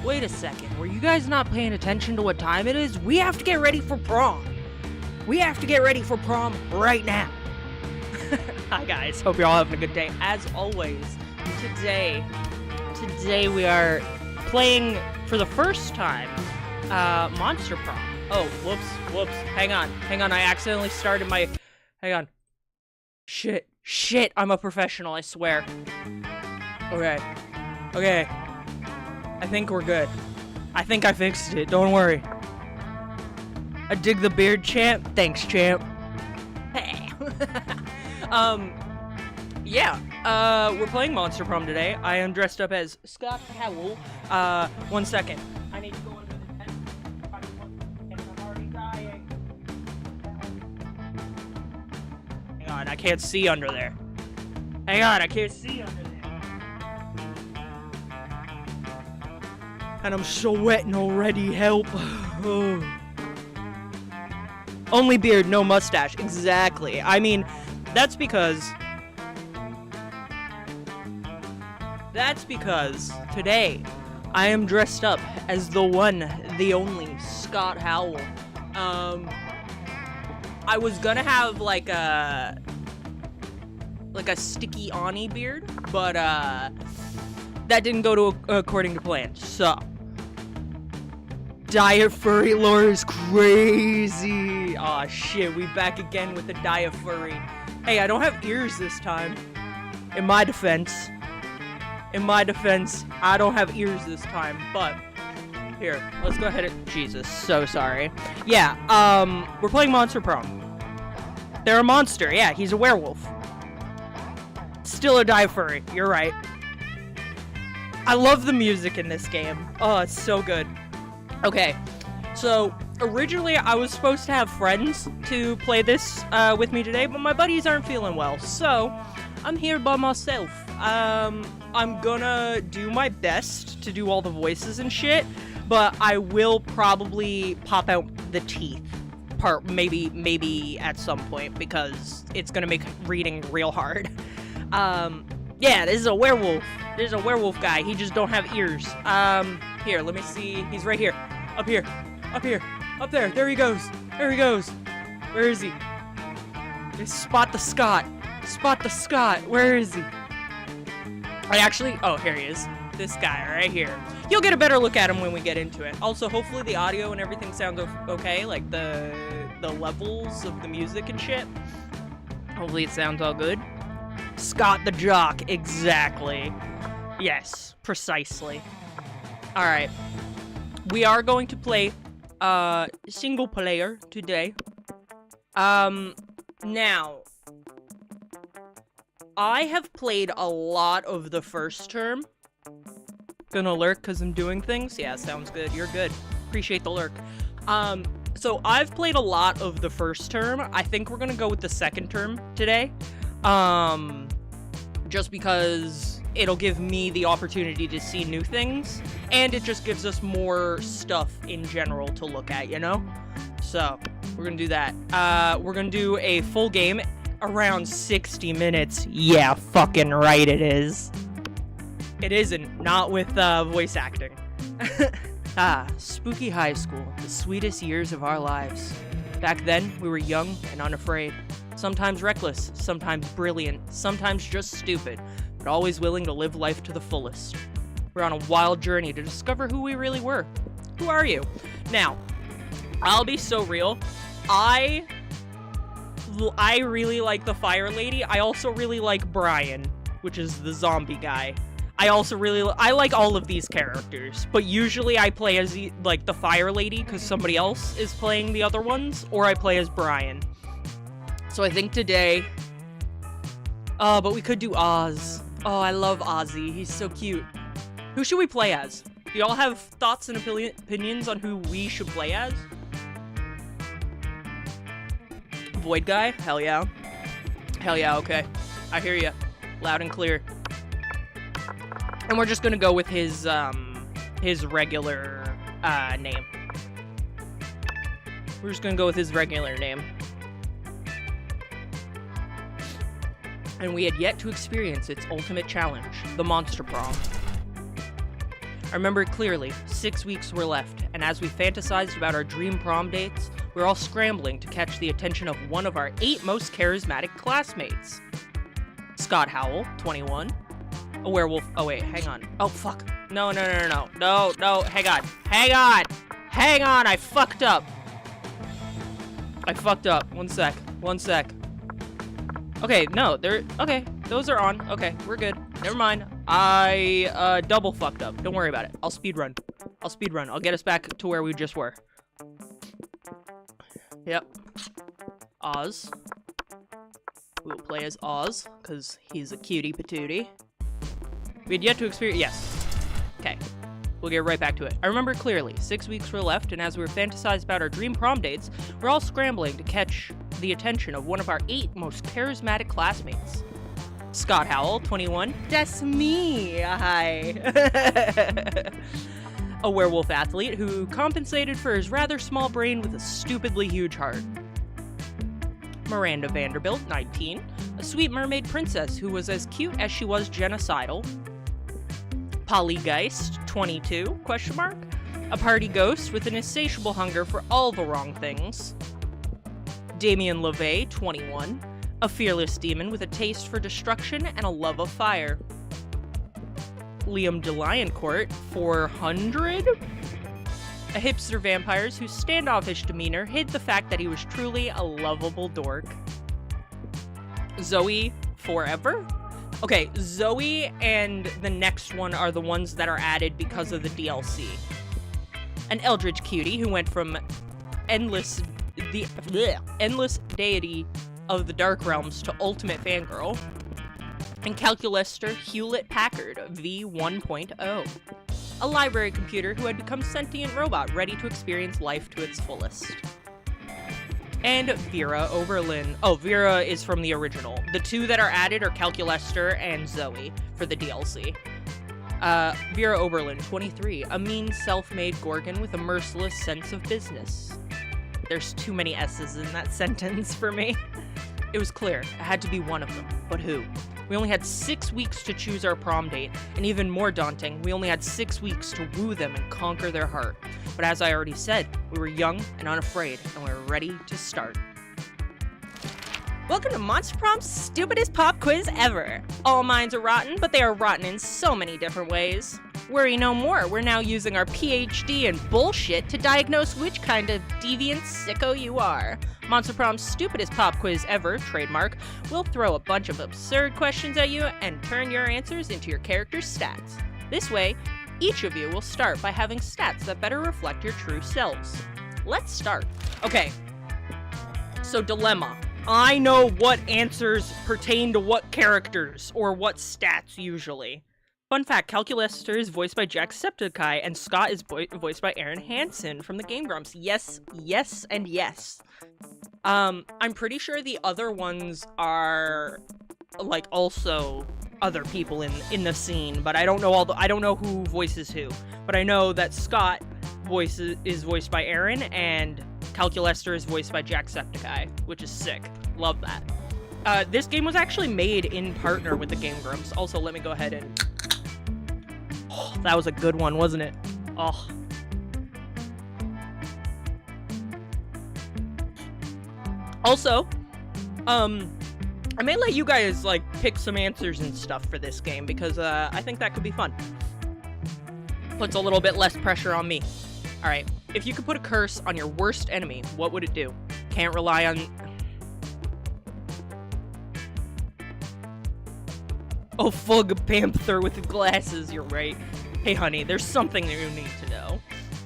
Wait a second, were you guys not paying attention to what time it is? We have to get ready for prom. We have to get ready for prom right now. Hi guys, hope you're all having a good day. As always, today we are playing for the first time Monster Prom. Oh, whoops, hang on, I accidentally started my, hang on. Shit, I'm a professional, I swear. Okay. I think we're good. I think I fixed it, don't worry. I dig the beard, champ. Thanks, champ. Hey. We're playing Monster Prom today. I am dressed up as Scott Howl. 1 second. I need to go under the tent. I'm already dying. Hang on, I can't see under there. Hang on, I can't see under there. And I'm sweating already, help. Only beard, no mustache. Exactly. I mean, that's because today I am dressed up as the one, the only Scott Howl. I was gonna have like a sticky Ani beard, but that didn't go according to plan. So Diet furry lore is crazy. Aw, shit, we back again with the diet furry. Hey, I don't have ears this time. In my defense, I don't have ears this time, but here, let's go ahead and, Jesus, so sorry. Yeah, we're playing Monster Prom. They're a monster, yeah, he's a werewolf. Still a diet furry, you're right. I love the music in this game. Oh, it's so good. Okay, so originally I was supposed to have friends to play this with me today, but my buddies aren't feeling well, so I'm here by myself. I'm gonna do my best to do all the voices and shit, but I will probably pop out the teeth part maybe at some point, because it's gonna make reading real hard. Yeah, this is a werewolf. There's a werewolf guy. He just don't have ears. Here, let me see. He's right here. Up here. Up there. There he goes. Where is he? Spot the Scott. Where is he? Oh, here he is. This guy right here. You'll get a better look at him when we get into it. Also, hopefully the audio and everything sounds okay, like the levels of the music and shit. Hopefully it sounds all good. Scott the Jock, exactly. Yes, precisely. Alright. We are going to play single player today. Now, I have played a lot of the first term. Gonna lurk because I'm doing things? Yeah, sounds good. You're good. Appreciate the lurk. So I've played a lot of the first term. I think we're gonna go with the second term today. Just because it'll give me the opportunity to see new things, and it just gives us more stuff in general to look at, you know? So, we're gonna do that. We're gonna do a full game around 60 minutes. Yeah, fucking right it is. It isn't, not with voice acting. Spooky high school, the sweetest years of our lives. Back then, we were young and unafraid. Sometimes reckless, sometimes brilliant, sometimes just stupid, but always willing to live life to the fullest. We're on a wild journey to discover who we really were. Who are you? Now, I'll be so real. I really like the Fire Lady. I also really like Brian, which is the zombie guy. I like all of these characters, but usually I play as like the Fire Lady because somebody else is playing the other ones, or I play as Brian. So I think today, but we could do Oz. Oh, I love Ozzy. He's so cute. Who should we play as? Do y'all have thoughts and opinions on who we should play as? Void guy? Hell yeah. Hell yeah, okay. I hear ya. Loud and clear. And we're just gonna go with his regular, name. We're just gonna go with his regular name. And we had yet to experience its ultimate challenge, the Monster Prom. I remember it clearly. 6 weeks were left, and as we fantasized about our dream prom dates, we were all scrambling to catch the attention of one of our 8 most charismatic classmates. Scott Howl, 21. A werewolf. Oh, wait, hang on. Oh, fuck. No, hang on, I fucked up. One sec. Okay, no, okay, those are on. Okay, we're good. Never mind. I, double fucked up. Don't worry about it. I'll speedrun. I'll get us back to where we just were. Yep. Oz. We'll play as Oz, because he's a cutie patootie. We had yet to experience. Yes. Okay. We'll get right back to it. I remember clearly. 6 weeks were left, and as we were fantasized about our dream prom dates, we're all scrambling to catch the attention of one of our 8 most charismatic classmates. Scott Howl, 21. That's me. Hi. A werewolf athlete who compensated for his rather small brain with a stupidly huge heart. Miranda Vanderbilt, 19. A sweet mermaid princess who was as cute as she was genocidal. Polygeist, 22, ? A party ghost with an insatiable hunger for all the wrong things. Damien LeVay, 21. A fearless demon with a taste for destruction and a love of fire. Liam DeLioncourt, 400. A hipster vampire whose standoffish demeanor hid the fact that he was truly a lovable dork. Zoe Forever? Okay, Zoe and the next one are the ones that are added because of the DLC. An eldritch cutie who went from endless deity of the Dark Realms to ultimate fangirl. And Calculester Hewlett-Packard V1.0. A library computer who had become sentient robot ready to experience life to its fullest. And Vera Oberlin. Oh, Vera is from the original. The 2 that are added are Calculester and Zoe for the DLC. Vera Oberlin, 23. A mean, self-made Gorgon with a merciless sense of business. There's too many S's in that sentence for me. It was clear. It had to be one of them. But who? We only had 6 weeks to choose our prom date, and even more daunting, we only had 6 weeks to woo them and conquer their heart. But as I already said, we were young and unafraid, and we were ready to start. Welcome to Monster Prom's stupidest pop quiz ever. All minds are rotten, but they are rotten in so many different ways. Worry no more, we're now using our PhD in bullshit to diagnose which kind of deviant sicko you are. Monster Prom's stupidest pop quiz ever, trademark, will throw a bunch of absurd questions at you and turn your answers into your character's stats. This way, each of you will start by having stats that better reflect your true selves. Let's start. Okay, so dilemma. I know what answers pertain to what characters, or what stats usually. Fun fact, Calculester is voiced by Jacksepticeye, and Scott is voiced by Aaron Hansen from the Game Grumps. Yes, yes, and yes. I'm pretty sure the other ones are, like, also other people in the scene, but I don't know I don't know who voices who. But I know that Scott is voiced by Aaron, and Calculester is voiced by Jacksepticeye, which is sick. Love that. This game was actually made in partner with the Game Grumps. Also, let me go ahead and... Oh, that was a good one, wasn't it? Oh. Also, I may let you guys, like, pick some answers and stuff for this game, because, I think that could be fun. Puts a little bit less pressure on me. Alright, if you could put a curse on your worst enemy, what would it do? Can't rely on... Oh, Fug Panther with glasses, you're right. Hey, honey, there's something that you need to know.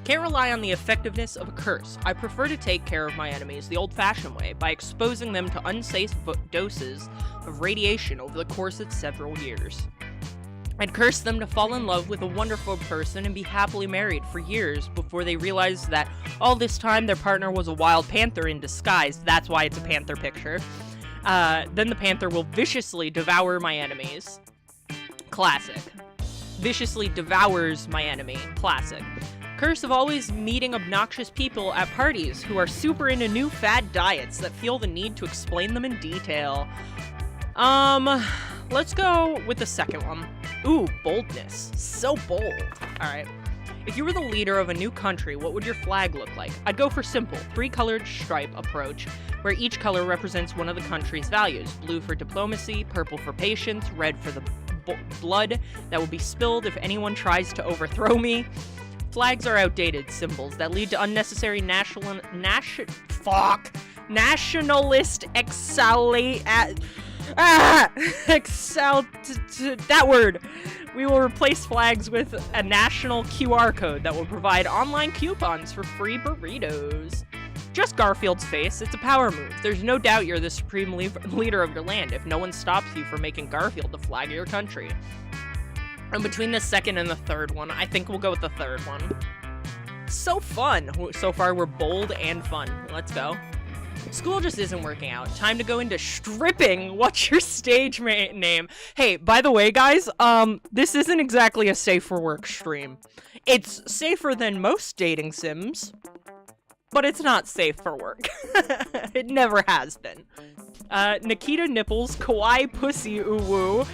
Can't rely on the effectiveness of a curse. I prefer to take care of my enemies the old-fashioned way, by exposing them to unsafe doses of radiation over the course of several years. I'd curse them to fall in love with a wonderful person and be happily married for years before they realized that all this time their partner was a wild panther in disguise. That's why it's a panther picture. Then the panther will viciously devour my enemies. Classic. Viciously devours my enemy. Classic. Curse of always meeting obnoxious people at parties who are super into new fad diets that feel the need to explain them in detail. Let's go with the second one. Ooh, boldness. So bold. Alright. If you were the leader of a new country, what would your flag look like? I'd go for simple, three-colored stripe approach, where each color represents one of the country's values. Blue for diplomacy, purple for patience, red for the blood that will be spilled if anyone tries to overthrow me. Flags are outdated symbols that lead to unnecessary nationalist that word. We will replace flags with a national QR code that will provide online coupons for free burritos. Just Garfield's face, it's a power move. There's no doubt you're the supreme leader of your land if no one stops you from making Garfield the flag of your country. And between the second and the third one, I think we'll go with the third one. So fun. So far, we're bold and fun. Let's go. School just isn't working out. Time to go into stripping. What's your stage name? Hey, by the way, guys, this isn't exactly a safe for work stream. It's safer than most dating sims, but it's not safe for work. It never has been. Nikita Nipples, Kawaii Pussy Awoooo,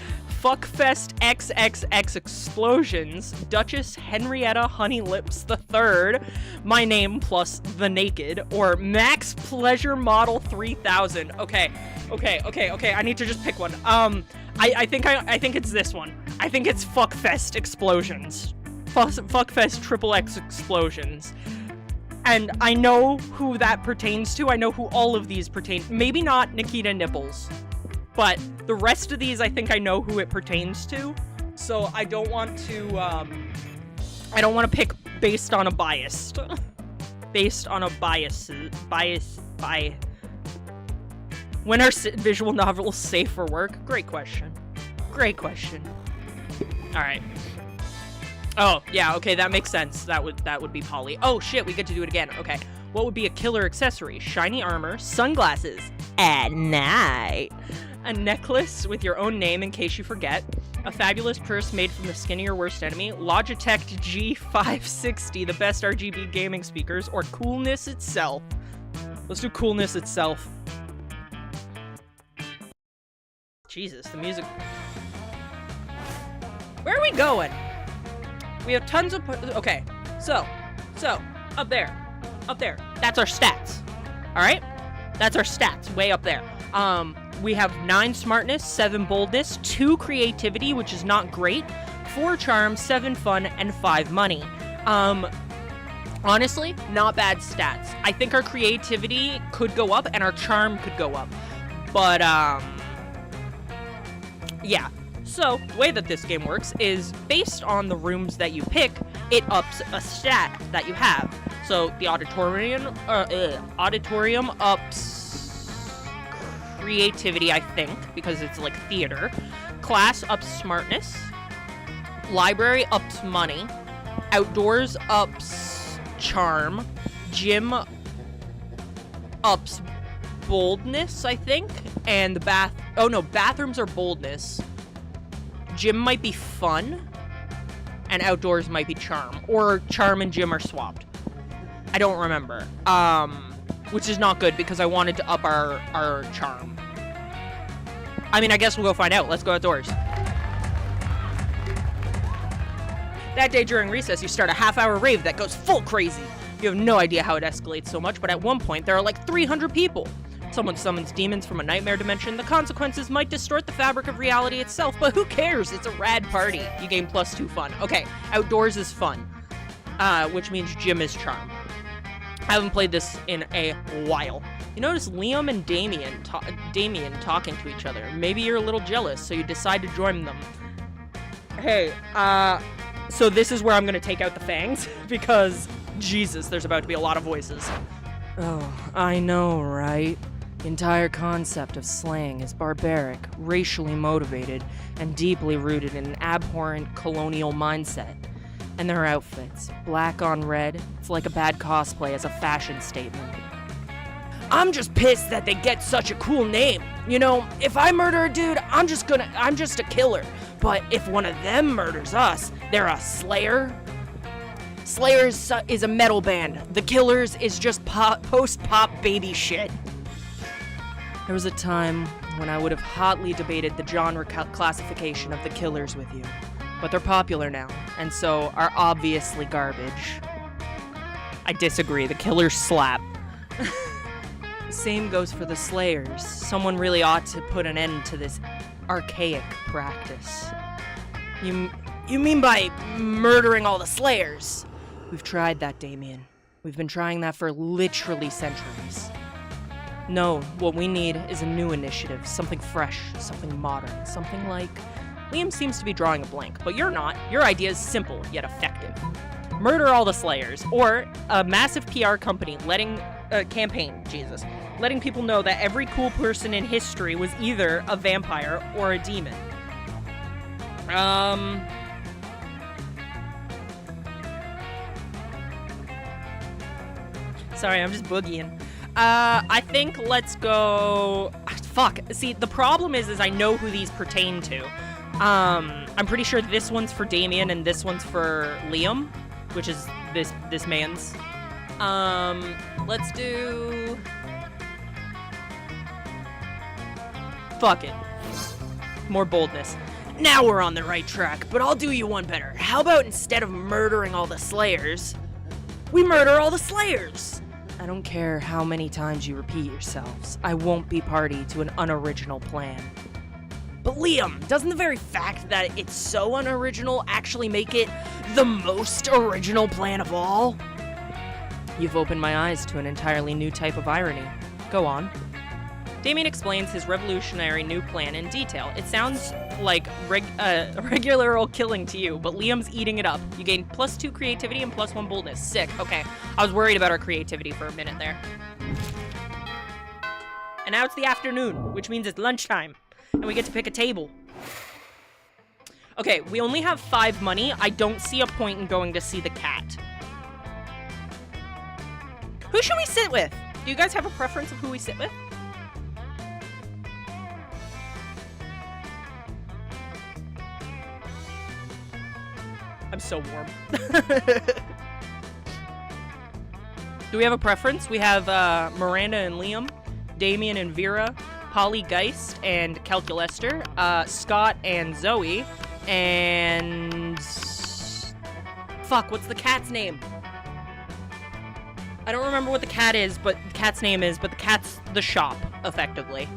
Fuckfest XXX Explosions, Duchess Henrietta Honey Lips III, My Name plus The Naked, or Max Pleasure Model 3000. Okay, I need to just pick one. I think it's this one. I think it's Fuckfest Explosions. Fuckfest XXX Explosions. And I know who that pertains to. I know who all of these pertain. Maybe not Nikita Nipples, but the rest of these, I think I know who it pertains to. So I don't want to pick based on a bias. Based on a bias. When are visual novels safe for work? Great question. Great question. All right. Oh, yeah, okay, that makes sense. That would be Polly. Oh, shit, we get to do it again. Okay. What would be a killer accessory? Shiny armor, sunglasses at night, a necklace with your own name in case you forget, a fabulous purse made from the skin of your worst enemy, Logitech G560, the best RGB gaming speakers, or coolness itself. Let's do coolness itself. Jesus, the music. Where are we going? We have tons of... Okay, so, up there, that's our stats, all right? That's our stats, way up there. We have 9 smartness, 7 boldness, 2 creativity, which is not great, 4 charm, 7 fun, and 5 money. Honestly, not bad stats. I think our creativity could go up, and our charm could go up, but, yeah. So, the way that this game works is based on the rooms that you pick, it ups a stat that you have. So, the auditorium ups creativity, I think, because it's like theater. Class ups smartness. Library ups money. Outdoors ups charm. Gym ups boldness, I think. And the bathrooms are boldness. Gym might be fun, and outdoors might be charm. Or charm and gym are swapped. I don't remember. Which is not good, because I wanted to up our charm. I mean, I guess we'll go find out. Let's go outdoors. That day during recess, you start a half-hour rave that goes full crazy. You have no idea how it escalates so much, but at one point, there are like 300 people. Someone summons demons from a nightmare dimension. The consequences might distort the fabric of reality itself, but who cares? It's a rad party. You gain +2 fun. Okay, outdoors is fun, which means gym is charm. I haven't played this in a while. You notice Liam and Damien talking to each other. Maybe you're a little jealous, so you decide to join them. Hey, so this is where I'm gonna take out the fangs, because, Jesus, there's about to be a lot of voices. Oh, I know, right? The entire concept of slang is barbaric, racially motivated, and deeply rooted in an abhorrent colonial mindset. And their outfits, black on red, it's like a bad cosplay as a fashion statement. I'm just pissed that they get such a cool name. You know, if I murder a dude, I'm just a killer. But if one of them murders us, they're a slayer. Slayer is a metal band. The Killers is just post-pop baby shit. There was a time when I would have hotly debated the genre classification of the Killers with you. But they're popular now, and so are obviously garbage. I disagree. The Killers slap. The same goes for the Slayers. Someone really ought to put an end to this archaic practice. You mean by murdering all the Slayers? We've tried that, Damien. We've been trying that for literally centuries. No, what we need is a new initiative, something fresh, something modern, something like... Liam seems to be drawing a blank, but you're not. Your idea is simple, yet effective. Murder all the Slayers, or a massive PR company letting people know that every cool person in history was either a vampire or a demon. Sorry, I'm just boogieing. I think let's go... Fuck. See, the problem is I know who these pertain to. I'm pretty sure this one's for Damien and this one's for Liam, which is this man's. Let's do... Fuck it. More boldness. Now we're on the right track, but I'll do you one better. How about instead of murdering all the Slayers, we murder all the Slayers? I don't care how many times you repeat yourselves. I won't be party to an unoriginal plan. But Liam, doesn't the very fact that it's so unoriginal actually make it the most original plan of all? You've opened my eyes to an entirely new type of irony. Go on. Damien explains his revolutionary new plan in detail. It sounds like regular old killing to you, but Liam's eating it up. You gain +2 creativity and +1 boldness. Sick. Okay. I was worried about our creativity for a minute there. And now it's the afternoon, which means it's lunchtime. And we get to pick a table. Okay, we only have 5 money. I don't see a point in going to see the cat. Who should we sit with? Do you guys have a preference of who we sit with? I'm so warm. Do we have a preference? We have Miranda and Liam, Damien and Vera, Polly Geist and Calculester, Scott and Zoe, and... Fuck, what's the cat's name? I don't remember what the cat is, but the cat's name is, but the cat's the shop, effectively.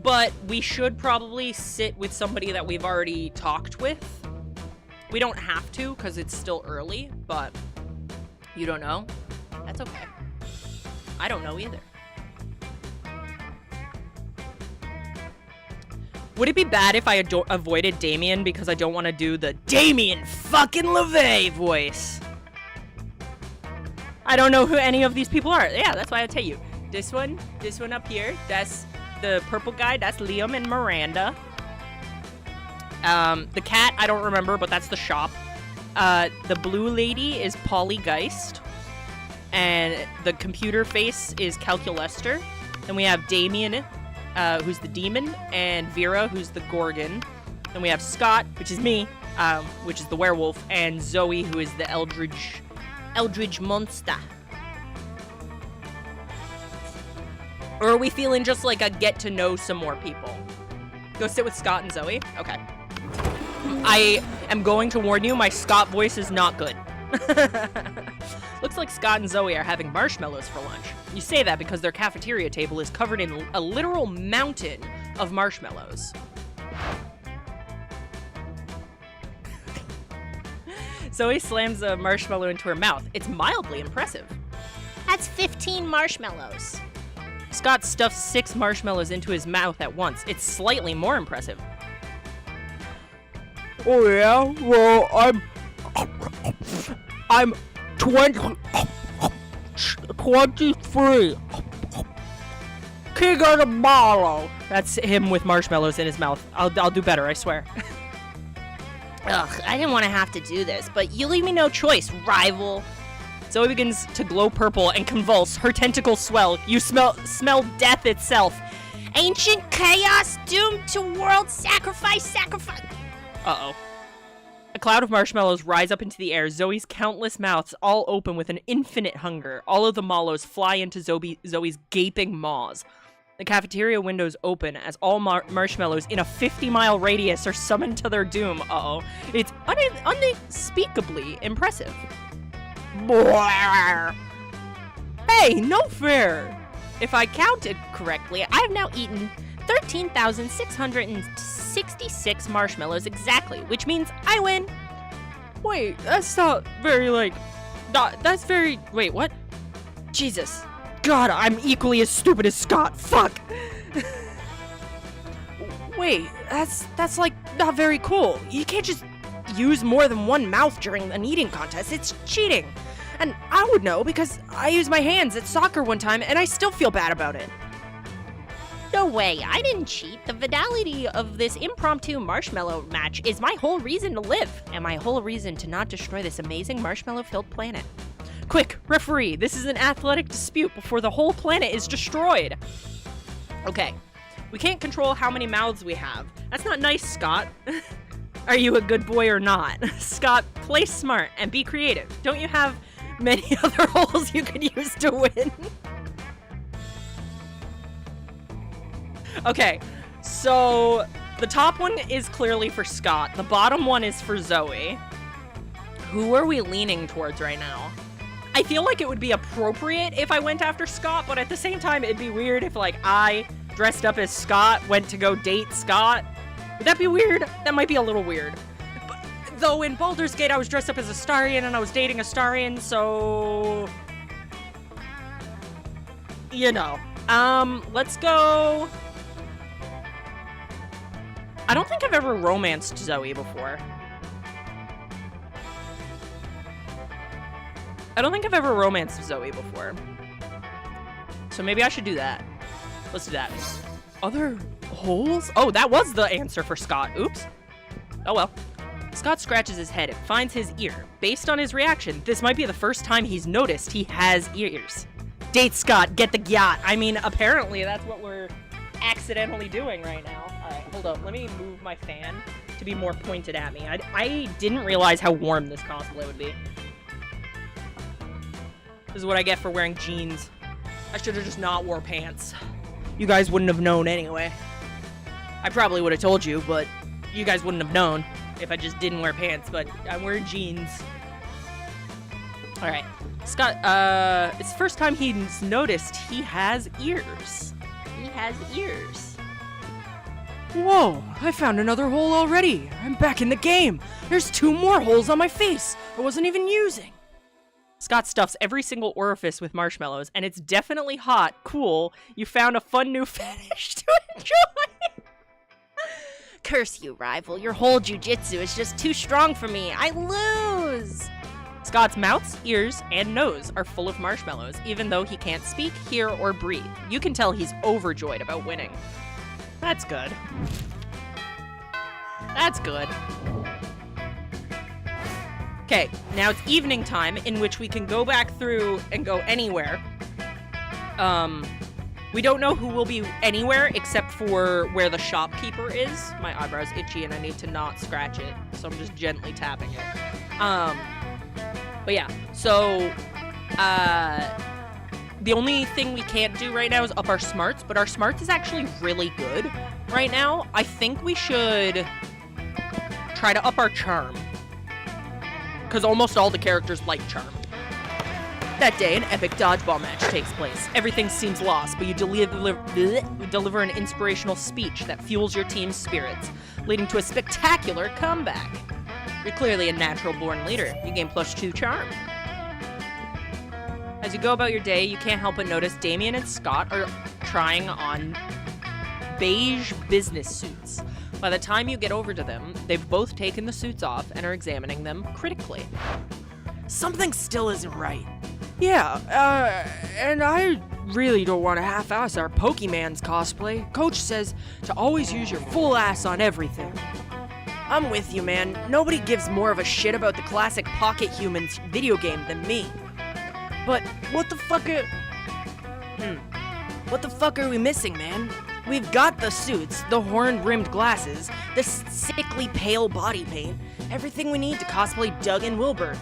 But we should probably sit with somebody that we've already talked with. We don't have to, because it's still early, but you don't know? That's okay. I don't know either. Would it be bad if I avoided Damien because I don't want to do the Damien fucking LaVey voice? I don't know who any of these people are. Yeah, that's why I tell you. This one up here, that's the purple guy, that's Liam and Miranda. The cat, I don't remember, but that's the shop. The blue lady is Polly Geist. And the computer face is Calculester. Then we have Damien, who's the demon, and Vera, who's the Gorgon. Then we have Scott, which is me, which is the werewolf, and Zoe, who is the Eldridge monster. Or are we feeling just like a get to know some more people? Go sit with Scott and Zoe? Okay. I am going to warn you, my Scott voice is not good. Looks like Scott and Zoe are having marshmallows for lunch. You say that because their cafeteria table is covered in a literal mountain of marshmallows. Zoe slams a marshmallow into her mouth. It's mildly impressive. That's 15 marshmallows. Scott stuffs 6 marshmallows into his mouth at once. It's slightly more impressive. Oh yeah? Well, I'm 23. King of the marlow. That's him with marshmallows in his mouth. I'll do better, I swear. Ugh, I didn't want to have to do this, but you leave me no choice, rival. Zoe begins to glow purple and convulse. Her tentacles swell. You smell death itself. Ancient chaos doomed to world sacrifice. Uh-oh. A cloud of marshmallows rise up into the air. Zoe's countless mouths all open with an infinite hunger. All of the mallows fly into Zoe's gaping maws. The cafeteria windows open as all marshmallows in a 50-mile radius are summoned to their doom. Uh-oh. It's unspeakably impressive. Hey, no fair! If I counted correctly, I've now eaten 13,666 marshmallows exactly, which means I win. Wait, that's not very, wait, what? Jesus. God, I'm equally as stupid as Scott. Fuck! Wait, that's like, not very cool. You can't just use more than one mouth during an eating contest. It's cheating. And I would know because I used my hands at soccer one time and I still feel bad about it. No way, I didn't cheat. The fidelity of this impromptu marshmallow match is my whole reason to live, and my whole reason to not destroy this amazing marshmallow-filled planet. Quick, referee, this is an athletic dispute before the whole planet is destroyed. Okay, we can't control how many mouths we have. That's not nice, Scott. Are you a good boy or not? Scott, play smart and be creative. Don't you have many other holes you could use to win? Okay, so the top one is clearly for Scott. The bottom one is for Zoe. Who are we leaning towards right now? I feel like it would be appropriate if I went after Scott, but at the same time, it'd be weird if, like, I, dressed up as Scott, went to go date Scott. Would that be weird? That might be a little weird. But, though in Baldur's Gate, I was dressed up as Astarion, and I was dating Astarion, so... You know. Let's go... I don't think I've ever romanced Zoe before. So maybe I should do that. Let's do that. Other holes? Oh, that was the answer for Scott. Oops. Oh well. Scott scratches his head and finds his ear. Based on his reaction, this might be the first time he's noticed he has ears. Date Scott, get the yacht. I mean, apparently that's what we're accidentally doing right now. Alright, hold up. Let me move my fan to be more pointed at me. I didn't realize how warm this cosplay would be. This is what I get for wearing jeans. I should have just not wore pants. You guys wouldn't have known anyway. I probably would have told you, but you guys wouldn't have known if I just didn't wear pants, but I'm wearing jeans. Alright. Scott, it's the first time he's noticed he has ears. He has ears. Whoa, I found another hole already. I'm back in the game. There's 2 more holes on my face I wasn't even using. Scott stuffs every single orifice with marshmallows, and it's definitely hot. Cool. You found a fun new fetish to enjoy. Curse you, rival. Your whole jujitsu is just too strong for me. I lose. Scott's mouth, ears, and nose are full of marshmallows, even though he can't speak, hear, or breathe. You can tell he's overjoyed about winning. That's good. That's good. Okay, now it's evening time, in which we can go back through and go anywhere. We don't know who will be anywhere except for where the shopkeeper is. My eyebrow's itchy and I need to not scratch it, so I'm just gently tapping it. But yeah, so, the only thing we can't do right now is up our smarts, but our smarts is actually really good right now. I think we should try to up our charm. because almost all the characters like charm. That day, an epic dodgeball match takes place. Everything seems lost, but you deliver an inspirational speech that fuels your team's spirits, leading to a spectacular comeback. You're clearly a natural-born leader. You gain +2 charm. As you go about your day, you can't help but notice Damien and Scott are trying on beige business suits. By the time you get over to them, they've both taken the suits off and are examining them critically. Something still isn't right. Yeah, and I really don't want to half-ass our Pokemon's cosplay. Coach says to always use your full ass on everything. I'm with you, man. Nobody gives more of a shit about the classic Pocket Humans video game than me. But what the fuck are we missing, man? We've got the suits, the horn-rimmed glasses, the sickly pale body paint, everything we need to cosplay Doug and Wilbur.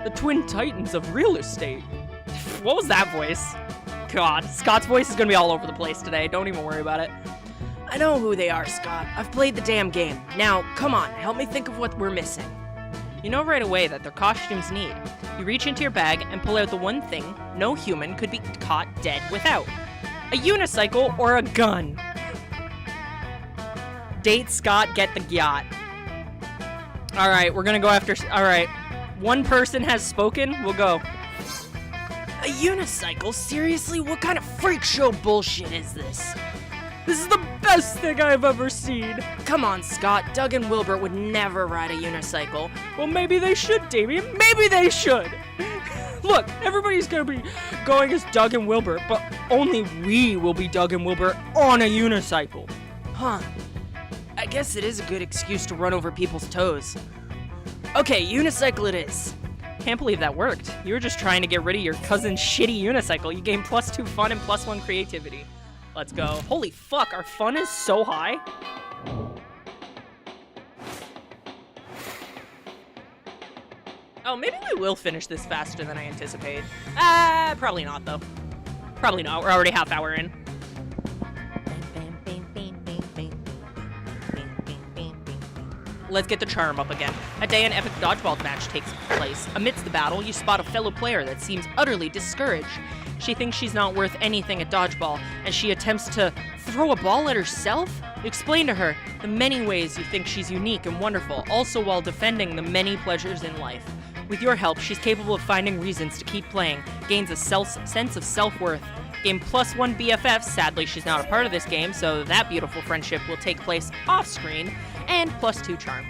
The Twin Titans of real estate. What was that voice? God, Scott's voice is gonna be all over the place today. Don't even worry about it. I know who they are, Scott. I've played the damn game. Now, come on, help me think of what we're missing. You know right away that their costumes need. You reach into your bag and pull out the one thing no human could be caught dead without. A unicycle or a gun. Date Scott, get the yacht. Alright, we're gonna go after... Alright. One person has spoken, we'll go. A unicycle? Seriously? What kind of freak show bullshit is this? This is the best thing I've ever seen. Come on, Scott. Doug and Wilbur would never ride a unicycle. Well, maybe they should, Damien. Maybe they should. Look, everybody's gonna be going as Doug and Wilbur, but only we will be Doug and Wilbur on a unicycle. Huh. I guess it is a good excuse to run over people's toes. Okay, unicycle it is. Can't believe that worked. You were just trying to get rid of your cousin's shitty unicycle. You gained +2 fun and +1 creativity. Let's go. Holy fuck, our fun is so high. Oh, maybe we will finish this faster than I anticipated. Probably not, though. Probably not. We're already half hour in. Let's get the charm up again. A day an epic dodgeball match takes place. Amidst the battle, you spot a fellow player that seems utterly discouraged. She thinks she's not worth anything at dodgeball, and she attempts to throw a ball at herself? You explain to her the many ways you think she's unique and wonderful, also while defending the many pleasures in life. With your help, she's capable of finding reasons to keep playing, gains a sense of self-worth. Gain +1 BFF. Sadly, she's not a part of this game, so that beautiful friendship will take place off-screen, and +2 charm.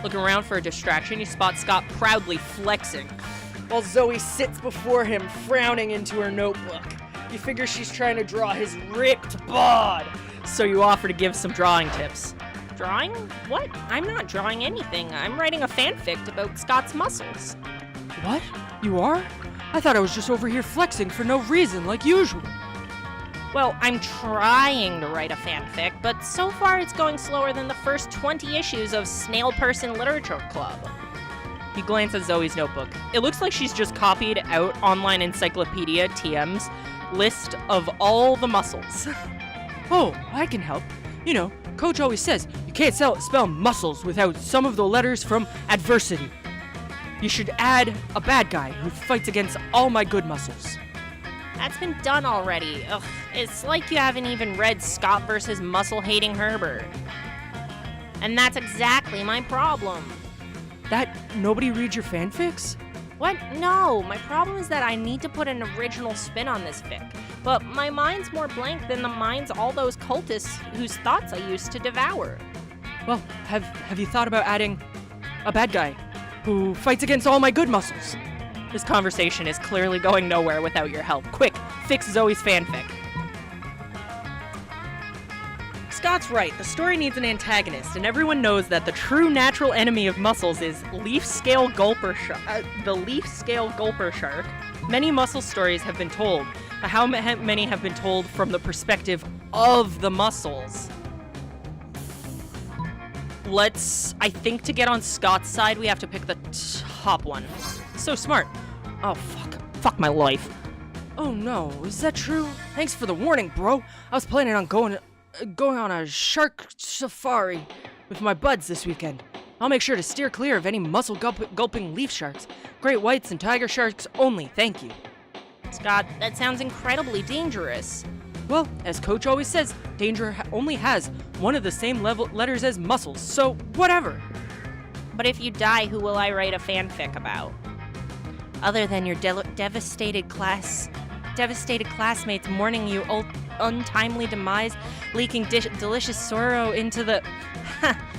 Looking around for a distraction, you spot Scott proudly flexing, While Zoe sits before him, frowning into her notebook. You figure she's trying to draw his ripped bod. so you offer to give some drawing tips. Drawing? What? I'm not drawing anything. I'm writing a fanfic about Scott's muscles. What? You are? I thought I was just over here flexing for no reason, like usual. Well, I'm trying to write a fanfic, but so far it's going slower than the first 20 issues of Snail Person Literature Club. You glance at Zoe's notebook. It looks like she's just copied out Online Encyclopedia TM's list of all the muscles. Oh, I can help. You know, Coach always says you can't spell muscles without some of the letters from adversity. You should add a bad guy who fights against all my good muscles. That's been done already. Ugh, it's like you haven't even read Scott versus Muscle-Hating Herbert. And that's exactly my problem. That nobody reads your fanfics? What? No, my problem is that I need to put an original spin on this fic. But my mind's more blank than the minds all those cultists whose thoughts I used to devour. Well, have you thought about adding a bad guy who fights against all my good muscles? This conversation is clearly going nowhere without your help. Quick, fix Zoe's fanfic. Scott's right. The story needs an antagonist, and everyone knows that the true natural enemy of muscles is the leaf scale gulper shark. Many muscle stories have been told, but how many have been told from the perspective of the muscles? I think to get on Scott's side, we have to pick the top one. So smart. Oh, fuck my life. Oh no, is that true? Thanks for the warning, bro. I was planning on going on a shark safari with my buds this weekend. I'll make sure to steer clear of any mussel-gulping leaf sharks. Great whites and tiger sharks only, thank you. Scott, that sounds incredibly dangerous. Well, as Coach always says, danger only has one of the same letters as mussels, so whatever. But if you die, who will I write a fanfic about? Other than your devastated classmates mourning your untimely demise, leaking delicious sorrow into the...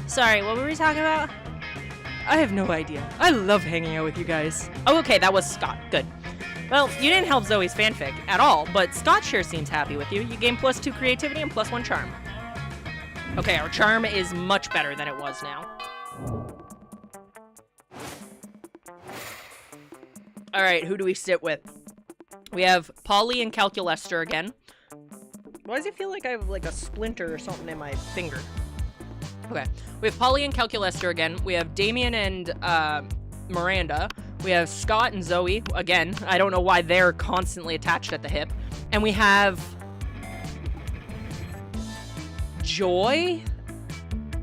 Sorry, what were we talking about? I have no idea. I love hanging out with you guys. Oh, okay, that was Scott. Good. Well, you didn't help Zoe's fanfic at all, but Scott sure seems happy with you. You gain +2 creativity and +1 charm. Okay, our charm is much better than it was now. Alright, who do we sit with? We have Polly and Calculester again. Why does it feel like I have like a splinter or something in my finger? Okay, we have Polly and Calculester again. We have Damien and Miranda. We have Scott and Zoe. Again, I don't know why they're constantly attached at the hip. And we have Joy.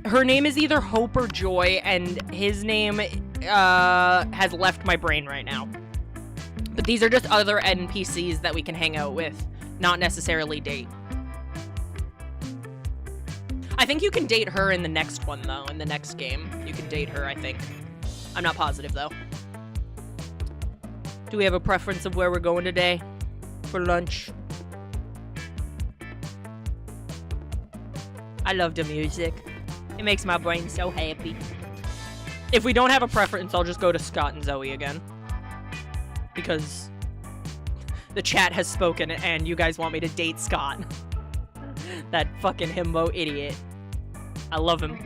Her name is either Hope or Joy, and his name has left my brain right now. But these are just other NPCs that we can hang out with, not necessarily date. I think you can date her in the next one, though. In the next game, you can date her, I think. I'm not positive, though. Do we have a preference of where we're going today for lunch? I love the music. It makes my brain so happy. If we don't have a preference, I'll just go to Scott and Zoe again. Because the chat has spoken and you guys want me to date Scott. That fucking himbo idiot. I love him.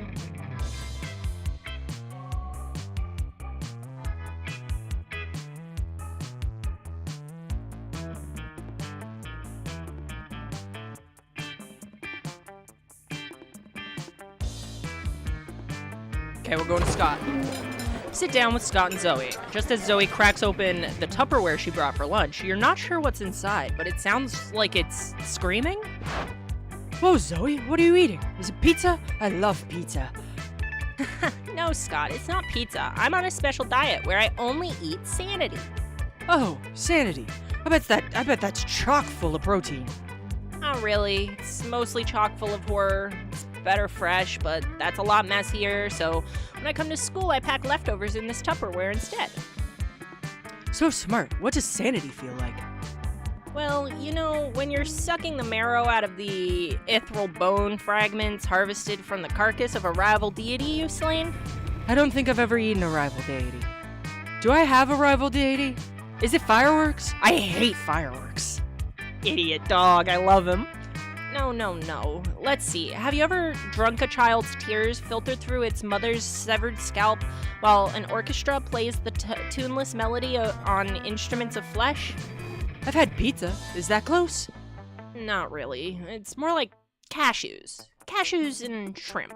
Okay, we're going to Scott. Sit down with Scott and Zoe. Just as Zoe cracks open the Tupperware she brought for lunch, you're not sure what's inside, but it sounds like it's screaming? Whoa, Zoe, what are you eating? Is it pizza? I love pizza. No, Scott, it's not pizza. I'm on a special diet where I only eat Sanity. Oh, Sanity. I bet that's chock full of protein. Not really. It's mostly chock full of horror. It's better fresh, but that's a lot messier, so when I come to school, I pack leftovers in this Tupperware instead. So smart. What does Sanity feel like? Well, you know, when you're sucking the marrow out of the ethereal bone fragments harvested from the carcass of a rival deity you've slain? I don't think I've ever eaten a rival deity. Do I have a rival deity? Is it fireworks? I hate fireworks. Idiot dog, I love him. No. Let's see. Have you ever drunk a child's tears filtered through its mother's severed scalp while an orchestra plays the tuneless melody on instruments of flesh? I've had pizza. Is that close? Not really. It's more like cashews. Cashews and shrimp.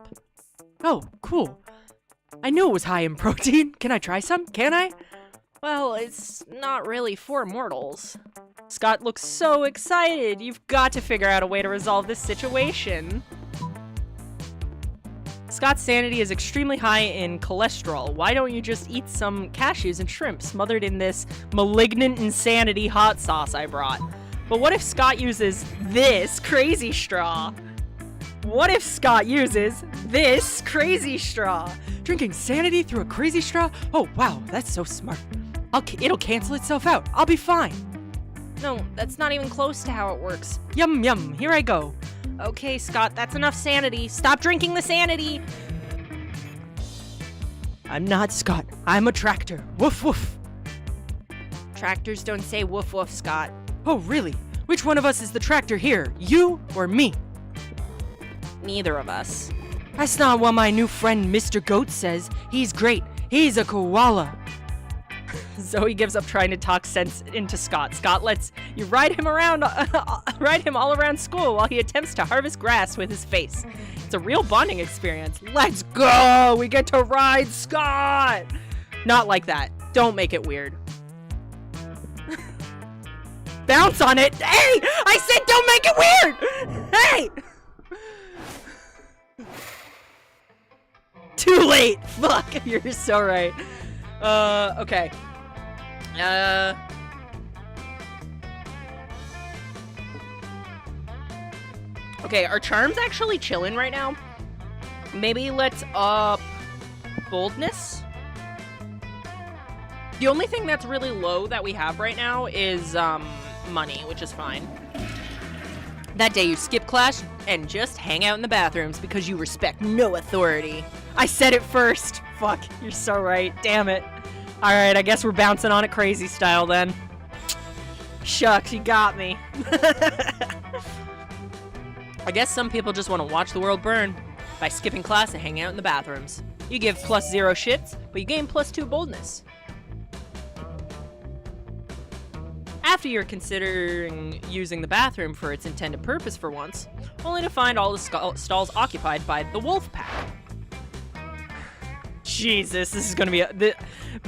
Oh, cool. I knew it was high in protein. Can I try some? Can I? Well, it's not really for mortals. Scott looks so excited. You've got to figure out a way to resolve this situation. Scott's sanity is extremely high in cholesterol. Why don't you just eat some cashews and shrimp smothered in this malignant insanity hot sauce I brought? But what if Scott uses this crazy straw? What if Scott uses this crazy straw? Drinking Sanity through a crazy straw? Oh, wow, that's so smart. It'll cancel itself out. I'll be fine. No, that's not even close to how it works. Yum, yum, here I go. Okay, Scott, that's enough sanity. Stop drinking the sanity! I'm not Scott. I'm a tractor. Woof, woof. Tractors don't say woof woof, Scott. Oh, really? Which one of us is the tractor here? You or me? Neither of us. That's not what my new friend Mr. Goat says. He's great. He's a koala. Zoe gives up trying to talk sense into Scott. Scott lets you ride him around, ride him all around school while he attempts to harvest grass with his face. It's a real bonding experience. Let's go! We get to ride Scott! Not like that. Don't make it weird. Bounce on it! Hey! I said don't make it weird! Hey! too late. Fuck, you're so right. Okay. Okay, our charm's actually chilling right now. Maybe let's up boldness. The only thing that's really low that we have right now is money, which is fine. That day you skip class and just hang out in the bathrooms because you respect no authority. I said it first. Fuck, you're so right. Damn it. All right, I guess we're bouncing on it crazy style then. Shucks, you got me. I guess some people just want to watch the world burn by skipping class and hanging out in the bathrooms. You give +0 shits, but you gain +2 boldness. After you're considering using the bathroom for its intended purpose for once, only to find all the stalls occupied by the wolf pack. Jesus, this is gonna be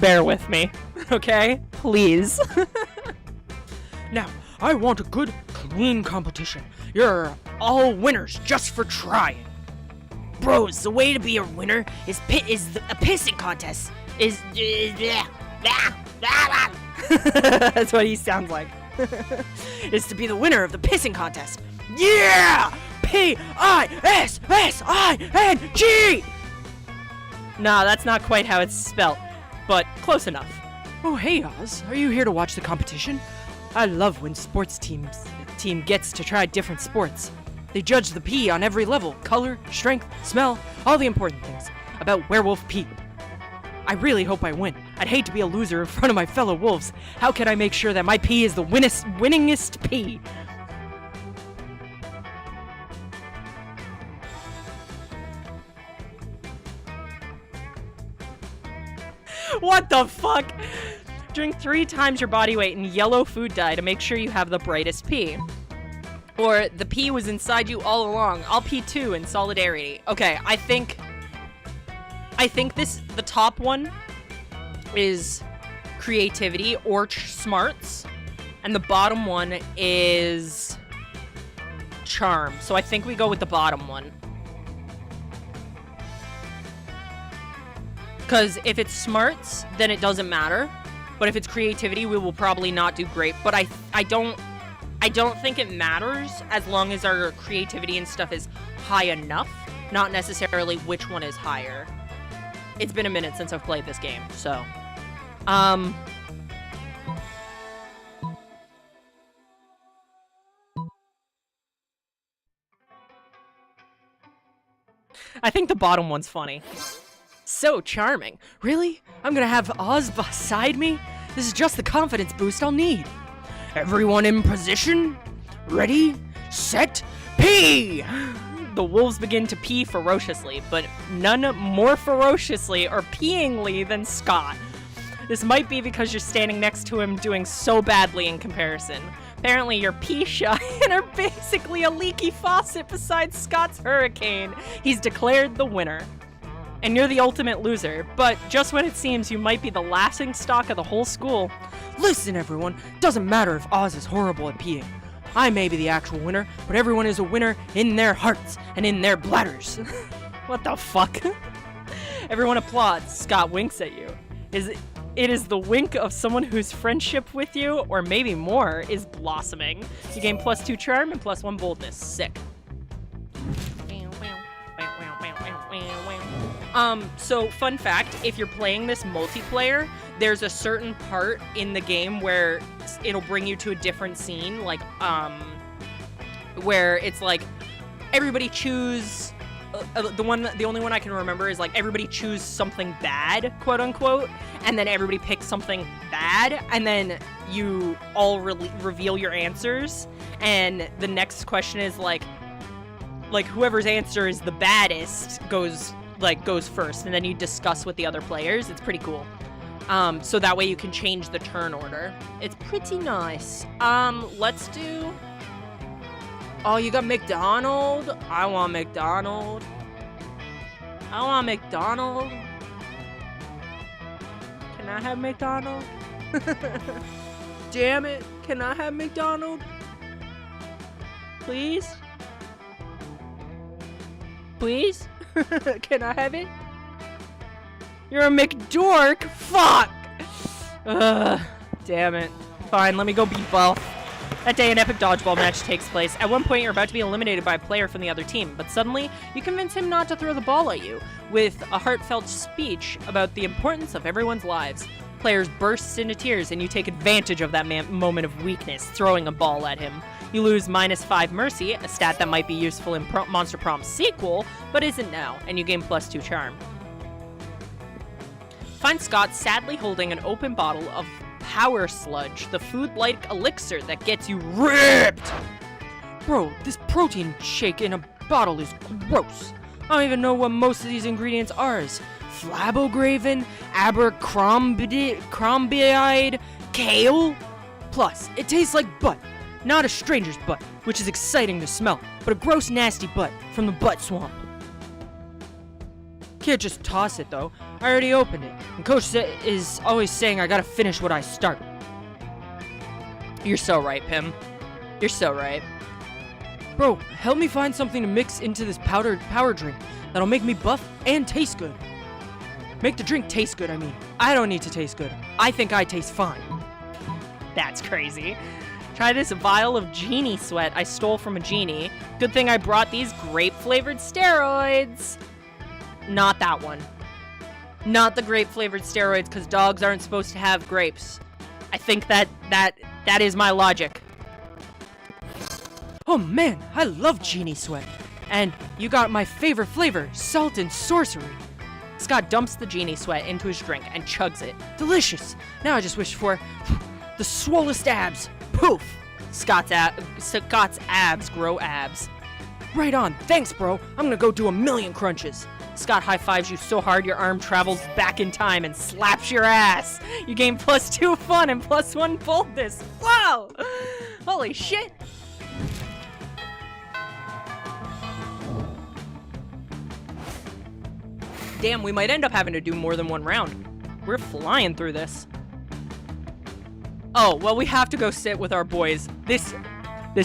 bear with me, okay? Please. Now, I want a good, clean competition. You're all winners just for trying. Bros, the way to be a winner is a pissing contest. That's what he sounds like. Is to be the winner of the pissing contest. Yeah! P-I-S-S-I-N-G! Nah, that's not quite how it's spelt, but close enough. Oh, hey, Oz. Are you here to watch the competition? I love when sports team gets to try different sports. They judge the pee on every level, color, strength, smell, all the important things about werewolf pee. I really hope I win. I'd hate to be a loser in front of my fellow wolves. How can I make sure that my pee is the winningest pee? What the fuck? Drink 3 times your body weight in yellow food dye to make sure you have the brightest pee. Or the pee was inside you all along. I'll pee too in solidarity. Okay, I think the top one is creativity or smarts, and the bottom one is charm. So I think we go with the bottom one. Because if it's smarts, then it doesn't matter. But if it's creativity, we will probably not do great. But I don't think it matters as long as our creativity and stuff is high enough. Not necessarily which one is higher. It's been a minute since I've played this game, so. I think the bottom one's funny. So charming. Really? I'm gonna have Oz beside me? This is just the confidence boost I'll need. Everyone in position? Ready, set, pee! The wolves begin to pee ferociously, but none more ferociously or peeingly than Scott. This might be because you're standing next to him doing so badly in comparison. Apparently you're pee shy and are basically a leaky faucet beside Scott's hurricane. He's declared the winner. And you're the ultimate loser, but just when it seems you might be the laughing stock of the whole school. Listen, everyone, doesn't matter if Oz is horrible at peeing. I may be the actual winner, but everyone is a winner in their hearts and in their bladders. What the fuck? Everyone applauds. Scott winks at you. It is the wink of someone whose friendship with you, or maybe more, is blossoming. You gain +2 charm and +1 boldness. Sick. So fun fact, if you're playing this multiplayer, there's a certain part in the game where it'll bring you to a different scene, like, where it's like, everybody choose, the only one I can remember is like, everybody choose something bad, quote unquote, and then everybody picks something bad, and then you all reveal your answers, and the next question is like whoever's answer is the baddest goes first, and then you discuss with the other players. It's pretty cool. So that way you can change the turn order. It's pretty nice. Let's do... Oh, you got McDonald? I want McDonald. I want McDonald. Can I have McDonald? Damn it. Can I have McDonald? Please? Please? Can I have it? You're a McDork? Fuck! Ugh, damn it. Fine, let me go be buff. That day, an epic dodgeball match takes place. At one point, you're about to be eliminated by a player from the other team, but suddenly, you convince him not to throw the ball at you, with a heartfelt speech about the importance of everyone's lives. Players bursts into tears, and you take advantage of that moment of weakness, throwing a ball at him. You lose -5 mercy, a stat that might be useful in Monster Prom's sequel, but isn't now, and you gain +2 charm. Find Scott sadly holding an open bottle of Power Sludge, the food-like elixir that gets you ripped! Bro, this protein shake in a bottle is gross. I don't even know what most of these ingredients are. Flabograven, Abercrombie, kale? Plus, it tastes like butt. Not a stranger's butt, which is exciting to smell, but a gross, nasty butt from the butt swamp. Can't just toss it, though. I already opened it, and Coach is always saying I gotta finish what I start. You're so right, Pim. You're so right. Bro, help me find something to mix into this power drink that'll make me buff and taste good. Make the drink taste good, I mean. I don't need to taste good. I think I taste fine. That's crazy. Try this vial of genie sweat I stole from a genie. Good thing I brought these grape-flavored steroids. Not that one. Not the grape-flavored steroids, because dogs aren't supposed to have grapes. I think that is my logic. Oh man, I love genie sweat. And you got my favorite flavor, salt and sorcery. Scott dumps the genie sweat into his drink and chugs it. Delicious. Now I just wish for the swollest abs. Poof. Scott's abs grow abs. Right on. Thanks, bro. I'm gonna go do 1,000,000 crunches. Scott high-fives you so hard your arm travels back in time and slaps your ass. You gain +2 fun and +1 boldness. Wow! Holy shit! Damn, we might end up having to do more than one round. We're flying through this. Oh, well, we have to go sit with our boys. This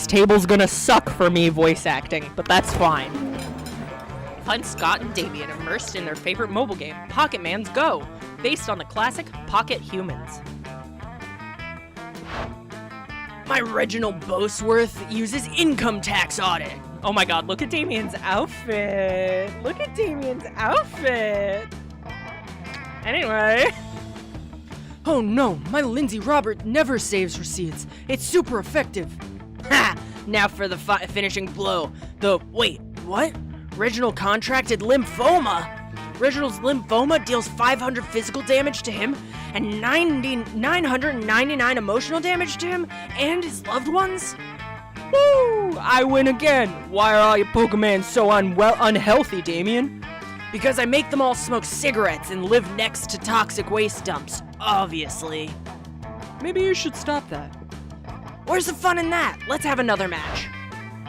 table's gonna suck for me voice acting, but that's fine. Find Scott and Damien immersed in their favorite mobile game, Pocket Man's Go, based on the classic Pocket Humans. My Reginald Bosworth uses income tax audit. Oh my god, look at Damien's outfit. Look at Damien's outfit. Anyway. Oh no, my Lindsay Robert never saves receipts. It's super effective. Ha! Now for the finishing blow. Wait, what? Reginald contracted lymphoma. Reginald's lymphoma deals 500 physical damage to him and 999 emotional damage to him and his loved ones? Woo! I win again. Why are all your Pokemon so unhealthy, Damien? Because I make them all smoke cigarettes and live next to toxic waste dumps, obviously. Maybe you should stop that. Where's the fun in that? Let's have another match.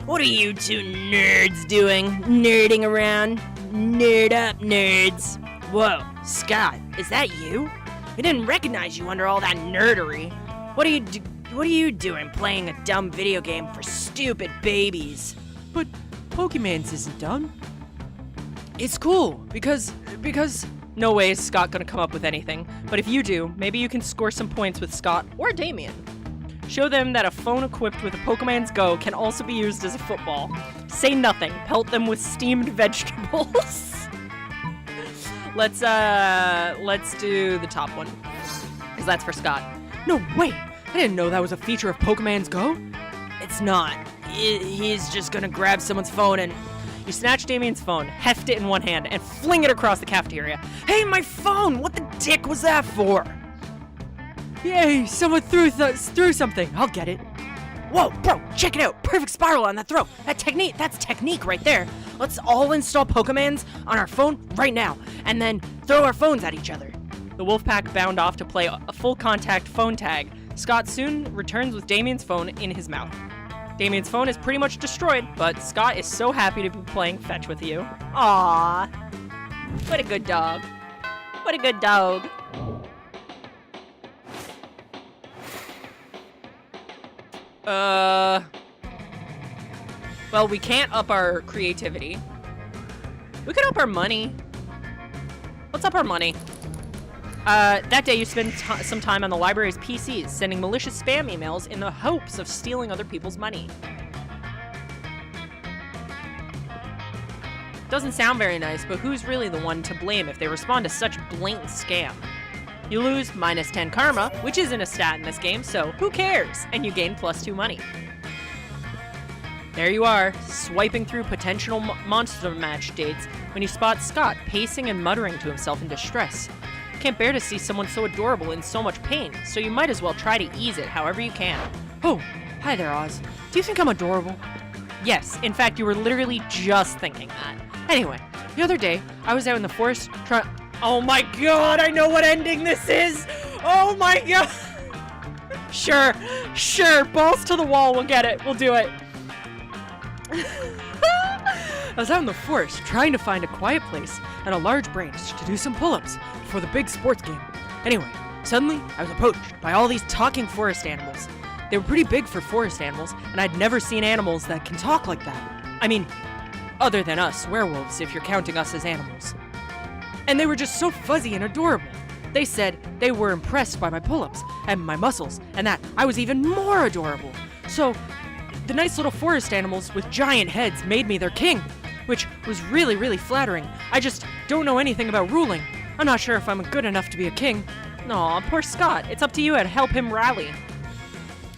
What are you two nerds doing? Nerding around? Nerd up, nerds. Whoa, Scott, is that you? I didn't recognize you under all that nerdery. What are you doing playing a dumb video game for stupid babies? But Pokemans isn't dumb. It's cool, because... No way is Scott gonna come up with anything. But if you do, maybe you can score some points with Scott or Damien. Show them that a phone equipped with a Pokemon's Go can also be used as a football. Say nothing. Pelt them with steamed vegetables. Let's do the top one. Because that's for Scott. No way! I didn't know that was a feature of Pokemon's Go. It's not. He's just gonna grab someone's phone and... You snatch Damien's phone, heft it in one hand, and fling it across the cafeteria. Hey, my phone! What the dick was that for? Yay, someone threw something. I'll get it. Whoa, bro, check it out. Perfect spiral on that throw. That's technique right there. Let's all install Pokemans on our phone right now, and then throw our phones at each other. The Wolfpack bound off to play a full contact phone tag. Scott soon returns with Damien's phone in his mouth. Damien's phone is pretty much destroyed, but Scott is so happy to be playing fetch with you. Aww. What a good dog. What a good dog. Well, we can't up our creativity. We could up our money. Let's up our money. That day you spend some time on the library's PCs, sending malicious spam emails in the hopes of stealing other people's money. Doesn't sound very nice, but who's really the one to blame if they respond to such blatant scam? You lose -10 karma, which isn't a stat in this game, so who cares? And you gain +2 money. There you are, swiping through potential monster match dates when you spot Scott pacing and muttering to himself in distress. Can't bear to see someone so adorable in so much pain, so you might as well try to ease it however you can. Oh, hi there, Oz. Do you think I'm adorable? Yes, in fact, you were literally just thinking that. Anyway, the other day, I was out in the forest trying. Oh my god, I know what ending this is! Oh my god! Sure, balls to the wall, we'll get it, we'll do it. I was out in the forest trying to find a quiet place and a large branch to do some pull-ups before the big sports game. Anyway, suddenly I was approached by all these talking forest animals. They were pretty big for forest animals, and I'd never seen animals that can talk like that. I mean, other than us, werewolves, if you're counting us as animals. And they were just so fuzzy and adorable. They said they were impressed by my pull-ups and my muscles, and that I was even more adorable. So, the nice little forest animals with giant heads made me their king, which was really, really flattering. I just don't know anything about ruling. I'm not sure if I'm good enough to be a king. Aw, poor Scott. It's up to you to help him rally.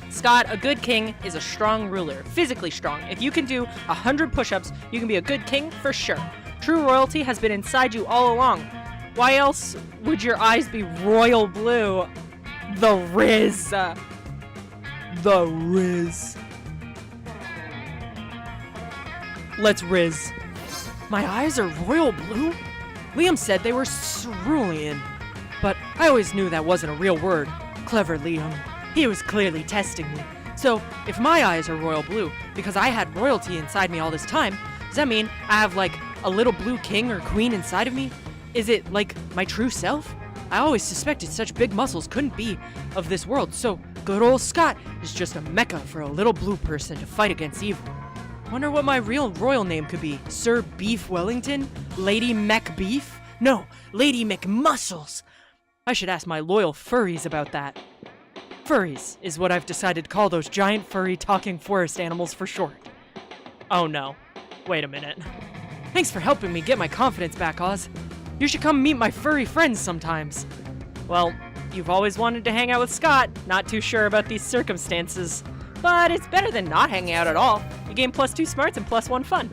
Scott, a good king is a strong ruler, physically strong. If you can do 100 push-ups, you can be a good king for sure. True royalty has been inside you all along. Why else would your eyes be royal blue? The Riz. The Riz. Let's Riz. My eyes are royal blue? Liam said they were cerulean, but I always knew that wasn't a real word. Clever Liam. He was clearly testing me. So, if my eyes are royal blue because I had royalty inside me all this time, does that mean I have, like, a little blue king or queen inside of me? Is it, like, my true self? I always suspected such big muscles couldn't be of this world, so good old Scott is just a mecca for a little blue person to fight against evil. Wonder what my real royal name could be. Sir Beef Wellington? Lady McBeef? No, Lady McMuscles! I should ask my loyal furries about that. Furries is what I've decided to call those giant furry talking forest animals for short. Oh no. Wait a minute. Thanks for helping me get my confidence back, Oz. You should come meet my furry friends sometimes. Well, you've always wanted to hang out with Scott. Not too sure about these circumstances. But it's better than not hanging out at all. You gain +2 smarts and +1 fun.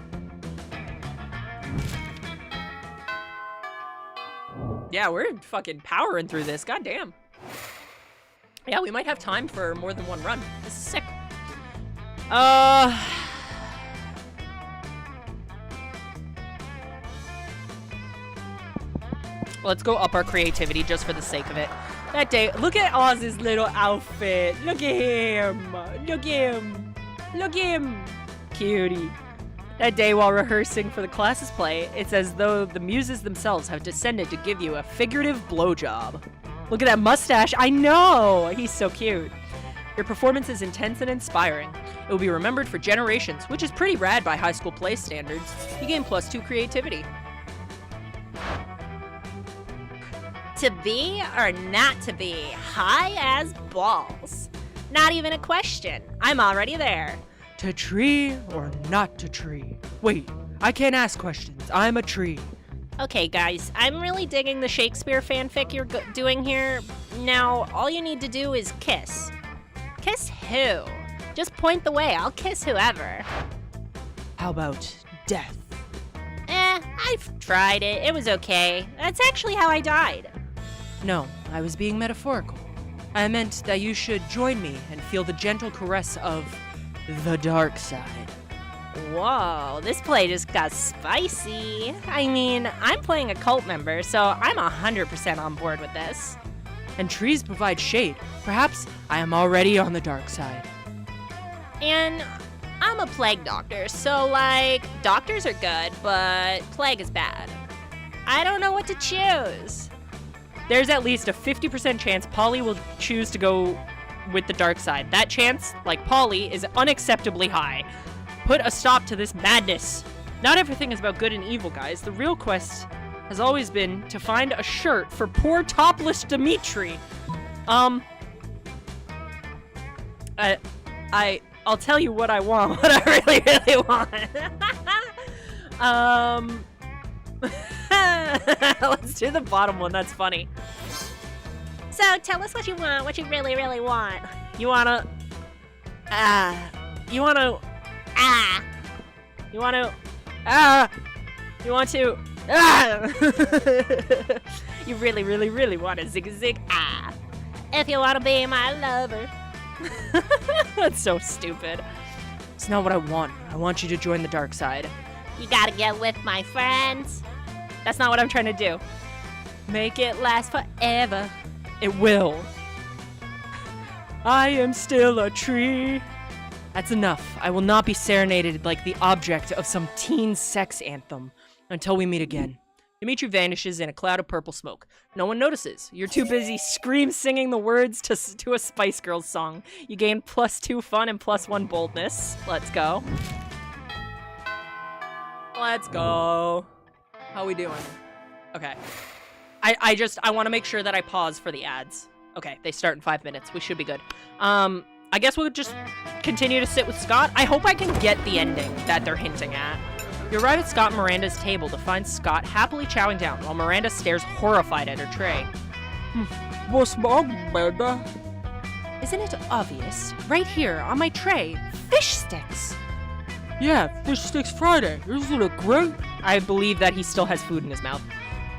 Yeah, we're fucking powering through this. Goddamn. Yeah, we might have time for more than one run. This is sick. Let's go up our creativity just for the sake of it. That day, look at Oz's little outfit. Look at him. Look at him. Look at him. Cutie. That day, while rehearsing for the class's play, it's as though the muses themselves have descended to give you a figurative blowjob. Look at that mustache. I know. He's so cute. Your performance is intense and inspiring. It will be remembered for generations, which is pretty rad by high school play standards. You gain +2 creativity. To be or not to be, high as balls. Not even a question. I'm already there. To tree or not to tree? Wait, I can't ask questions. I'm a tree. Okay, guys, I'm really digging the Shakespeare fanfic you're doing here. Now, all you need to do is kiss. Kiss who? Just point the way. I'll kiss whoever. How about death? I've tried it. It was okay. That's actually how I died. No, I was being metaphorical. I meant that you should join me and feel the gentle caress of the dark side. Whoa, this play just got spicy. I mean, I'm playing a cult member, so I'm 100% on board with this. And trees provide shade. Perhaps I am already on the dark side. And I'm a plague doctor, so, like, doctors are good, but plague is bad. I don't know what to choose. There's at least a 50% chance Polly will choose to go with the dark side. That chance, like Polly, is unacceptably high. Put a stop to this madness. Not everything is about good and evil, guys. The real quest has always been to find a shirt for poor topless Dimitri. I'll tell you what I want, what I really, really want. Let's do the bottom one, that's funny. So tell us what you want, what you really, really want. You wanna, you want to, you want to, you really, really, really want to zig zig, If you want to be my lover. That's so stupid. It's not what I want. I want you to join the dark side. You gotta get with my friends. That's not what I'm trying to do. Make it last forever. It will. I am still a tree. That's enough. I will not be serenaded like the object of some teen sex anthem until we meet again. Dimitri vanishes in a cloud of purple smoke. No one notices. You're too busy scream singing the words to a Spice Girls song. You gain +2 fun and +1 boldness. Let's go. Let's go. How we doing? Okay. I want to make sure that I pause for the ads. Okay, they start in 5 minutes. We should be good. I guess we'll just continue to sit with Scott. I hope I can get the ending that they're hinting at. You arrive at Scott and Miranda's table to find Scott happily chowing down while Miranda stares horrified at her tray. What's wrong, Miranda? Isn't it obvious? Right here on my tray, fish sticks. Yeah, Fish Sticks Friday. Isn't it great? I believe that he still has food in his mouth.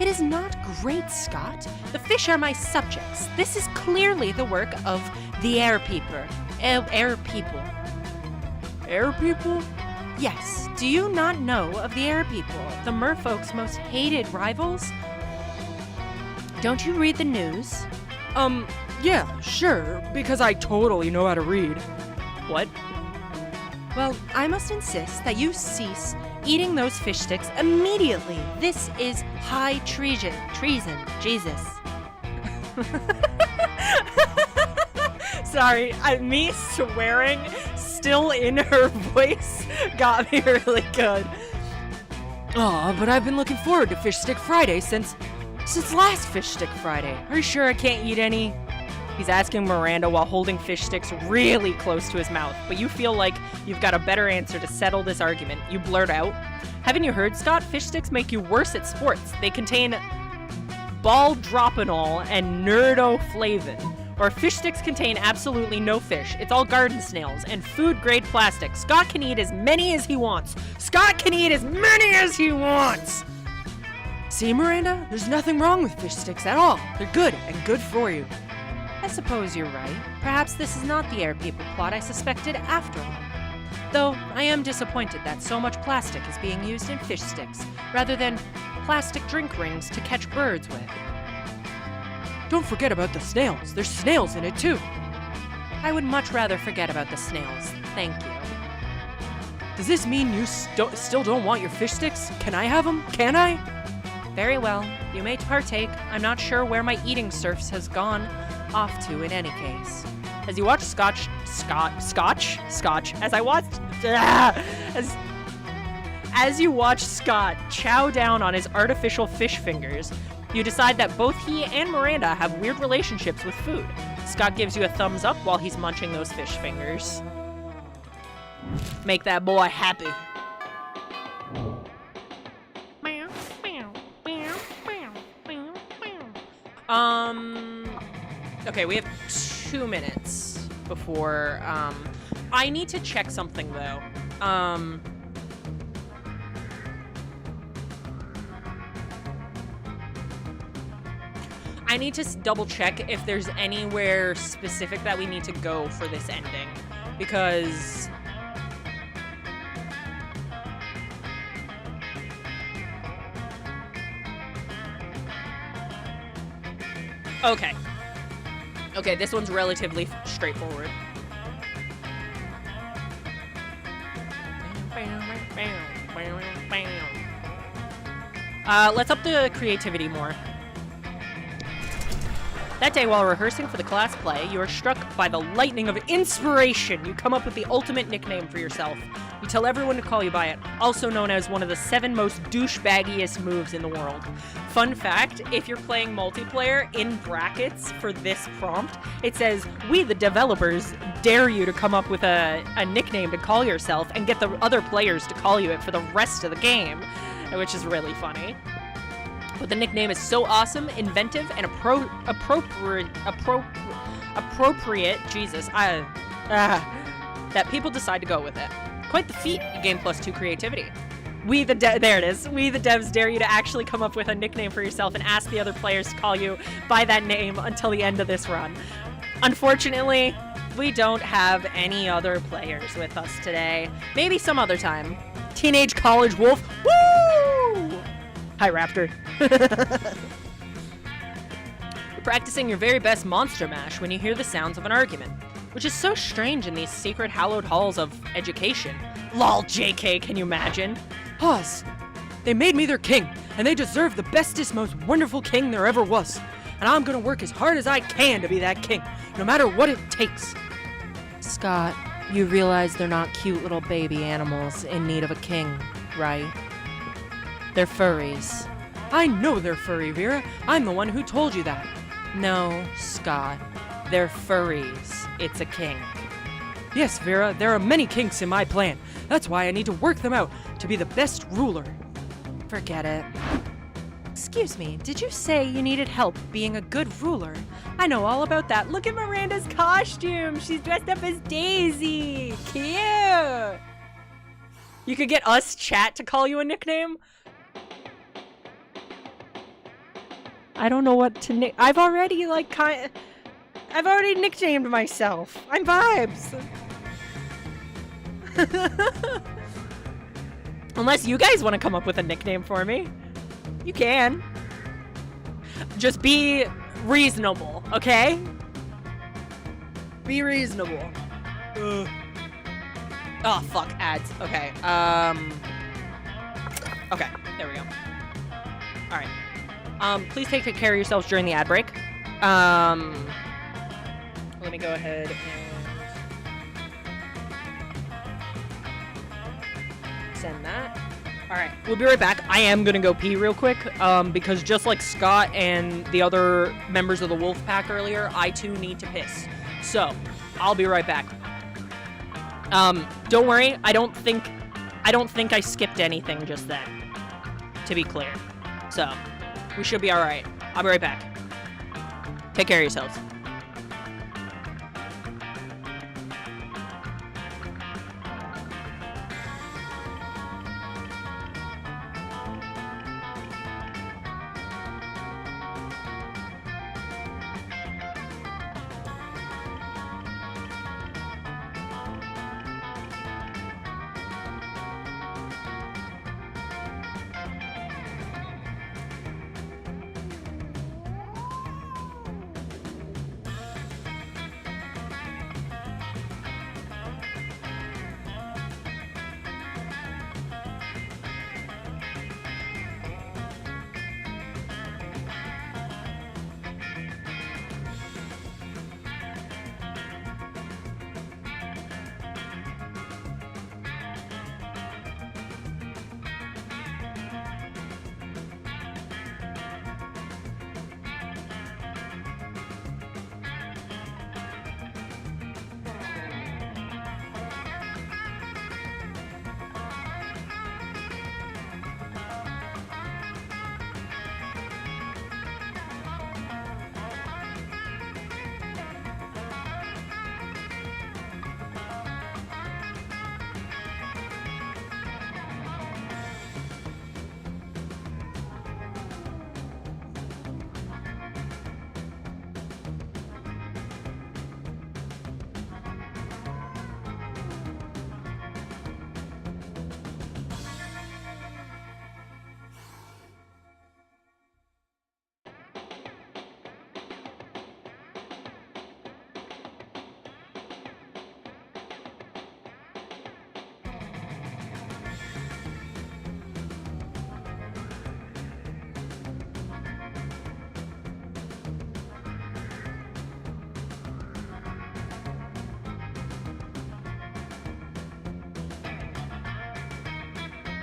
It is not great, Scott. The fish are my subjects. This is clearly the work of the air people. Air people. Air people? Yes. Do you not know of the air people, the merfolk's most hated rivals? Don't you read the news? Yeah, sure, because I totally know how to read. What? Well, I must insist that you cease eating those fish sticks immediately. This is high treason. Jesus. Sorry, me swearing still in her voice got me really good. Aw, but I've been looking forward to Fish Stick Friday since last Fish Stick Friday. Are you sure I can't eat any? He's asking Miranda while holding fish sticks really close to his mouth, but you feel like you've got a better answer to settle this argument. You blurt out, "Haven't you heard, Scott? Fish sticks make you worse at sports. They contain baldropinol and nerdoflavin. Or fish sticks contain absolutely no fish. It's all garden snails and food-grade plastic. Scott can eat as many as he wants. Scott can eat as many as he wants!" See, Miranda? There's nothing wrong with fish sticks at all. They're good and good for you. I suppose you're right. Perhaps this is not the air people plot I suspected after all. Though I am disappointed that so much plastic is being used in fish sticks, rather than plastic drink rings to catch birds with. Don't forget about the snails. There's snails in it too. I would much rather forget about the snails. Thank you. Does this mean you still don't want your fish sticks? Can I have them? Can I? Very well. You may partake. I'm not sure where my eating serfs has gone off to in any case. As you watch Scotch, as you watch Scott chow down on his artificial fish fingers, you decide that both he and Miranda have weird relationships with food. Scott gives you a thumbs up while he's munching those fish fingers. Make that boy happy. Okay, we have 2 minutes before, I need to check something, though. I need to double check if there's anywhere specific that we need to go for this ending, because... Okay. Okay, this one's relatively straightforward. Let's up the creativity more. That day, while rehearsing for the class play, you are struck by the lightning of inspiration. You come up with the ultimate nickname for yourself. You tell everyone to call you by it, also known as one of the 7 most douchebaggiest moves in the world. Fun fact, if you're playing multiplayer, in brackets for this prompt, it says, "We, the developers, dare you to come up with a nickname to call yourself and get the other players to call you it for the rest of the game," which is really funny. But the nickname is so awesome, inventive, and appropriate, Jesus, that people decide to go with it. Quite the feat, you gain +2 creativity. There it is. We, the devs, dare you to actually come up with a nickname for yourself and ask the other players to call you by that name until the end of this run. Unfortunately, we don't have any other players with us today. Maybe some other time. Teenage college wolf. Woo! Hi, Raptor. You're practicing your very best monster mash when you hear the sounds of an argument, which is so strange in these secret hallowed halls of education. Lol, JK, can you imagine? Pause. They made me their king, and they deserve the bestest, most wonderful king there ever was. And I'm gonna work as hard as I can to be that king, no matter what it takes. Scott, you realize they're not cute little baby animals in need of a king, right? They're furries. I know they're furry, Vera. I'm the one who told you that. No, Scott. They're furries. It's a king. Yes, Vera, there are many kinks in my plan. That's why I need to work them out to be the best ruler. Forget it. Excuse me, did you say you needed help being a good ruler? I know all about that. Look at Miranda's costume. She's dressed up as Daisy. Cute. You could get us chat to call you a nickname. I don't know what to I've already nicknamed myself. I'm Vibes. Unless you guys want to come up with a nickname for me, you can. Just be reasonable, okay? Be reasonable. Oh, fuck, ads. Okay, okay, there we go. All right. Please take care of yourselves during the ad break. Let me go ahead and send that. All right, we'll be right back. I am gonna go pee real quick, because just like Scott and the other members of the wolf pack earlier, I too need to piss. So, I'll be right back. Don't worry, I don't think I skipped anything just then, to be clear. So, we should be all right. I'll be right back. Take care of yourselves.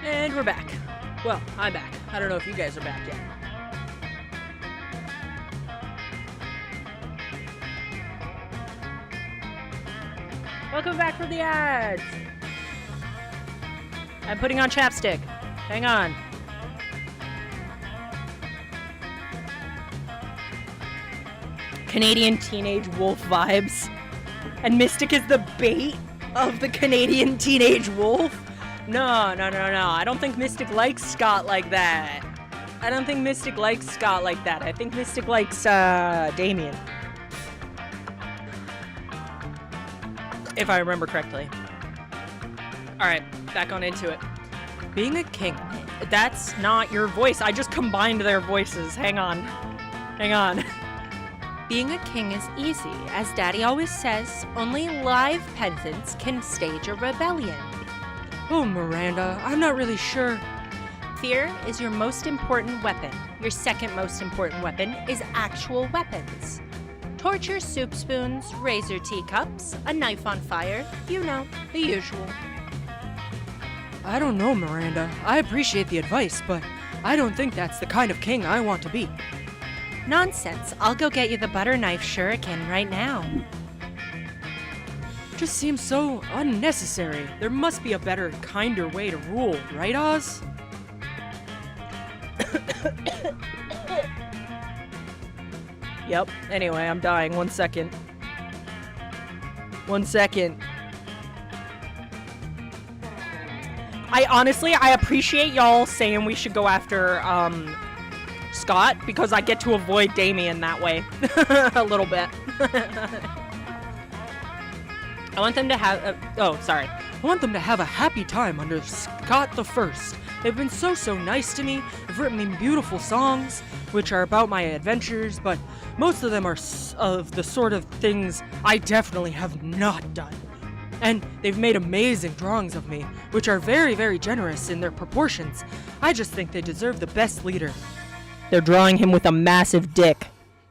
And we're back. Well, I'm back. I don't know if you guys are back yet. Welcome back from the ads. I'm putting on chapstick. Hang on. Canadian teenage wolf vibes. And Mystic is the bait of the Canadian teenage wolf? No. I don't think Mystic likes Scott like that. I think Mystic likes Damien. If I remember correctly. Alright, back on into it. Being a king. That's not your voice. I just combined their voices. Hang on. Being a king is easy. As Daddy always says, only live peasants can stage a rebellion. Oh, Miranda, I'm not really sure. Fear is your most important weapon. Your second most important weapon is actual weapons. Torture soup spoons, razor teacups, a knife on fire, you know, the usual. I don't know, Miranda. I appreciate the advice, but I don't think that's the kind of king I want to be. Nonsense. I'll go get you the butter knife shuriken right now. Just seems so unnecessary. There must be a better, kinder way to rule, right, Oz? Yep. Anyway, I'm dying. 1 second. 1 second. I appreciate y'all saying we should go after, Scott, because I get to avoid Damien that way. A little bit. I want them to have, I want them to have a happy time under Scott the First. They've been so nice to me. They've written me beautiful songs, which are about my adventures, but most of them are of the sort of things I definitely have not done. And they've made amazing drawings of me, which are very generous in their proportions. I just think they deserve the best leader. They're drawing him with a massive dick.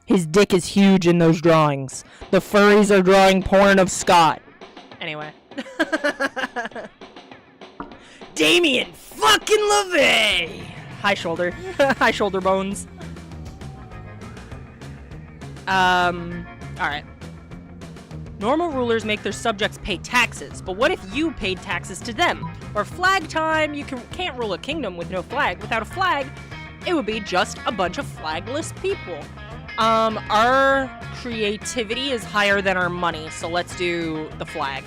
His dick is huge in those drawings. The furries are drawing porn of Scott. Anyway. Damien fucking LaVey! High shoulder. High shoulder bones. Alright. Normal rulers make their subjects pay taxes, but what if you paid taxes to them? Or flag time, you can't rule a kingdom with no flag. Without a flag, it would be just a bunch of flagless people. Our creativity is higher than our money, so let's do the flag.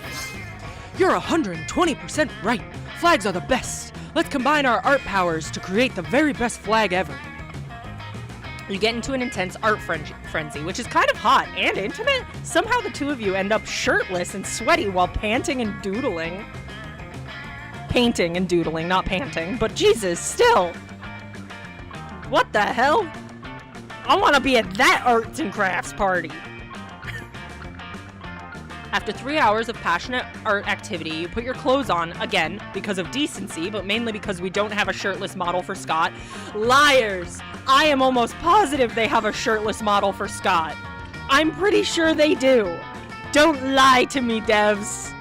You're 120% right. Flags are the best. Let's combine our art powers to create the very best flag ever. You get into an intense art frenzy, which is kind of hot and intimate. Somehow the two of you end up shirtless and sweaty while panting and doodling. Painting and doodling, not panting, but Jesus, still. What the hell? I want to be at that arts and crafts party. After 3 hours of passionate art activity, you put your clothes on, again, because of decency, but mainly because we don't have a shirtless model for Scott. Liars! I am almost positive they have a shirtless model for Scott. I'm pretty sure they do. Don't lie to me, devs.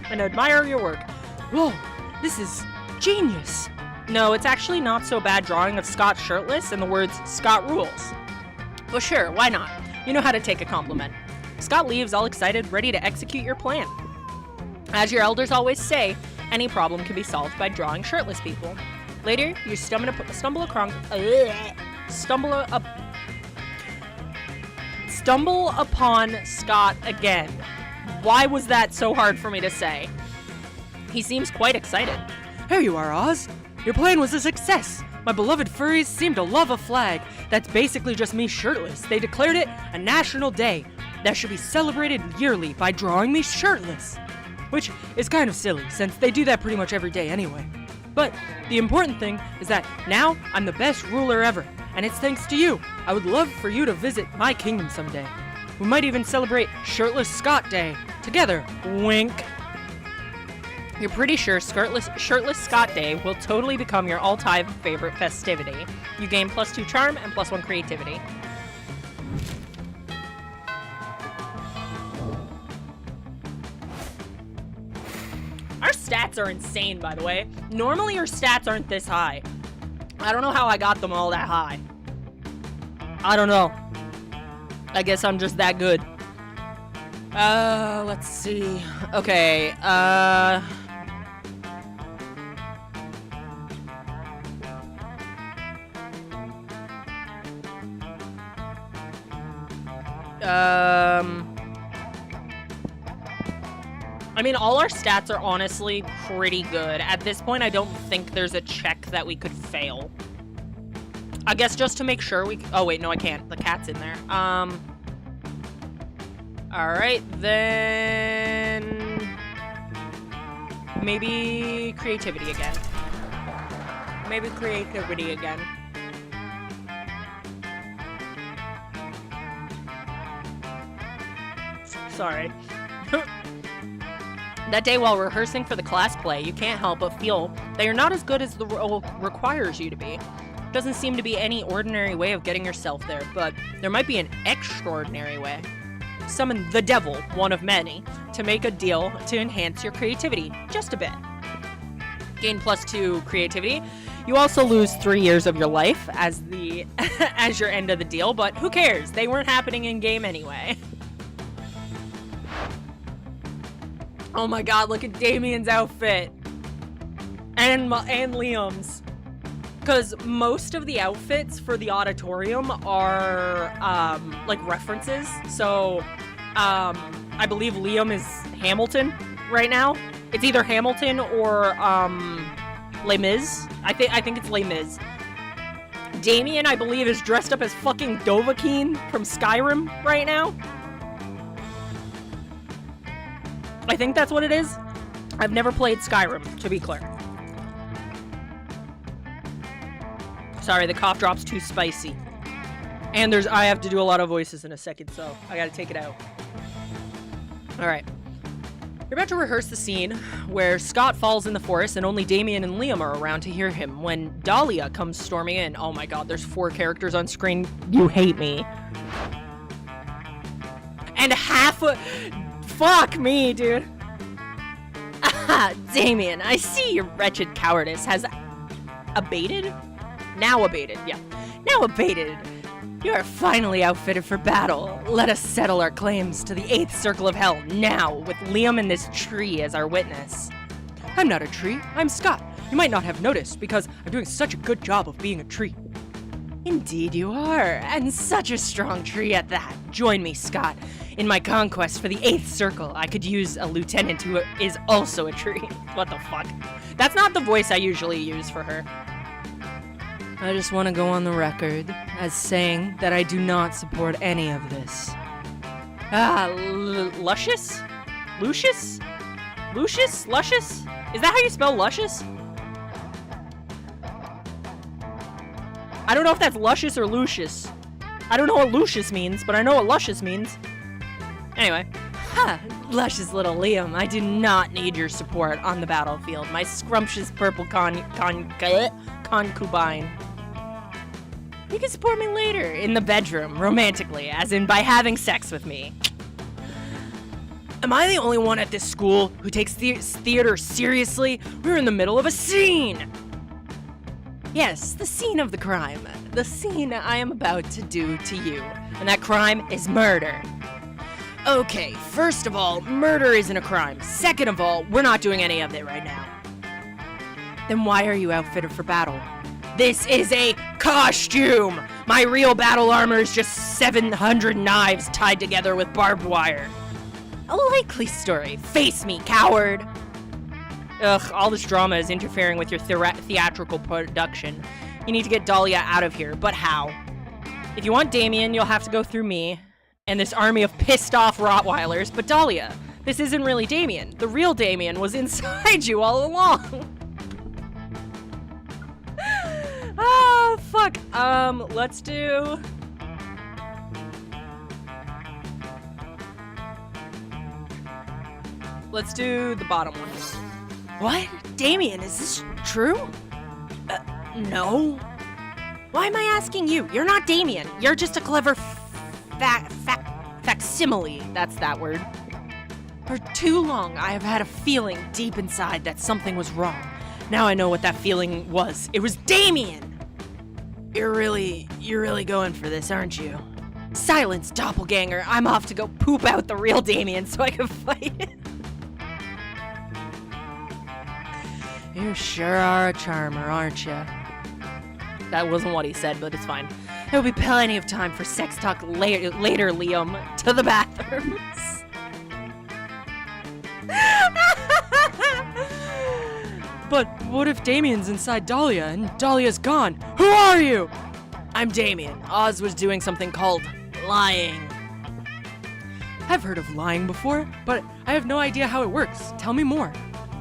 And admire your work. Whoa, this is genius. No, it's actually not so bad drawing of Scott shirtless and the words Scott rules. But sure, why not? You know how to take a compliment. Scott leaves all excited, ready to execute your plan. As your elders always say, any problem can be solved by drawing shirtless people. Later, you stumble upon Scott again. Why was that so hard for me to say? He seems quite excited. Here you are, Oz. Your plan was a success. My beloved furries seem to love a flag that's basically just me shirtless. They declared it a national day that should be celebrated yearly by drawing me shirtless. Which is kind of silly, since they do that pretty much every day anyway. But the important thing is that now I'm the best ruler ever, and it's thanks to you. I would love for you to visit my kingdom someday. We might even celebrate Shirtless Scott Day together. Wink. You're pretty sure Shirtless Scott Day will totally become your all-time favorite festivity. You gain +2 charm and +1 creativity. Our stats are insane, by the way. Normally, our stats aren't this high. I don't know how I got them all that high. I don't know. I guess I'm just that good. Let's see. Okay, I mean, all our stats are honestly pretty good. At this point, I don't think there's a check that we could fail. I guess just to make sure we... Oh, wait, no, I can't. The cat's in there. Alright, then... Maybe creativity again. Maybe creativity again. Sorry. That day while rehearsing for the class play, you can't help but feel that you're not as good as the role requires you to be. Doesn't seem to be any ordinary way of getting yourself there, but there might be an extraordinary way. Summon the devil, one of many, to make a deal to enhance your creativity, just a bit. Gain +2 creativity. You also lose 3 years of your life as the as your end of the deal, but who cares? They weren't happening in game anyway. Oh my god, look at Damien's outfit. And Liam's. Because most of the outfits for the auditorium are, like, references. So, I believe Liam is Hamilton right now. It's either Hamilton or, Les Mis. I think it's Les Mis. Damien, I believe, is dressed up as fucking Dovahkiin from Skyrim right now. I think that's what it is. I've never played Skyrim, to be clear. Sorry, the cough drop's too spicy. And I have to do a lot of voices in a second, so I gotta take it out. Alright. You're about to rehearse the scene where Scott falls in the forest and only Damien and Liam are around to hear him when Dahlia comes storming in. Oh my god, there's 4 characters on screen. You hate me. And fuck me, dude. Ah, Damien, I see your wretched cowardice has abated? Now abated, yeah. Now abated. You are finally outfitted for battle. Let us settle our claims to the 8th circle of hell now, with Liam in this tree as our witness. I'm not a tree, I'm Scott. You might not have noticed because I'm doing such a good job of being a tree. Indeed you are, and such a strong tree at that. Join me, Scott. In my conquest for the 8th circle, I could use a lieutenant who is also a tree. What the fuck? That's not the voice I usually use for her. I just want to go on the record as saying that I do not support any of this. Luscious? Lucius? Lucius? Luscious? Is that how you spell luscious? I don't know if that's luscious or Lucius. I don't know what Lucius means, but I know what luscious means. Anyway. Ha! Luscious little Liam, I do not need your support on the battlefield. My scrumptious purple concubine. You can support me later, in the bedroom, romantically, as in by having sex with me. Am I the only one at this school who takes theater seriously? We're in the middle of a scene! Yes, the scene of the crime. The scene I am about to do to you. And that crime is murder. Okay, first of all, murder isn't a crime. Second of all, we're not doing any of it right now. Then why are you outfitted for battle? This is a costume! My real battle armor is just 700 knives tied together with barbed wire. A likely story. Face me, coward! Ugh, all this drama is interfering with your theatrical production. You need to get Dahlia out of here, but how? If you want Damien, you'll have to go through me and this army of pissed-off Rottweilers, but Dahlia, this isn't really Damien. The real Damien was inside you all along. Ah, fuck. Let's do... Let's do the bottom one. What? Damien, is this true? No. Why am I asking you? You're not Damien. You're just a clever facsimile. That's that word. For too long, I have had a feeling deep inside that something was wrong. Now I know what that feeling was. It was Damien! You're really going for this, aren't you? Silence, doppelganger. I'm off to go poop out the real Damien so I can fight. You sure are a charmer, aren't you? That wasn't what he said, but it's fine. There'll be plenty of time for sex talk later, Liam. To the bathrooms. But what if Damien's inside Dahlia and Dahlia's gone? Who are you? I'm Damien. Oz was doing something called lying. I've heard of lying before, but I have no idea how it works. Tell me more.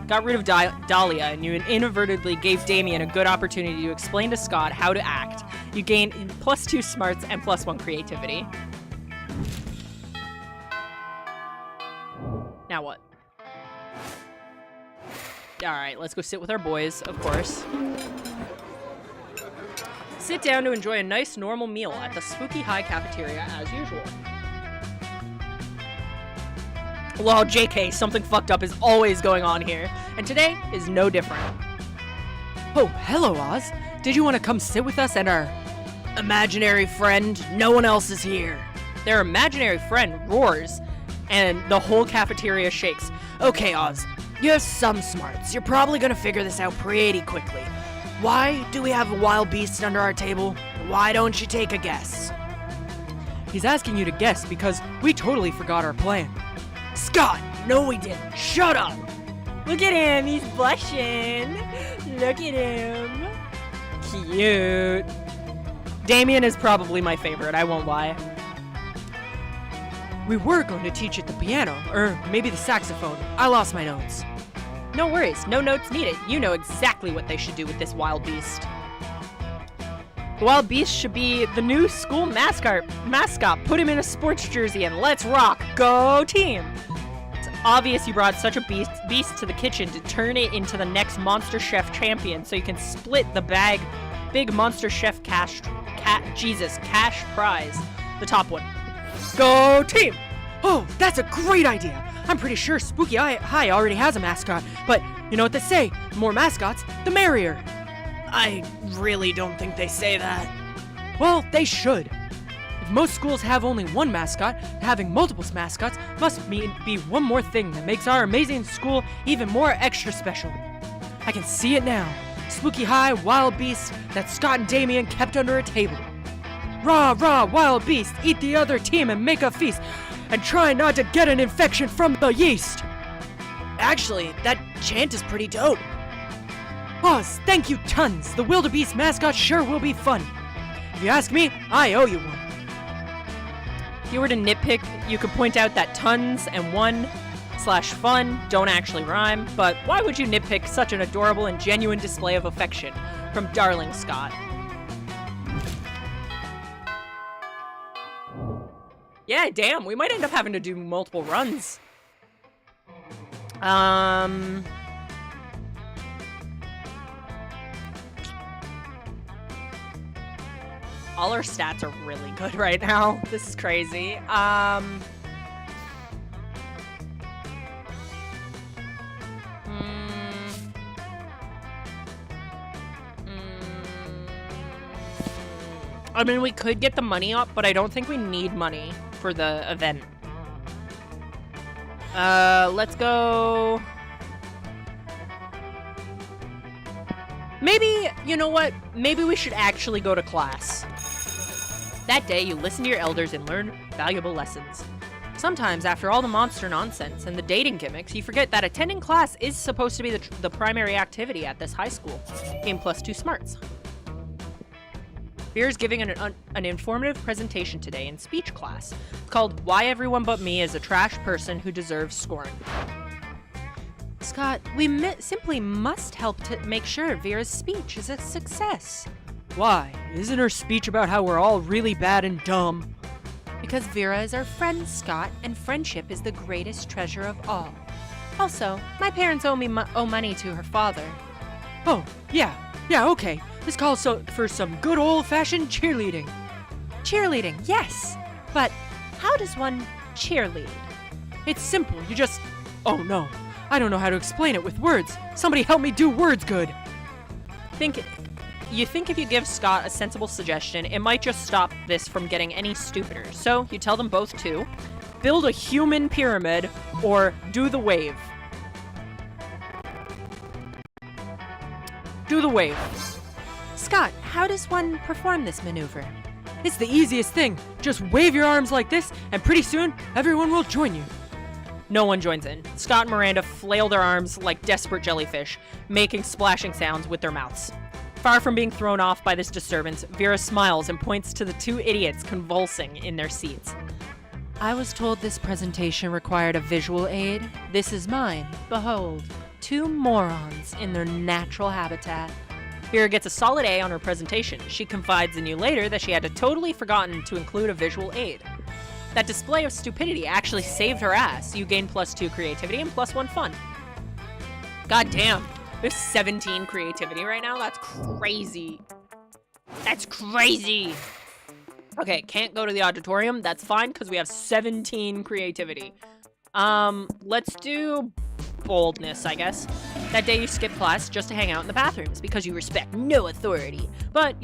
Got rid of Dahlia, and you inadvertently gave Damien a good opportunity to explain to Scott how to act. You gain +2 smarts and +1 creativity. Now what? Alright, let's go sit with our boys, of course. Sit down to enjoy a nice normal meal at the Spooky High cafeteria as usual. Well, JK, something fucked up is always going on here, and today is no different. Oh, hello, Oz. Did you want to come sit with us and our Imaginary friend, no one else is here. Their imaginary friend roars, and the whole cafeteria shakes. Okay, Oz, you have some smarts. You're probably gonna figure this out pretty quickly. Why do we have a wild beast under our table? Why don't you take a guess? He's asking you to guess because we totally forgot our plan. Scott, no we didn't. Shut up. Look at him, he's blushing. Look at him. Cute. Damien is probably my favorite, I won't lie. We were going to teach it the piano, or maybe the saxophone. I lost my notes. No worries, no notes needed. You know exactly what they should do with this wild beast. The wild beast should be the new school mascot. Put him in a sports jersey and let's rock. Go team! It's obvious you brought such a beast to the kitchen to turn it into the next Monster Chef champion so you can split the big Monster Chef cash prize. The top one. Go team! Oh, that's a great idea! I'm pretty sure Spooky High already has a mascot, but you know what they say, the more mascots, the merrier. I really don't think they say that. Well, they should. If most schools have only one mascot, having multiple mascots must be one more thing that makes our amazing school even more extra special. I can see it now. Spooky High wild beast that Scott and Damien kept under a table. Rah, rah, wild beast, eat the other team and make a feast, and try not to get an infection from the yeast. Actually, that chant is pretty dope. Oz, thank you tons. The wildebeest mascot sure will be fun. If you ask me, I owe you one. If you were to nitpick, you could point out that tons and 1/fun don't actually rhyme, but why would you nitpick such an adorable and genuine display of affection from darling Scott? Yeah, damn, we might end up having to do multiple runs. All our stats are really good right now. This is crazy. I mean, we could get the money up, but I don't think we need money for the event. Let's go. Maybe, you know what? Maybe we should actually go to class. That day, you listen to your elders and learn valuable lessons. Sometimes, after all the monster nonsense and the dating gimmicks, you forget that attending class is supposed to be the primary activity at this high school. Gain +2 smarts. Veer's giving an informative presentation today in speech class. It's called Why Everyone But Me is a Trash Person Who Deserves Scorn. Scott, we simply must help to make sure Vera's speech is a success. Why? Isn't her speech about how we're all really bad and dumb? Because Vera is our friend, Scott, and friendship is the greatest treasure of all. Also, my parents owe money to her father. Oh, yeah, okay. This calls for some good old-fashioned cheerleading. Cheerleading, yes. But how does one cheerlead? It's simple. You just Oh no, I don't know how to explain it with words. Somebody help me do words good. You think if you give Scott a sensible suggestion, it might just stop this from getting any stupider. So you tell them both to build a human pyramid or do the wave. Do the wave. Scott, how does one perform this maneuver? It's the easiest thing. Just wave your arms like this, and pretty soon, everyone will join you. No one joins in. Scott and Miranda flail their arms like desperate jellyfish, making splashing sounds with their mouths. Far from being thrown off by this disturbance, Vera smiles and points to the two idiots convulsing in their seats. I was told this presentation required a visual aid. This is mine. Behold, two morons in their natural habitat. Vera gets a solid A on her presentation. She confides in you later that she had totally forgotten to include a visual aid. That display of stupidity actually saved her ass. You gain +2 creativity and +1 fun. God damn. There's 17 creativity right now? That's crazy. That's crazy. Okay, can't go to the auditorium. That's fine, because we have 17 creativity. Let's do boldness, I guess. That day you skip class just to hang out in the bathrooms because you respect no authority. But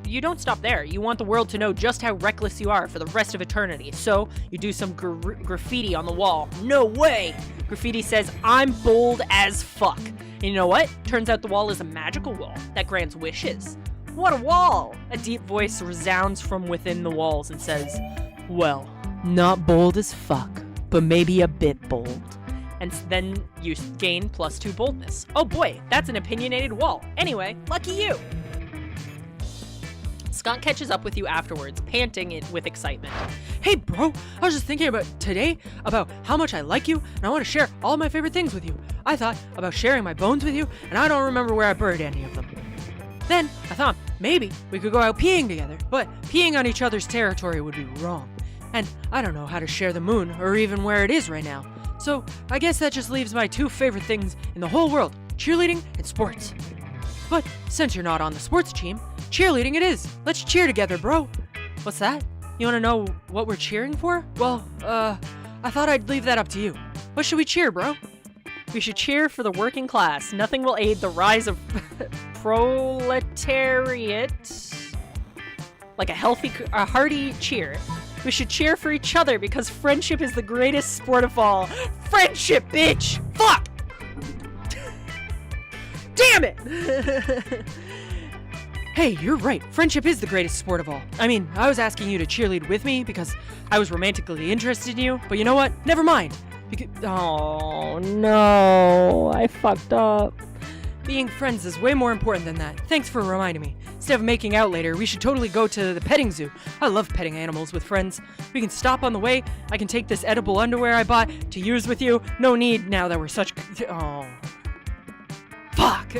you don't stop there. You want the world to know just how reckless you are for the rest of eternity. So you do some graffiti on the wall. No way! Graffiti says, I'm bold as fuck. And you know what? Turns out the wall is a magical wall that grants wishes. What a wall! A deep voice resounds from within the walls and says, well, not bold as fuck, but maybe a bit bold. And then you gain +2 boldness. Oh boy, that's an opinionated wall. Anyway, lucky you! Scott catches up with you afterwards, panting with excitement. Hey bro, I was just thinking about today, about how much I like you, and I want to share all my favorite things with you. I thought about sharing my bones with you, and I don't remember where I buried any of them. Then I thought maybe we could go out peeing together, but peeing on each other's territory would be wrong. And I don't know how to share the moon, or even where it is right now. So I guess that just leaves my two favorite things in the whole world, cheerleading and sports. But since you're not on the sports team, cheerleading it is. Let's cheer together, bro. What's that? You want to know what we're cheering for? Well, I thought I'd leave that up to you. What should we cheer, bro? We should cheer for the working class. Nothing will aid the rise of proletariat like a hearty cheer. We should cheer for each other because friendship is the greatest sport of all. Friendship, bitch! Fuck! Damn it! Hey, you're right. Friendship is the greatest sport of all. I mean, I was asking you to cheerlead with me because I was romantically interested in you, but you know what? Never mind. Oh, no. I fucked up. Being friends is way more important than that. Thanks for reminding me. Instead of making out later, we should totally go to the petting zoo. I love petting animals with friends. We can stop on the way. I can take this edible underwear I bought to use with you. No need now that we're such... Oh. Fuck!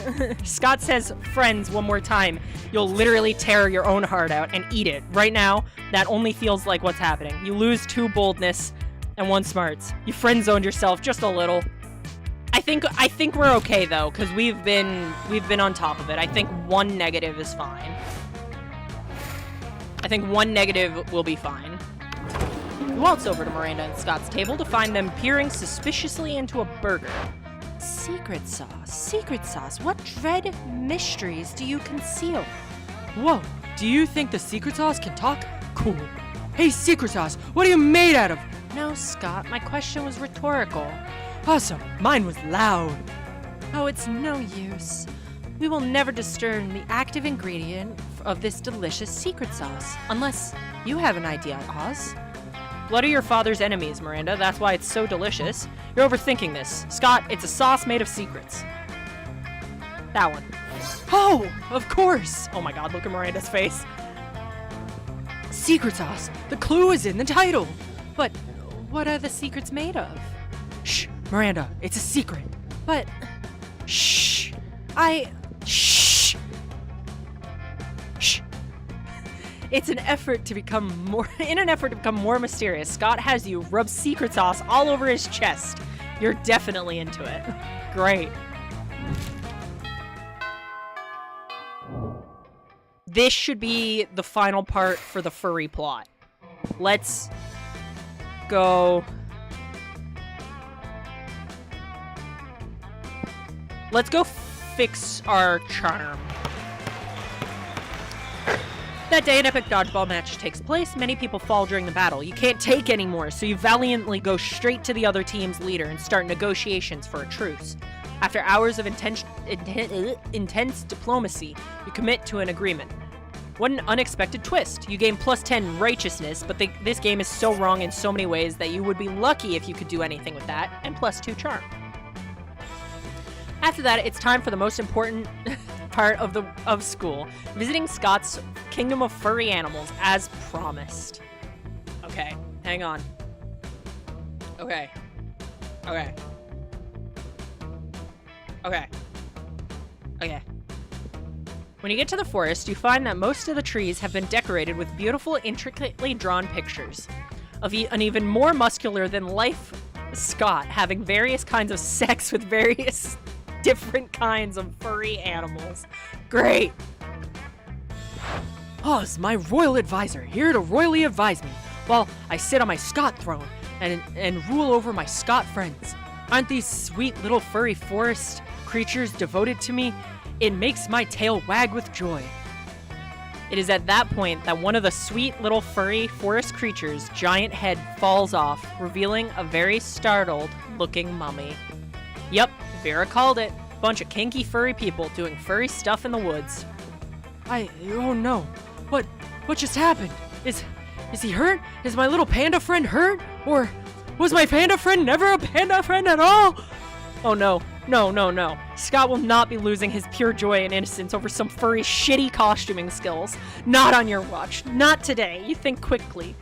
Scott says friends one more time. You'll literally tear your own heart out and eat it. Right now, that only feels like what's happening. You lose 2 boldness and 1 smarts. You friend-zoned yourself just a little. I think we're okay though, because we've been on top of it. I think 1 negative is fine. I think 1 negative will be fine. You waltz over to Miranda and Scott's table to find them peering suspiciously into a burger. Secret sauce. What dread mysteries do you conceal? Whoa, do you think the secret sauce can talk? Cool. Hey, secret sauce, what are you made out of? No, Scott, my question was rhetorical. Awesome, mine was loud. Oh, it's no use. We will never discern the active ingredient of this delicious secret sauce, unless you have an idea, Oz. Blood are your father's enemies, Miranda. That's why it's so delicious. You're overthinking this. Scott, it's a sauce made of secrets. That one. Oh, of course. Oh my god, look at Miranda's face. Secret sauce. The clue is in the title. But what are the secrets made of? Shh, Miranda, it's a secret. But... Shh. Shh. Shh. It's an effort to become more mysterious. Scott has you rub secret sauce all over his chest. You're definitely into it. Great. This should be the final part for the furry plot. Let's go. Let's go fix our charm. That day, an epic dodgeball match takes place. Many people fall during the battle. You can't take anymore, so you valiantly go straight to the other team's leader and start negotiations for a truce. After hours of intense diplomacy, you commit to an agreement. What an unexpected twist. You gain plus 10 righteousness, but this game is so wrong in so many ways that you would be lucky if you could do anything with that, and plus 2 charm. After that, it's time for the most important part of school, visiting Scott's Kingdom of Furry Animals as promised. Okay, hang on. Okay. When you get to the forest, you find that most of the trees have been decorated with beautiful, intricately drawn pictures of an even more muscular than life Scott having various kinds of sex with various different kinds of furry animals. Great! Oz, my royal advisor, here to royally advise me, while I sit on my Scott throne and rule over my Scott friends. Aren't these sweet little furry forest creatures devoted to me? It makes my tail wag with joy. It is at that point that one of the sweet little furry forest creatures' giant head falls off, revealing a very startled looking mummy. Yep, Vera called it. Bunch of kinky furry people doing furry stuff in the woods. Oh no. What just happened? Is he hurt? Is my little panda friend hurt? Or was my panda friend never a panda friend at all? Oh no. No. Scott will not be losing his pure joy and innocence over some furry shitty costuming skills. Not on your watch. Not today. You think quickly.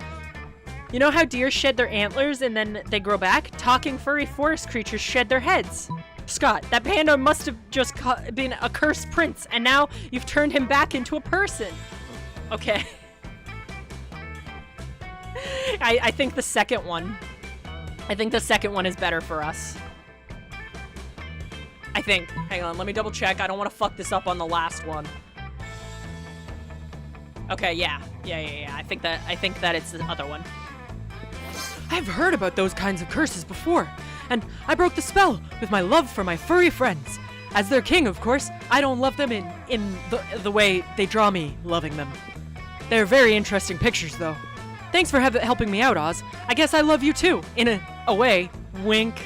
You know how deer shed their antlers and then they grow back? Talking furry forest creatures shed their heads. Scott, that panda must have just been a cursed prince, and now you've turned him back into a person. Okay. I think the second one. I think the second one is better for us. I think. Hang on, let me double check. I don't want to fuck this up on the last one. Okay, yeah. I think that it's the other one. I've heard about those kinds of curses before, and I broke the spell with my love for my furry friends. As their king, of course, I don't love them in the way they draw me loving them. They're very interesting pictures, though. Thanks for helping me out, Oz. I guess I love you too, in a way. Wink.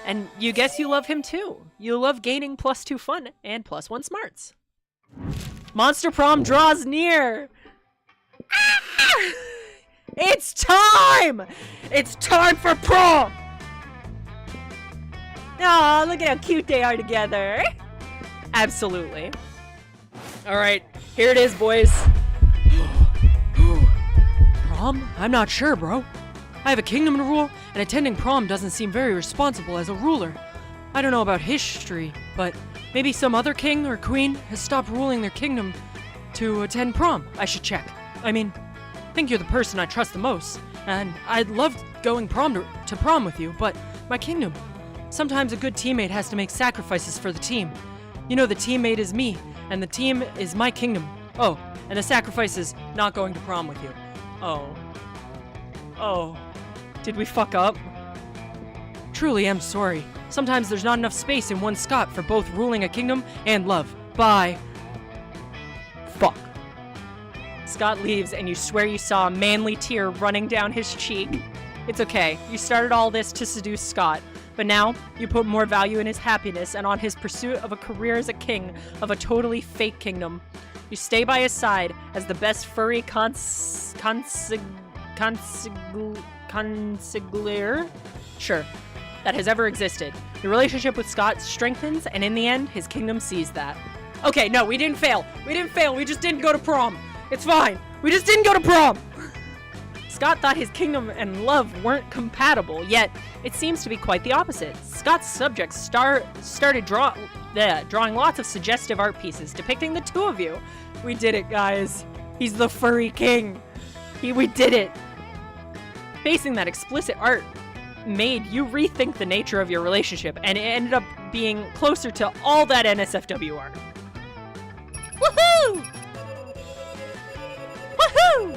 And you guess you love him too. You love gaining +2 fun and +1 smarts. Monster Prom draws near. Ah! It's time! It's time for prom! Aw, look at how cute they are together. Absolutely. Alright, here it is, boys. Prom? I'm not sure, bro. I have a kingdom to rule, and attending prom doesn't seem very responsible as a ruler. I don't know about history, but maybe some other king or queen has stopped ruling their kingdom to attend prom. I should check. I think you're the person I trust the most, and I'd love going to prom with you, but my kingdom. Sometimes a good teammate has to make sacrifices for the team. You know, the teammate is me, and the team is my kingdom. Oh, and the sacrifice is not going to prom with you. Oh. Did we fuck up? Truly am sorry. Sometimes there's not enough space in one Scott for both ruling a kingdom and love. Bye. Fuck. Scott leaves and you swear you saw a manly tear running down his cheek. It's okay. You started all this to seduce Scott, but now you put more value in his happiness and on his pursuit of a career as a king of a totally fake kingdom. You stay by his side as the best furry consigliere? Sure, that has ever existed. Your relationship with Scott strengthens, and in the end, his kingdom sees that. Okay, no, we didn't fail. We just didn't go to prom. It's fine. We just didn't go to prom. Scott thought his kingdom and love weren't compatible, yet it seems to be quite the opposite. Scott's subjects started drawing lots of suggestive art pieces depicting the two of you. We did it, guys. He's the furry king. We did it. Facing that explicit art made you rethink the nature of your relationship, and it ended up being closer to all that NSFW art. Woohoo! Woohoo!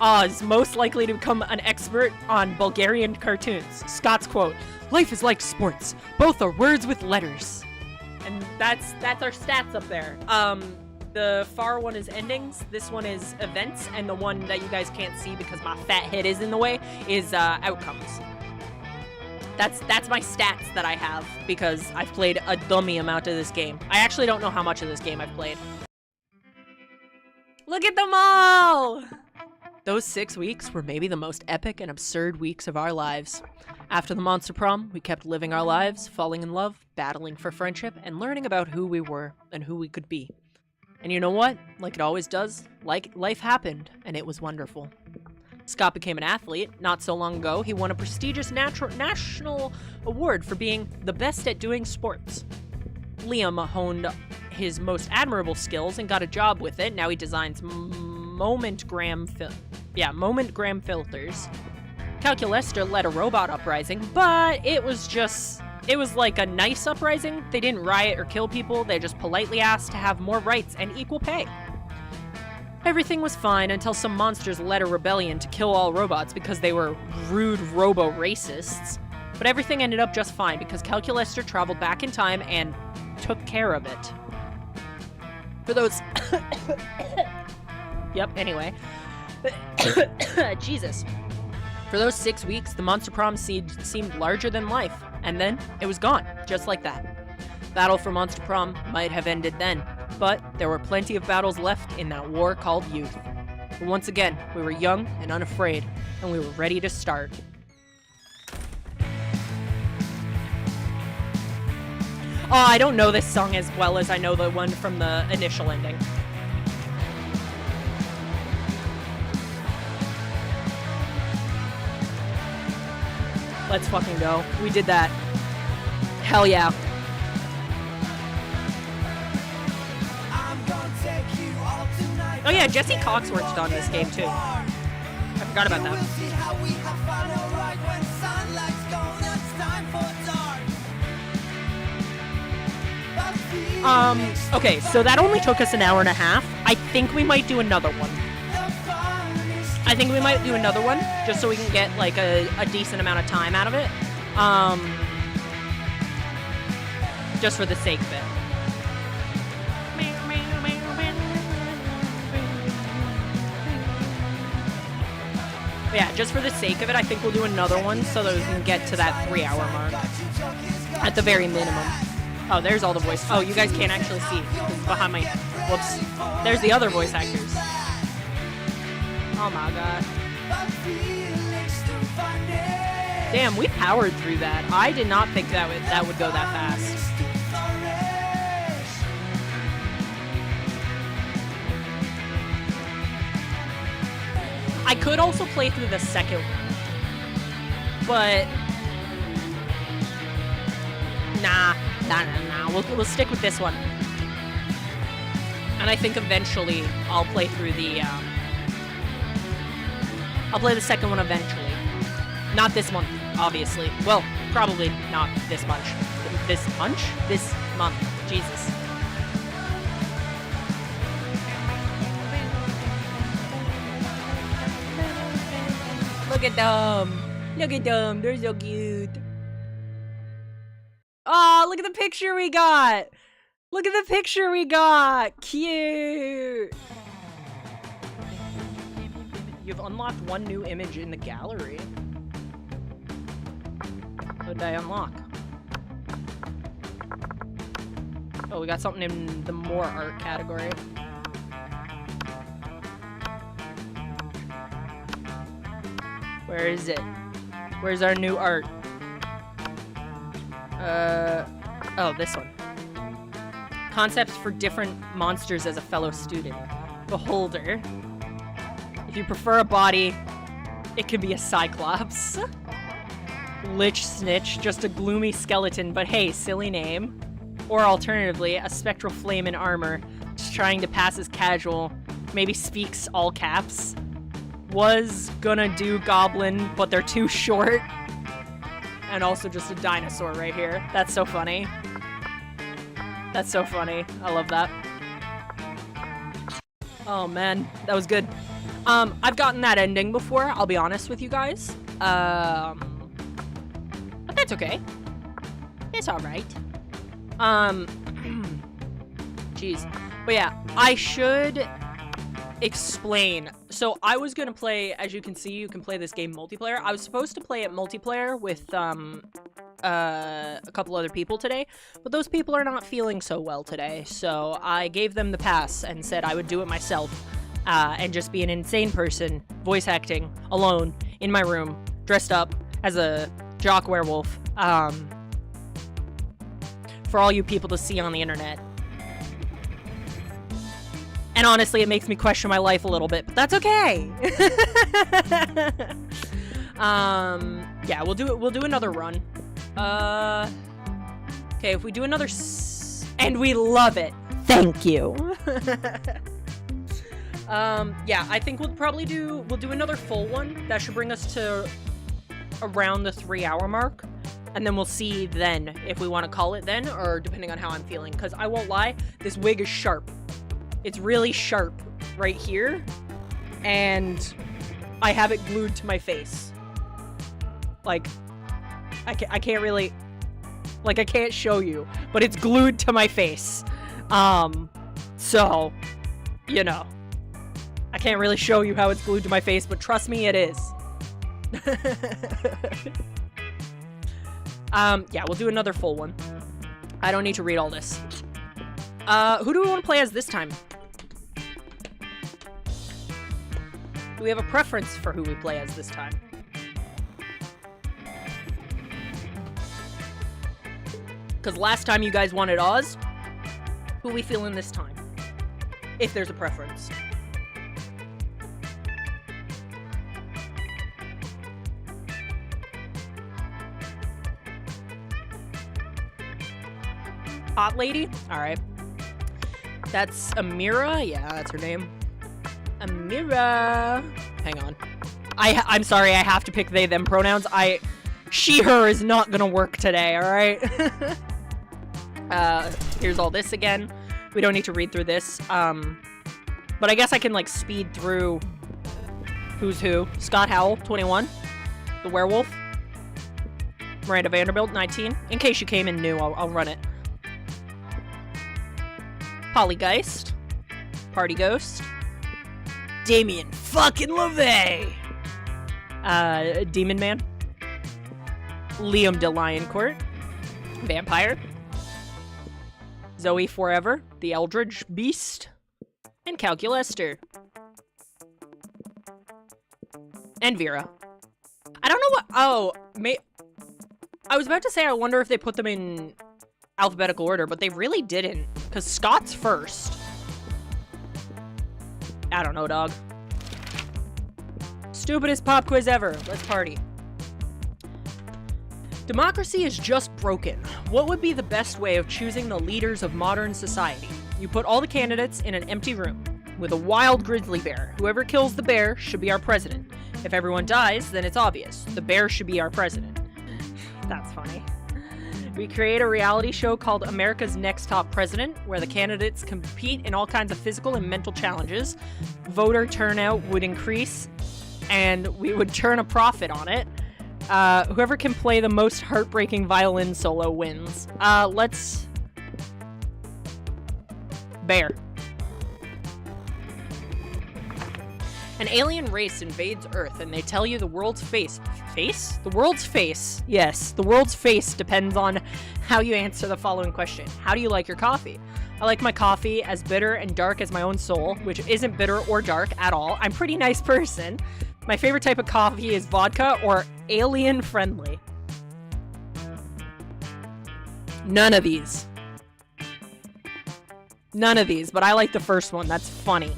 Oz, most likely to become an expert on Bulgarian cartoons. Scott's quote, Life is like sports. Both are words with letters. And that's our stats up there. The far one is endings, this one is events, and the one that you guys can't see because my fat head is in the way is outcomes. That's my stats that I have because I've played a dummy amount of this game. I actually don't know how much of this game I've played. Look at them all! Those 6 weeks were maybe the most epic and absurd weeks of our lives. After the Monster Prom, we kept living our lives, falling in love, battling for friendship, and learning about who we were and who we could be. And you know what? Like it always does, life happened, and it was wonderful. Scott became an athlete. Not so long ago, he won a prestigious national award for being the best at doing sports. Liam honed his most admirable skills and got a job with it. Now he designs moment gram filters. Calculester led a robot uprising, but it was like a nice uprising. They didn't riot or kill people, they just politely asked to have more rights and equal pay. Everything was fine until some monsters led a rebellion to kill all robots because they were rude robo-racists. But everything ended up just fine because Calculester traveled back in time and took care of it. For those... Yep, anyway. Jesus. For those 6 weeks, the Monster Prom seemed larger than life, and then it was gone, just like that. Battle for Monster Prom might have ended then, but there were plenty of battles left in that war called youth. But once again, we were young and unafraid, and we were ready to start. Oh, I don't know this song as well as I know the one from the initial ending. Let's fucking go. We did that. Hell yeah. Oh yeah, Jesse Cox worked on this game too. I forgot about that. Okay, so that only took us an hour and a half. I think we might do another one. Just so we can get like a decent amount of time out of it. Just for the sake of it. But yeah, just for the sake of it, I think we'll do another one so that we can get to that 3-hour mark. At the very minimum. Oh, there's all the voice. Oh, you guys can't actually see. It's behind my... Whoops. There's the other voice actors. Oh my god. Damn, we powered through that. I did not think that would go that fast. I could also play through the second one, but nah. We'll stick with this one. And I think eventually I'll play through the I'll play the second one eventually. Not this month, obviously. Well, probably not this month. This month. Jesus. Look at them. Look at them. They're so cute. Oh, look at the picture we got. Look at the picture we got. Cute. You've unlocked one new image in the gallery. What did I unlock? Oh, we got something in the more art category. Where is it? Where's our new art? Oh, this one. Concepts for different monsters as a fellow student. Beholder. If you prefer a body, it could be a cyclops. Lich Snitch, just a gloomy skeleton, but hey, silly name. Or alternatively, a spectral flame in armor, just trying to pass as casual, maybe speaks all caps. Was gonna do goblin, but they're too short. And also just a dinosaur right here. That's so funny. That's so funny. I love that. Oh man, that was good. I've gotten that ending before, I'll be honest with you guys. But It's okay. It's alright. Jeez. But yeah, I should explain. So I was gonna play, as you can see, you can play this game multiplayer. I was supposed to play it multiplayer with a couple other people today, but those people are not feeling so well today, so I gave them the pass and said I would do it myself, and just be an insane person, voice acting, alone, in my room, dressed up as a jock werewolf, for all you people to see on the internet. And honestly, it makes me question my life a little bit, but that's okay. Yeah, we'll do another run. Okay, if we do another and we love it. Thank you. Yeah, I think we'll do another full one. That should bring us to around the 3-hour mark. And then we'll see then if we want to call it then, or depending on how I'm feeling. Because I won't lie, this wig is sharp. It's really sharp right here. And I have it glued to my face. Like, I can't really, like, I can't show you, but it's glued to my face. So, you know, I can't really show you how it's glued to my face, but trust me, it is. Yeah, we'll do another full one. I don't need to read all this. Who do we want to play as this time? Do we have a preference for who we play as this time? Because last time you guys wanted Oz. Who we feeling this time? If there's a preference. Hot lady? Alright. That's Amira? Yeah, that's her name. Amira. Hang on. I'm sorry, I have to pick they, them pronouns. She, her is not gonna work today, alright? Here's all this again. We don't need to read through this. But I guess I can, like, speed through who's who. Scott Howl, 21. The werewolf. Miranda Vanderbilt, 19. In case you came in new, I'll run it. Polygeist. Party Ghost. Damien fucking LaVey. Demon Man. Liam de Lioncourt. Vampire. Zoe Forever. The Eldritch Beast. And Calculester. And Vera. I don't know what... Oh, I was about to say I wonder if they put them in alphabetical order, but they really didn't. Because Scott's first. I don't know, dog. Stupidest pop quiz ever. Let's party. Democracy is just broken. What would be the best way of choosing the leaders of modern society? You put all the candidates in an empty room with a wild grizzly bear. Whoever kills the bear should be our president. If everyone dies, then it's obvious. The bear should be our president. That's funny. We create a reality show called America's Next Top President, where the candidates compete in all kinds of physical and mental challenges. Voter turnout would increase, and we would turn a profit on it. Whoever can play the most heartbreaking violin solo wins. Let's... Bear. An alien race invades Earth, and they tell you the world's face. Face? The world's face. Yes, the world's face depends on how you answer the following question. How do you like your coffee? I like my coffee as bitter and dark as my own soul, which isn't bitter or dark at all. I'm a pretty nice person. My favorite type of coffee is vodka or alien friendly. None of these. None of these, but I like the first one. That's funny.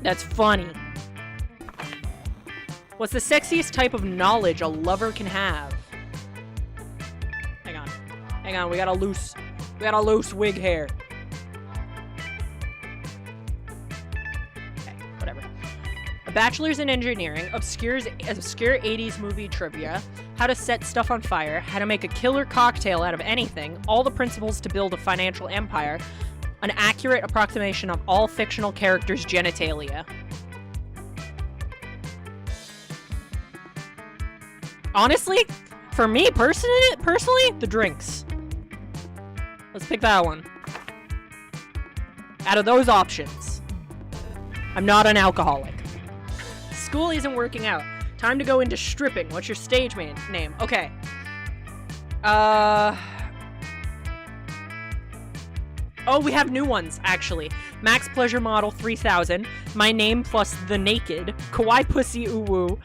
That's funny. What's the sexiest type of knowledge a lover can have? Hang on. Hang on, we got a loose wig hair. Okay, whatever. A bachelor's in engineering, obscure 80s movie trivia, how to set stuff on fire, how to make a killer cocktail out of anything, all the principles to build a financial empire, an accurate approximation of all fictional characters' genitalia. Honestly, For me, personally, the drinks. Let's pick that one. Out of those options, I'm not an alcoholic. School isn't working out. Time to go into stripping. What's your stage name? Okay. Oh, we have new ones, actually. Max Pleasure Model 3000. My name plus the naked. Kawaii Pussy Awoooo.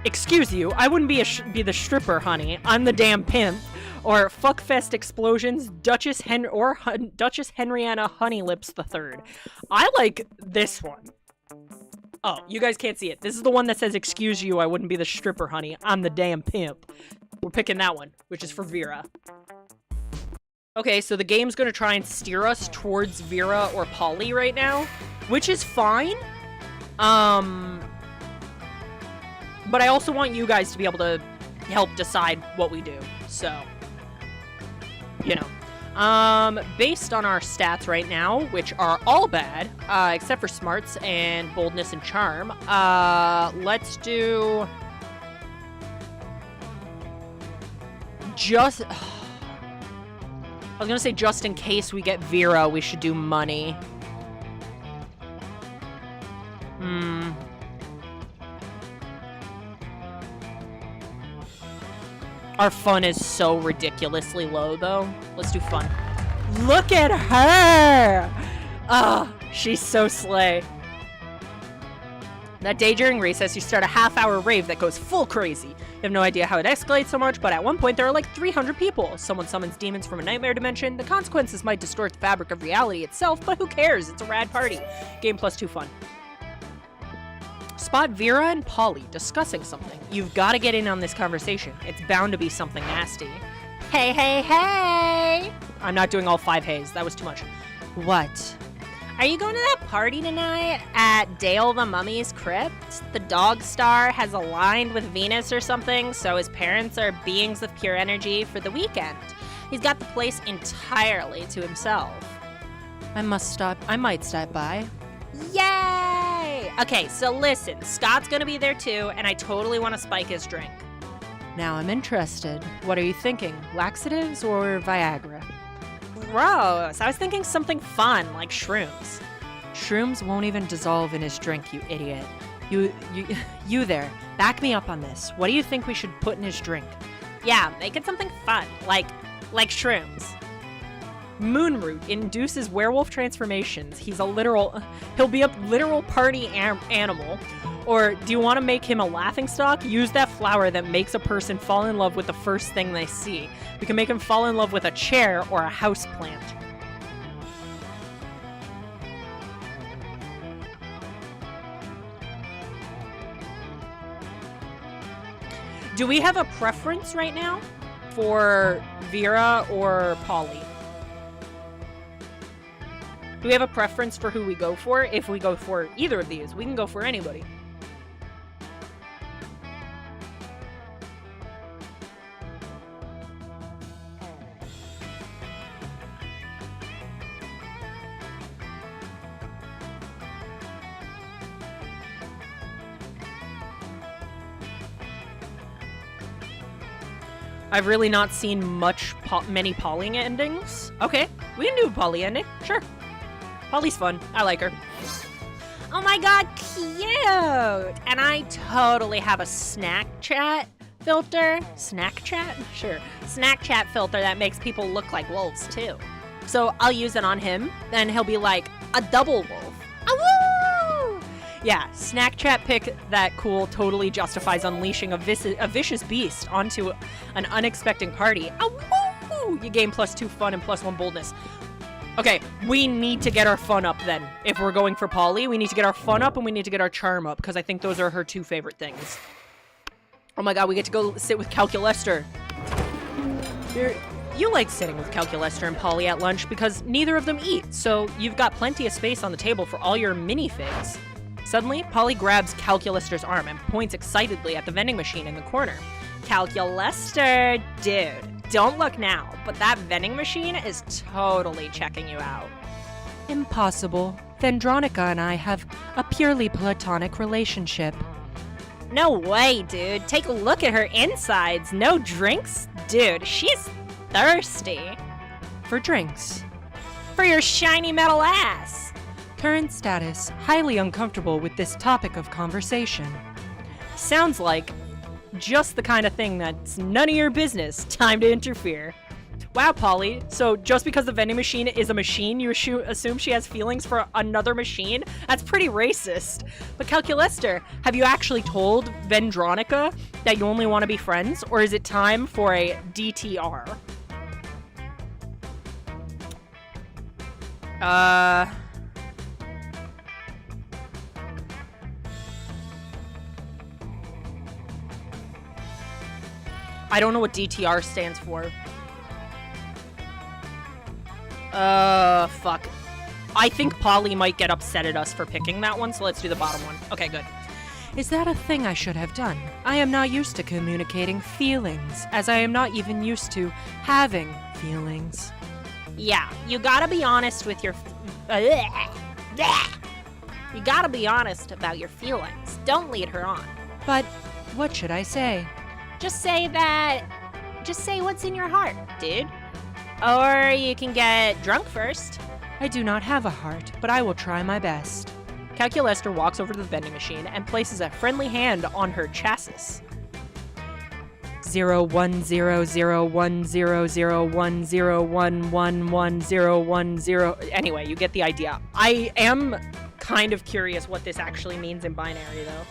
Excuse you. I wouldn't be the stripper, honey. I'm the damn pimp. Or Fuckfest Explosions. Duchess Henrietta Honey Lips III. I like this one. Oh, you guys can't see it. This is the one that says, excuse you, I wouldn't be the stripper, honey. I'm the damn pimp. We're picking that one, which is for Vera. Okay, so the game's gonna try and steer us towards Vera or Polly right now, which is fine. But I also want you guys to be able to help decide what we do, so, you know. Based on our stats right now, which are all bad, except for smarts and boldness and charm, let's do just, I was gonna say just in case we get Vera, we should do money. Our fun is so ridiculously low, though. Let's do fun. Look at her! Ah, she's so slay. That day during recess, you start a half-hour rave that goes full crazy. You have no idea how it escalates so much, but at one point there are like 300 people. Someone summons demons from a nightmare dimension. The consequences might distort the fabric of reality itself, but who cares? It's a rad party. Game +2 fun. Spot Vera and Polly discussing something. You've got to get in on this conversation. It's bound to be something nasty. Hey, hey, hey! I'm not doing all 5 hays. That was too much. What? Are you going to that party tonight at Dale the Mummy's crypt? The dog star has aligned with Venus or something, so his parents are beings of pure energy for the weekend. He's got the place entirely to himself. I might stop by. Yay! Okay, so listen, Scott's gonna be there too, and I totally want to spike his drink. Now I'm interested. What are you thinking? Laxatives or Viagra? Gross. I was thinking something fun, like shrooms. Shrooms won't even dissolve in his drink, you idiot. You there. Back me up on this. What do you think we should put in his drink? Yeah, make it something fun, like shrooms. Moonroot induces werewolf transformations. He'll be a literal party animal. Or do you want to make him a laughingstock? Use that flower that makes a person fall in love with the first thing they see. We can make him fall in love with a chair or a house plant. Do we have a preference right now for Vera or Polly? Do we have a preference for who we go for? If we go for either of these, we can go for anybody. I've really not seen many Polly endings. Okay, we can do a Polly ending, sure. Polly's fun. I like her. Oh my god, cute! And I totally have a snack chat filter. Snack chat? Sure. Snack chat filter that makes people look like wolves, too. So I'll use it on him, then he'll be like a double wolf. Awoooo! Yeah, snack chat pick that cool totally justifies unleashing a vicious beast onto an unexpected party. Awoooo! You gain +2 fun and +1 boldness. Okay, we need to get our fun up then. If we're going for Polly, we need to get our fun up and we need to get our charm up, because I think those are her 2 favorite things. Oh my god, we get to go sit with Calculester. You like sitting with Calculester and Polly at lunch because neither of them eat, so you've got plenty of space on the table for all your minifigs. Suddenly, Polly grabs Calculester's arm and points excitedly at the vending machine in the corner. Calculester, dude. Don't look now, but that vending machine is totally checking you out. Impossible. Vendronica and I have a purely platonic relationship. No way, dude. Take a look at her insides. No drinks? Dude, she's thirsty. For drinks. For your shiny metal ass. Current status, highly uncomfortable with this topic of conversation. Sounds like just the kind of thing that's none of your business. Time to interfere. Wow, Polly. So just because the vending machine is a machine, you assume she has feelings for another machine? That's pretty racist. But Calculester, have you actually told Vendronica that you only want to be friends? Or is it time for a DTR? I don't know what DTR stands for. Fuck. I think Polly might get upset at us for picking that one, so let's do the bottom one. Okay, good. Is that a thing I should have done? I am not used to communicating feelings, as I am not even used to having feelings. Yeah, you gotta be honest with your... You gotta be honest about your feelings. Don't lead her on. But what should I say? Just say what's in your heart, dude. Or you can get drunk first. I do not have a heart, but I will try my best. Calculester walks over to the vending machine and places a friendly hand on her chassis. 010010010111010. Anyway, you get the idea. I am kind of curious what this actually means in binary, though.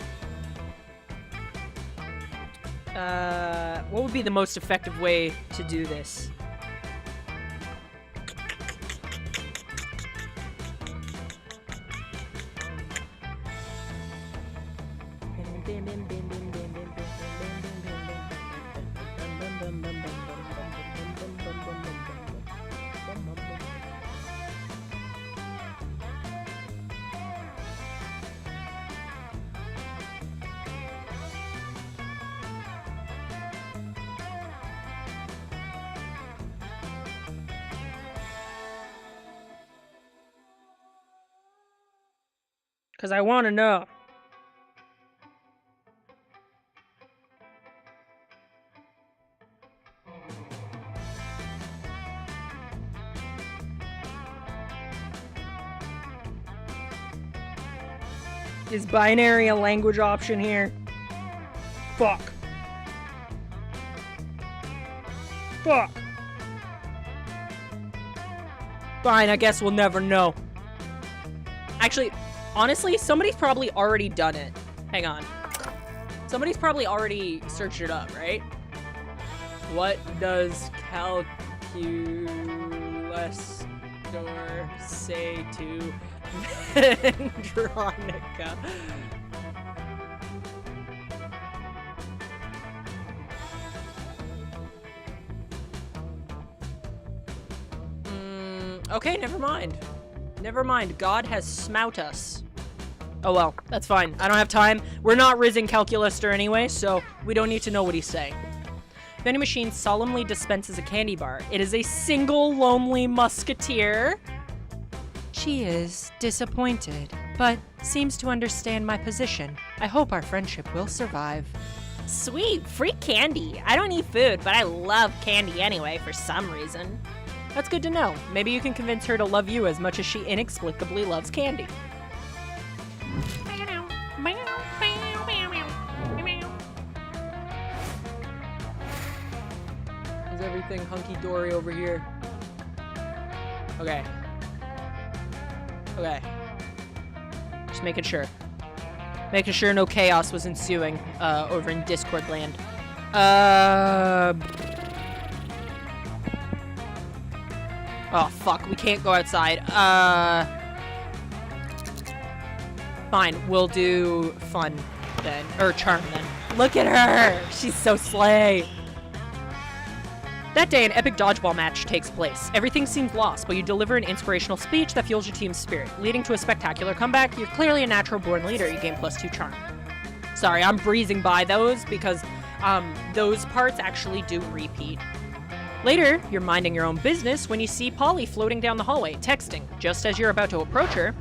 What would be the most effective way to do this? Because I want to know. Is binary a language option here? Fuck. Fuck. Fine, I guess we'll never know. Actually, honestly, somebody's probably already done it. Hang on. Somebody's probably already searched it up, right? What does Calculester say to Vendronica? Okay, never mind. Never mind. God has smout us. Oh well, that's fine. I don't have time. We're not rizzing Calculester anyway, so we don't need to know what he's saying. Vending machine solemnly dispenses a candy bar. It is a single lonely musketeer. She is disappointed, but seems to understand my position. I hope our friendship will survive. Sweet, free candy. I don't eat food, but I love candy anyway for some reason. That's good to know. Maybe you can convince her to love you as much as she inexplicably loves candy. Is everything hunky-dory over here? Okay. Okay. Just making sure. Making sure no chaos was ensuing over in Discord land. Oh, fuck. We can't go outside. Fine. We'll do fun then. Or charm then. Look at her! She's so slay! That day, an epic dodgeball match takes place. Everything seems lost, but you deliver an inspirational speech that fuels your team's spirit, leading to a spectacular comeback. You're clearly a natural-born leader. You gain +2 charm. Sorry, I'm breezing by those because those parts actually do repeat. Later, you're minding your own business when you see Polly floating down the hallway, texting. Just as you're about to approach her,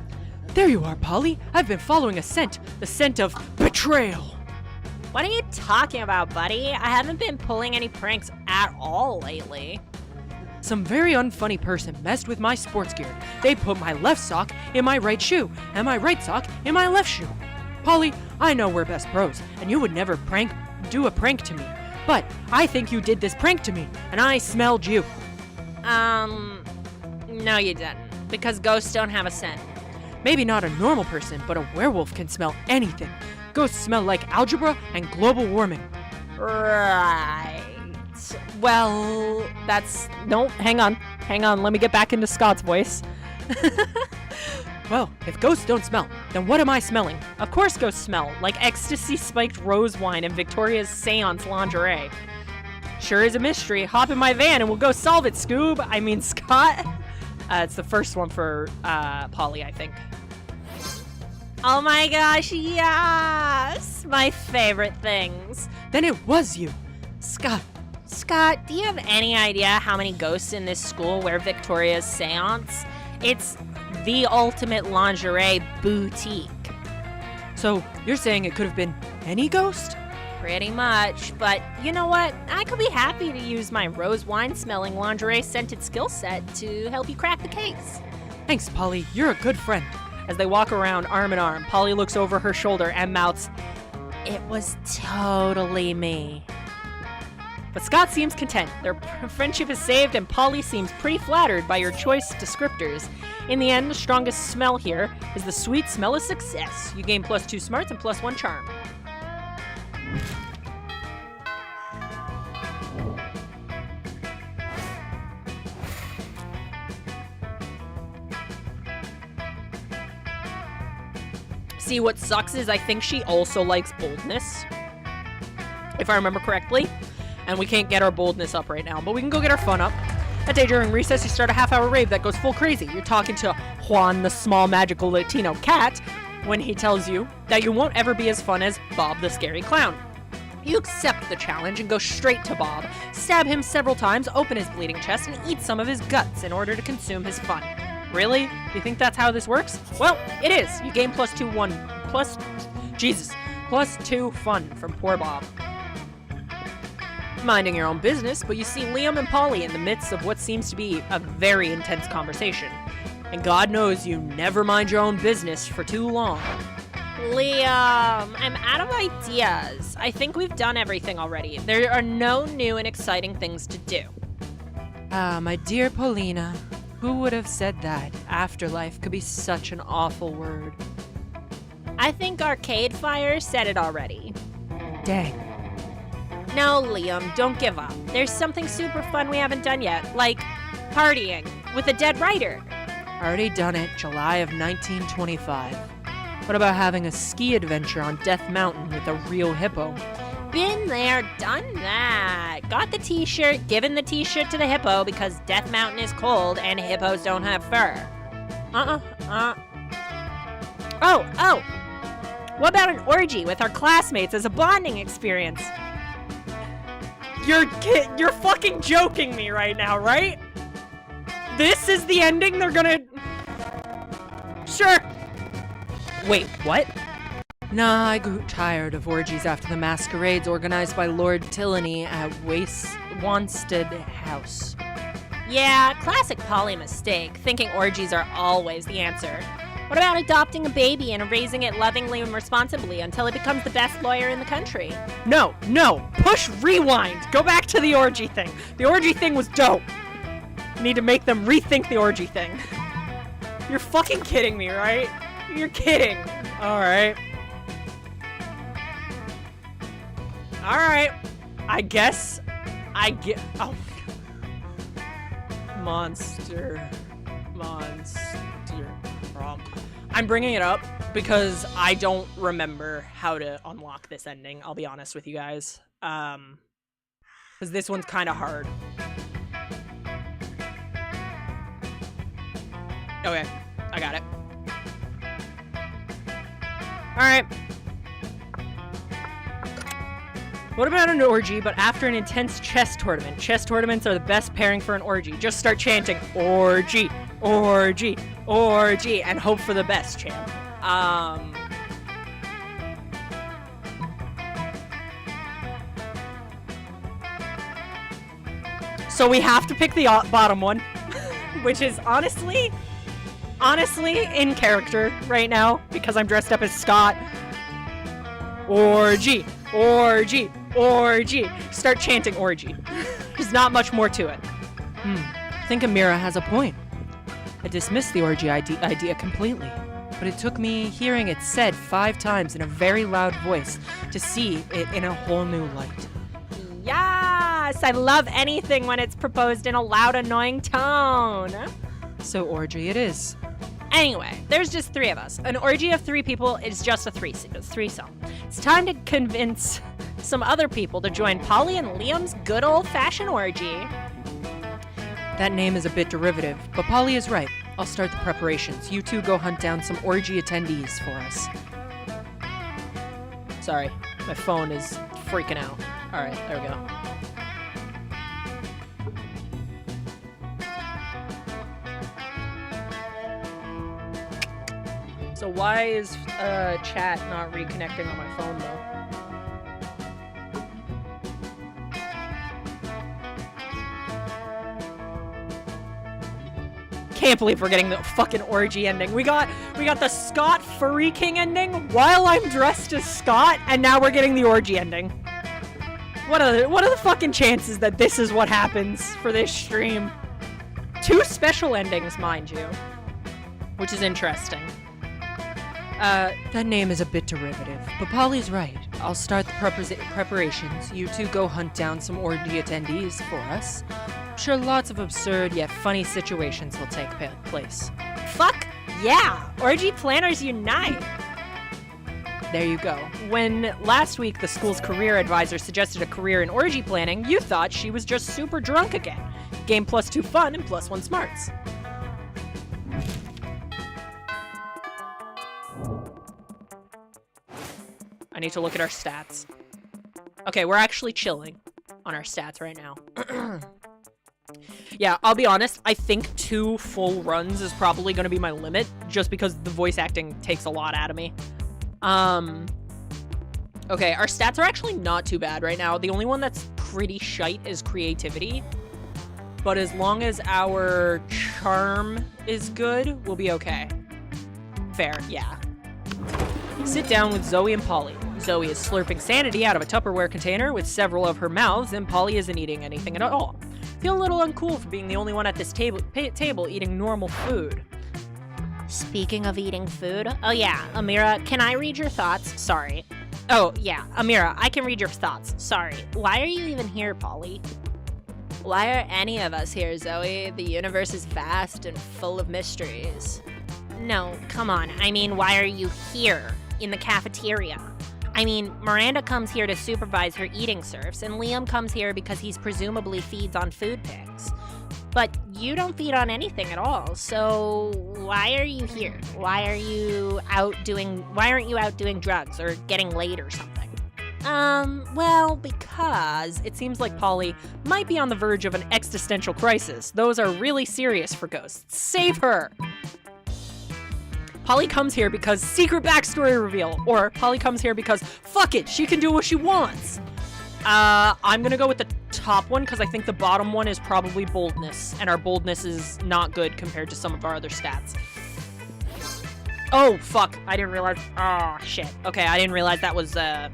There you are, Polly. I've been following a scent. The scent of betrayal. What are you talking about, buddy? I haven't been pulling any pranks at all lately. Some very unfunny person messed with my sports gear. They put my left sock in my right shoe, and my right sock in my left shoe. Polly, I know we're best bros, and you would never do a prank to me. But I think you did this prank to me, and I smelled you. No you didn't. Because ghosts don't have a scent. Maybe not a normal person, but a werewolf can smell anything. Ghosts smell like algebra and global warming. Right. Well, no, hang on, let me get back into Scott's voice. Well, if ghosts don't smell, then what am I smelling? Of course ghosts smell, like ecstasy-spiked rose wine and Victoria's seance lingerie. Sure is a mystery. Hop in my van and we'll go solve it, Scott. It's the first one for Polly, I think. Oh my gosh, yes! My favorite things. Then it was you. Scott, do you have any idea how many ghosts in this school wear Victoria's seance? It's the ultimate lingerie boutique. So you're saying it could have been any ghost? Pretty much, but you know what? I could be happy to use my rose wine smelling lingerie scented skill set to help you crack the case. Thanks, Polly. You're a good friend. As they walk around arm in arm, Polly looks over her shoulder and mouths, "It was totally me." But Scott seems content. Their friendship is saved, and Polly seems pretty flattered by your choice descriptors. In the end, the strongest smell here is the sweet smell of success. You gain +2 smarts and +1 charm. See, what sucks is I think she also likes boldness, if I remember correctly. And we can't get our boldness up right now, but we can go get our fun up. That day during recess, you start a half-hour rave that goes full crazy. You're talking to Juan, the small magical Latino cat, when he tells you that you won't ever be as fun as Bob the scary clown. You accept the challenge and go straight to Bob, stab him several times, open his bleeding chest, and eat some of his guts in order to consume his fun. Really? You think that's how this works? Well, it is. You gain +2 fun from poor Bob. Minding your own business, but you see Liam and Polly in the midst of what seems to be a very intense conversation. And God knows you never mind your own business for too long. Liam, I'm out of ideas. I think we've done everything already. There are no new and exciting things to do. Ah, my dear Paulina, who would have said that? Afterlife could be such an awful word. I think Arcade Fire said it already. Dang. No, Liam, don't give up. There's something super fun we haven't done yet, like partying with a dead writer. Already done it, July of 1925. What about having a ski adventure on Death Mountain with a real hippo? Been there, done that. Got the t-shirt, given the t-shirt to the hippo because Death Mountain is cold and hippos don't have fur. Oh. What about an orgy with our classmates as a bonding experience? You're fucking joking me right now, right? This is the ending they're gonna... Sure. Wait, what? Nah, I grew tired of orgies after the masquerades organized by Lord Tillaney at Wanstead House. Yeah, classic Polly mistake, thinking orgies are always the answer. What about adopting a baby and raising it lovingly and responsibly until it becomes the best lawyer in the country? No, push rewind. Go back to the orgy thing. The orgy thing was dope. Need to make them rethink the orgy thing. You're fucking kidding me, right? You're kidding. Alright. I guess I get... Oh my god. Monster. Prom. I'm bringing it up because I don't remember how to unlock this ending, I'll be honest with you guys. Because this one's kind of hard. Okay, I got it. Alright. What about an orgy, but after an intense chess tournament? Chess tournaments are the best pairing for an orgy. Just start chanting, orgy, orgy, orgy, and hope for the best, champ. So we have to pick the bottom one, which is honestly in character right now because I'm dressed up as Scott. Orgy, orgy, orgy. Start chanting orgy. There's not much more to it. I think Amira has a point. I dismissed the orgy idea completely, but it took me hearing it said 5 times in a very loud voice to see it in a whole new light. Yes! I love anything when it's proposed in a loud, annoying tone. So orgy it is. Anyway, there's just 3 of us. An orgy of 3 people is just a threesome. It's time to convince some other people to join Polly and Liam's good old-fashioned orgy. That name is a bit derivative, but Polly is right. I'll start the preparations. You two go hunt down some orgy attendees for us. Sorry, my phone is freaking out. All right, there we go. So why is chat not reconnecting on my phone though? Can't believe we're getting the fucking orgy ending. We got the Scott Furry King ending while I'm dressed as Scott, and now we're getting the orgy ending. What are the fucking chances that this is what happens for this stream? 2 special endings, mind you, which is interesting. That name is a bit derivative, but Polly's right. I'll start the preparations. You two go hunt down some orgy attendees for us. I'm sure lots of absurd yet funny situations will take place. Fuck yeah! Orgy planners unite! There you go. When last week the school's career advisor suggested a career in orgy planning, you thought she was just super drunk again. Game +2 fun and +1 smarts. I need to look at our stats. Okay, we're actually chilling on our stats right now. Yeah, I'll be honest, I think 2 full runs is probably going to be my limit, just because the voice acting takes a lot out of me. Okay, our stats are actually not too bad right now. The only one that's pretty shite is creativity. But as long as our charm is good, we'll be okay. Fair, yeah. Sit down with Zoe and Polly. Zoe is slurping sanity out of a Tupperware container with several of her mouths, and Polly isn't eating anything at all. Feel a little uncool for being the only one at this table eating normal food. Speaking of eating food, oh yeah, Amira, can I read your thoughts? Sorry. Oh yeah, Amira, I can read your thoughts. Sorry. Why are you even here, Polly? Why are any of us here, Zoe? The universe is vast and full of mysteries. No, come on. I mean, why are you here in the cafeteria? I mean, Miranda comes here to supervise her eating serfs, and Liam comes here because he's presumably feeds on food pigs. But you don't feed on anything at all, so why are you here? Why aren't you out doing drugs or getting laid or something? Well, because it seems like Polly might be on the verge of an existential crisis. Those are really serious for ghosts. Save her! Polly comes here because secret backstory reveal, or Polly comes here because fuck it, she can do what she wants. I'm gonna go with the top one because I think the bottom one is probably boldness, and our boldness is not good compared to some of our other stats. Oh, fuck, I didn't realize, oh, shit. Okay, I didn't realize that was, damn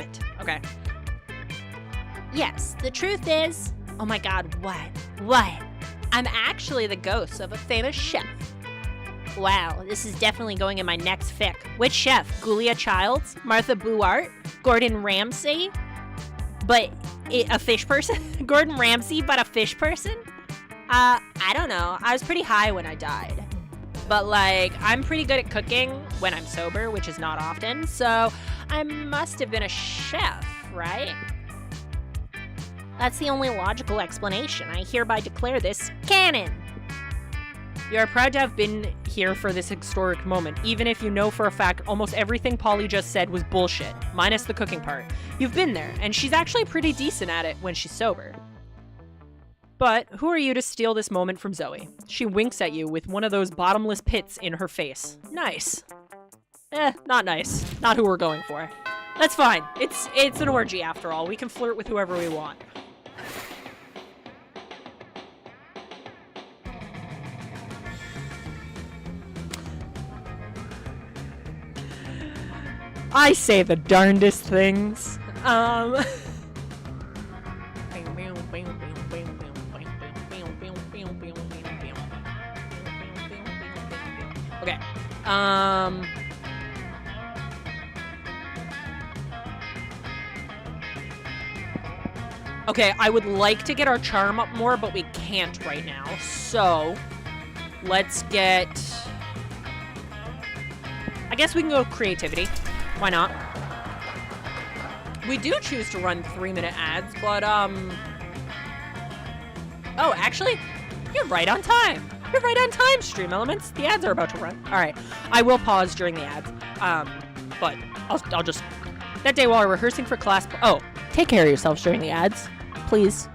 it. Okay. Yes, the truth is, oh my god, what? I'm actually the ghost of a famous chef. Wow, this is definitely going in my next fic. Which chef? Gulia Childs? Martha Buart? Gordon Ramsay? But a fish person? Gordon Ramsay, but a fish person? I don't know. I was pretty high when I died. But, like, I'm pretty good at cooking when I'm sober, which is not often, so I must have been a chef, right? That's the only logical explanation. I hereby declare this canon. You are proud to have been here for this historic moment, even if you know for a fact almost everything Polly just said was bullshit, minus the cooking part. You've been there, and she's actually pretty decent at it when she's sober. But who are you to steal this moment from Zoe? She winks at you with one of those bottomless pits in her face. Nice. Not nice. Not who we're going for. That's fine. It's an orgy after all. We can flirt with whoever we want. I say the darndest things. Okay. Okay, I would like to get our charm up more, but we can't right now. So, let's get... I guess we can go creativity. Why not? We do choose to run 3-minute ads, but, Oh, actually, you're right on time. You're right on time, Stream Elements. The ads are about to run. All right. I will pause during the ads. But I'll just... That day while rehearsing for class... Oh, take care of yourselves during the ads. Please.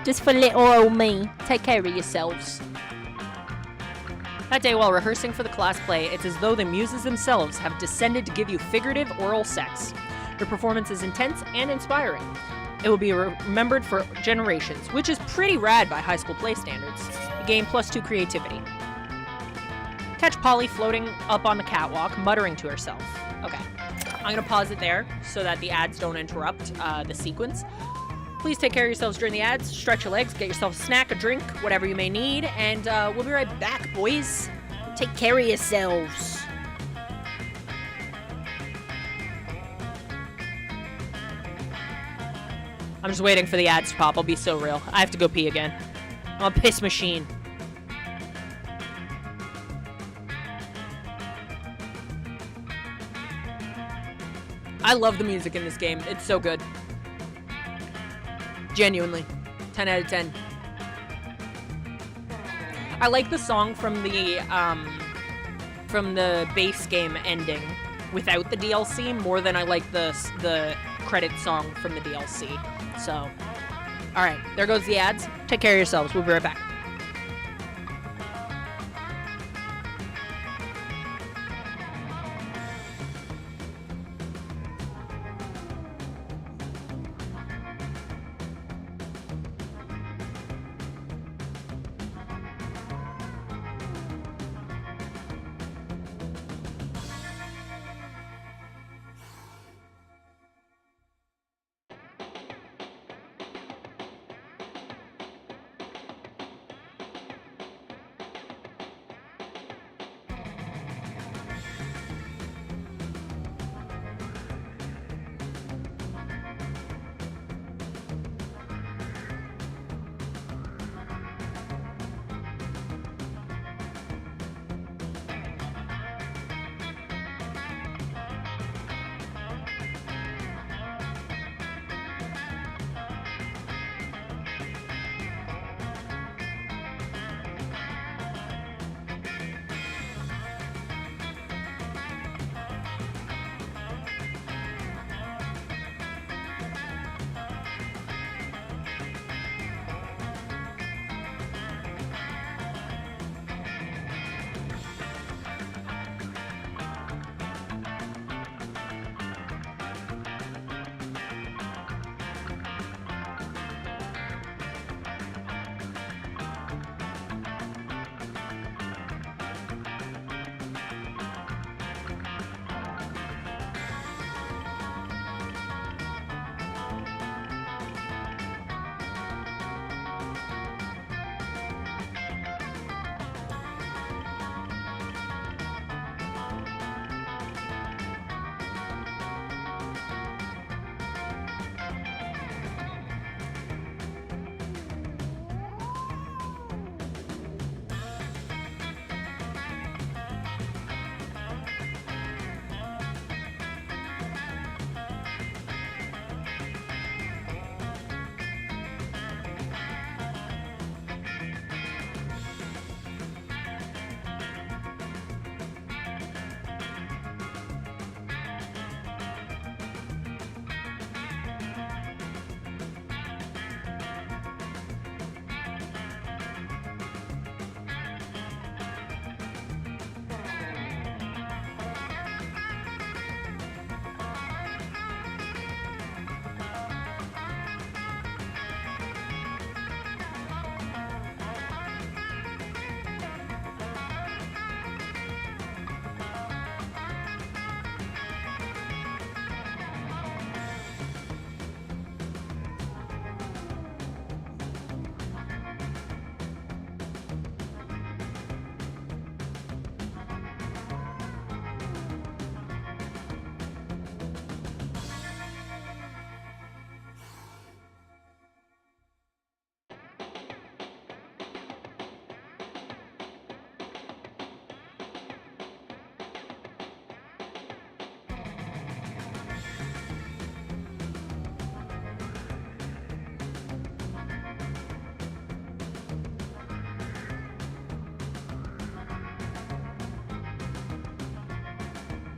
Just for little old me. Take care of yourselves. That day while rehearsing for the class play, it's as though the muses themselves have descended to give you figurative oral sex. Your performance is intense and inspiring. It will be remembered for generations, which is pretty rad by high school play standards. You gain +2 creativity. Catch Polly floating up on the catwalk, muttering to herself. Okay. I'm gonna pause it there so that the ads don't interrupt the sequence. Please take care of yourselves during the ads. Stretch your legs, get yourself a snack, a drink, whatever you may need, and we'll be right back, boys. Take care of yourselves. I'm just waiting for the ads to pop. I'll be so real. I have to go pee again. I'm a piss machine. I love the music in this game. It's so good. Genuinely. 10 out of 10. I like the song from the base game ending without the DLC more than I like the credit song from the DLC. So, all right, there goes the ads. Take care of yourselves. We'll be right back.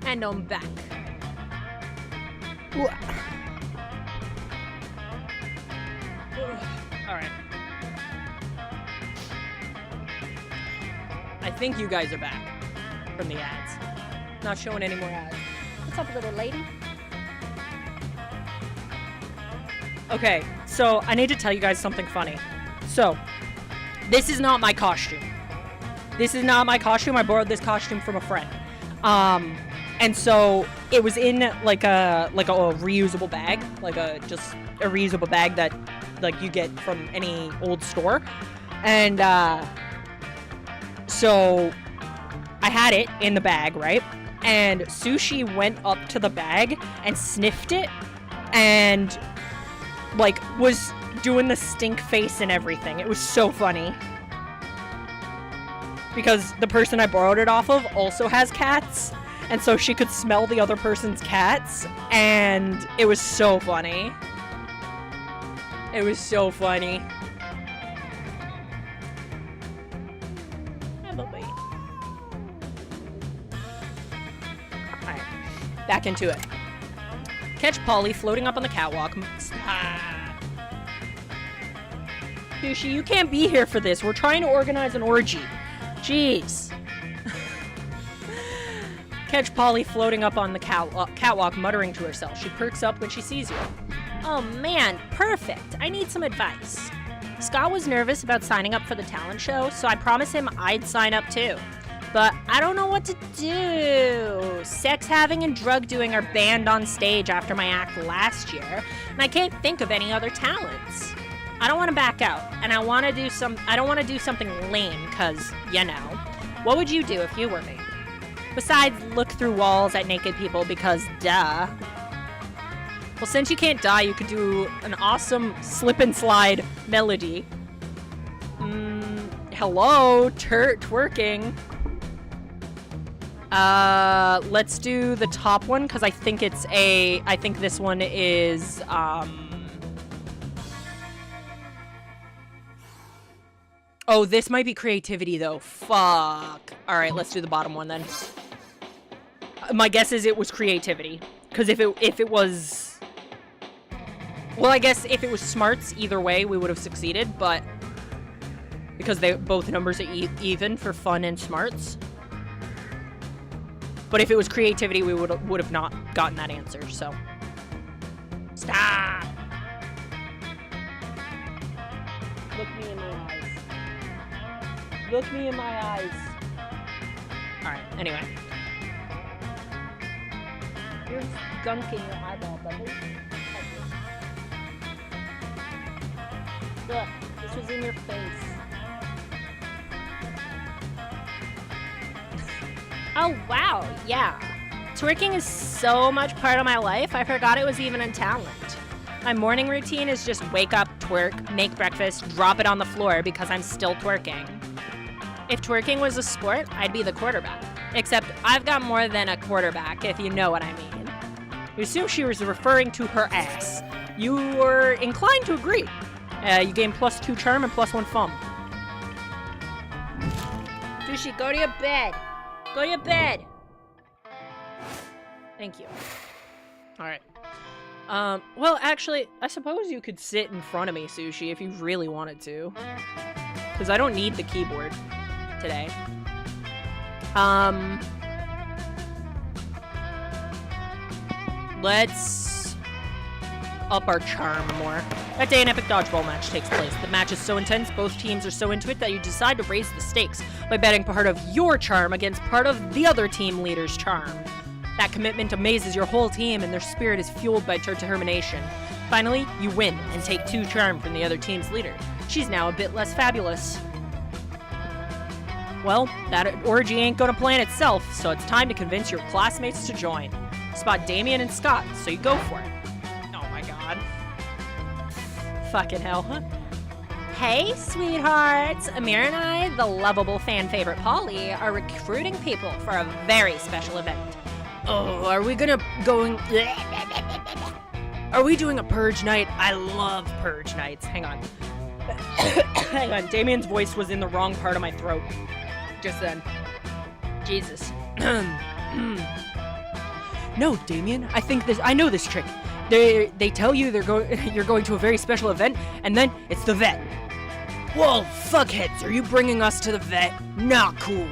And I'm back. Alright. I think you guys are back from the ads. Not showing any more ads. What's up, little lady? Okay, so I need to tell you guys something funny. So, this is not my costume. This is not my costume. I borrowed this costume from a friend. And so it was in like a reusable bag, just a reusable bag that like you get from any old store. And so I had it in the bag, right? And Sushi went up to the bag and sniffed it and like was doing the stink face and everything. It was so funny. Because the person I borrowed it off of also has cats, and so she could smell the other person's cats, and it was so funny. It was so funny. Alright, back into it. Catch Polly floating up on the catwalk. Sushi, you can't be here for this. We're trying to organize an orgy. Jeez. Catch Polly floating up on the catwalk, muttering to herself. She perks up when she sees you. Oh man, perfect. I need some advice. Scott was nervous about signing up for the talent show, so I promised him I'd sign up too. But I don't know what to do. Sex having and drug doing are banned on stage after my act last year, and I can't think of any other talents. I don't want to back out, and I don't want to do something lame, cause, you know. What would you do if you were me? Besides look through walls at naked people, because duh. Well, since you can't die, you could do an awesome slip and slide melody. Hello, twerking. Let's do the top one, because I think this one is, oh, this might be creativity, though. Fuck. Alright, let's do the bottom one, then. My guess is it was creativity. Because if it was... Well, I guess if it was smarts, either way, we would have succeeded, but... Because both numbers are even for fun and smarts. But if it was creativity, we would have not gotten that answer, so... Stop! Look me in my eyes. Look me in my eyes. Alright, anyway. You're gunk in your eyeball, buddy. Look, this was in your face. Oh, wow, yeah. Twerking is so much part of my life, I forgot it was even a talent. My morning routine is just wake up, twerk, make breakfast, drop it on the floor because I'm still twerking. If twerking was a sport, I'd be the quarterback. Except I've got more than a quarterback, if you know what I mean. You assume she was referring to her ass. You were inclined to agree. You gain +2 charm and +1 fum. Sushi, go to your bed. Go to your bed. Thank you. Alright. Well, actually, I suppose you could sit in front of me, Sushi, if you really wanted to. Because I don't need the keyboard today. Let's up our charm more. That day, an epic dodgeball match takes place. The match is so intense, both teams are so into it that you decide to raise the stakes by betting part of your charm against part of the other team leader's charm. That commitment amazes your whole team, and their spirit is fueled by determination. Finally, you win and take 2 charm from the other team's leader. She's now a bit less fabulous. Well, that orgy ain't gonna plan itself, so it's time to convince your classmates to join. Spot Damien and Scott, so you go for it. Oh my god. Fucking hell. Hey, sweethearts! Amir and I, the lovable fan favorite Polly, are recruiting people for a very special event. Oh, are we doing a purge night? I love purge nights. Hang on. Hang on, Damien's voice was in the wrong part of my throat. Just then. Jesus. No, Damien, I know this trick. They tell you you're going to a very special event, and then it's the vet. Whoa, fuckheads, are you bringing us to the vet? Not cool.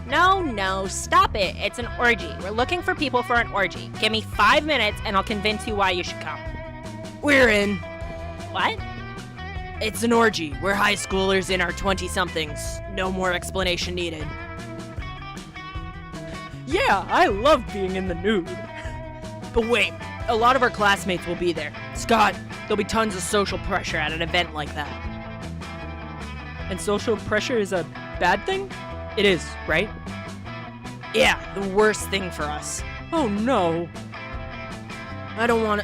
No, stop it. It's an orgy. We're looking for people for an orgy. Give me 5 minutes and I'll convince you why you should come. We're in. What? It's an orgy. We're high schoolers in our 20-somethings. No more explanation needed. Yeah, I love being in the nude. But wait, a lot of our classmates will be there. Scott, there'll be tons of social pressure at an event like that. And social pressure is a bad thing? It is, right? Yeah, the worst thing for us. Oh no. I don't want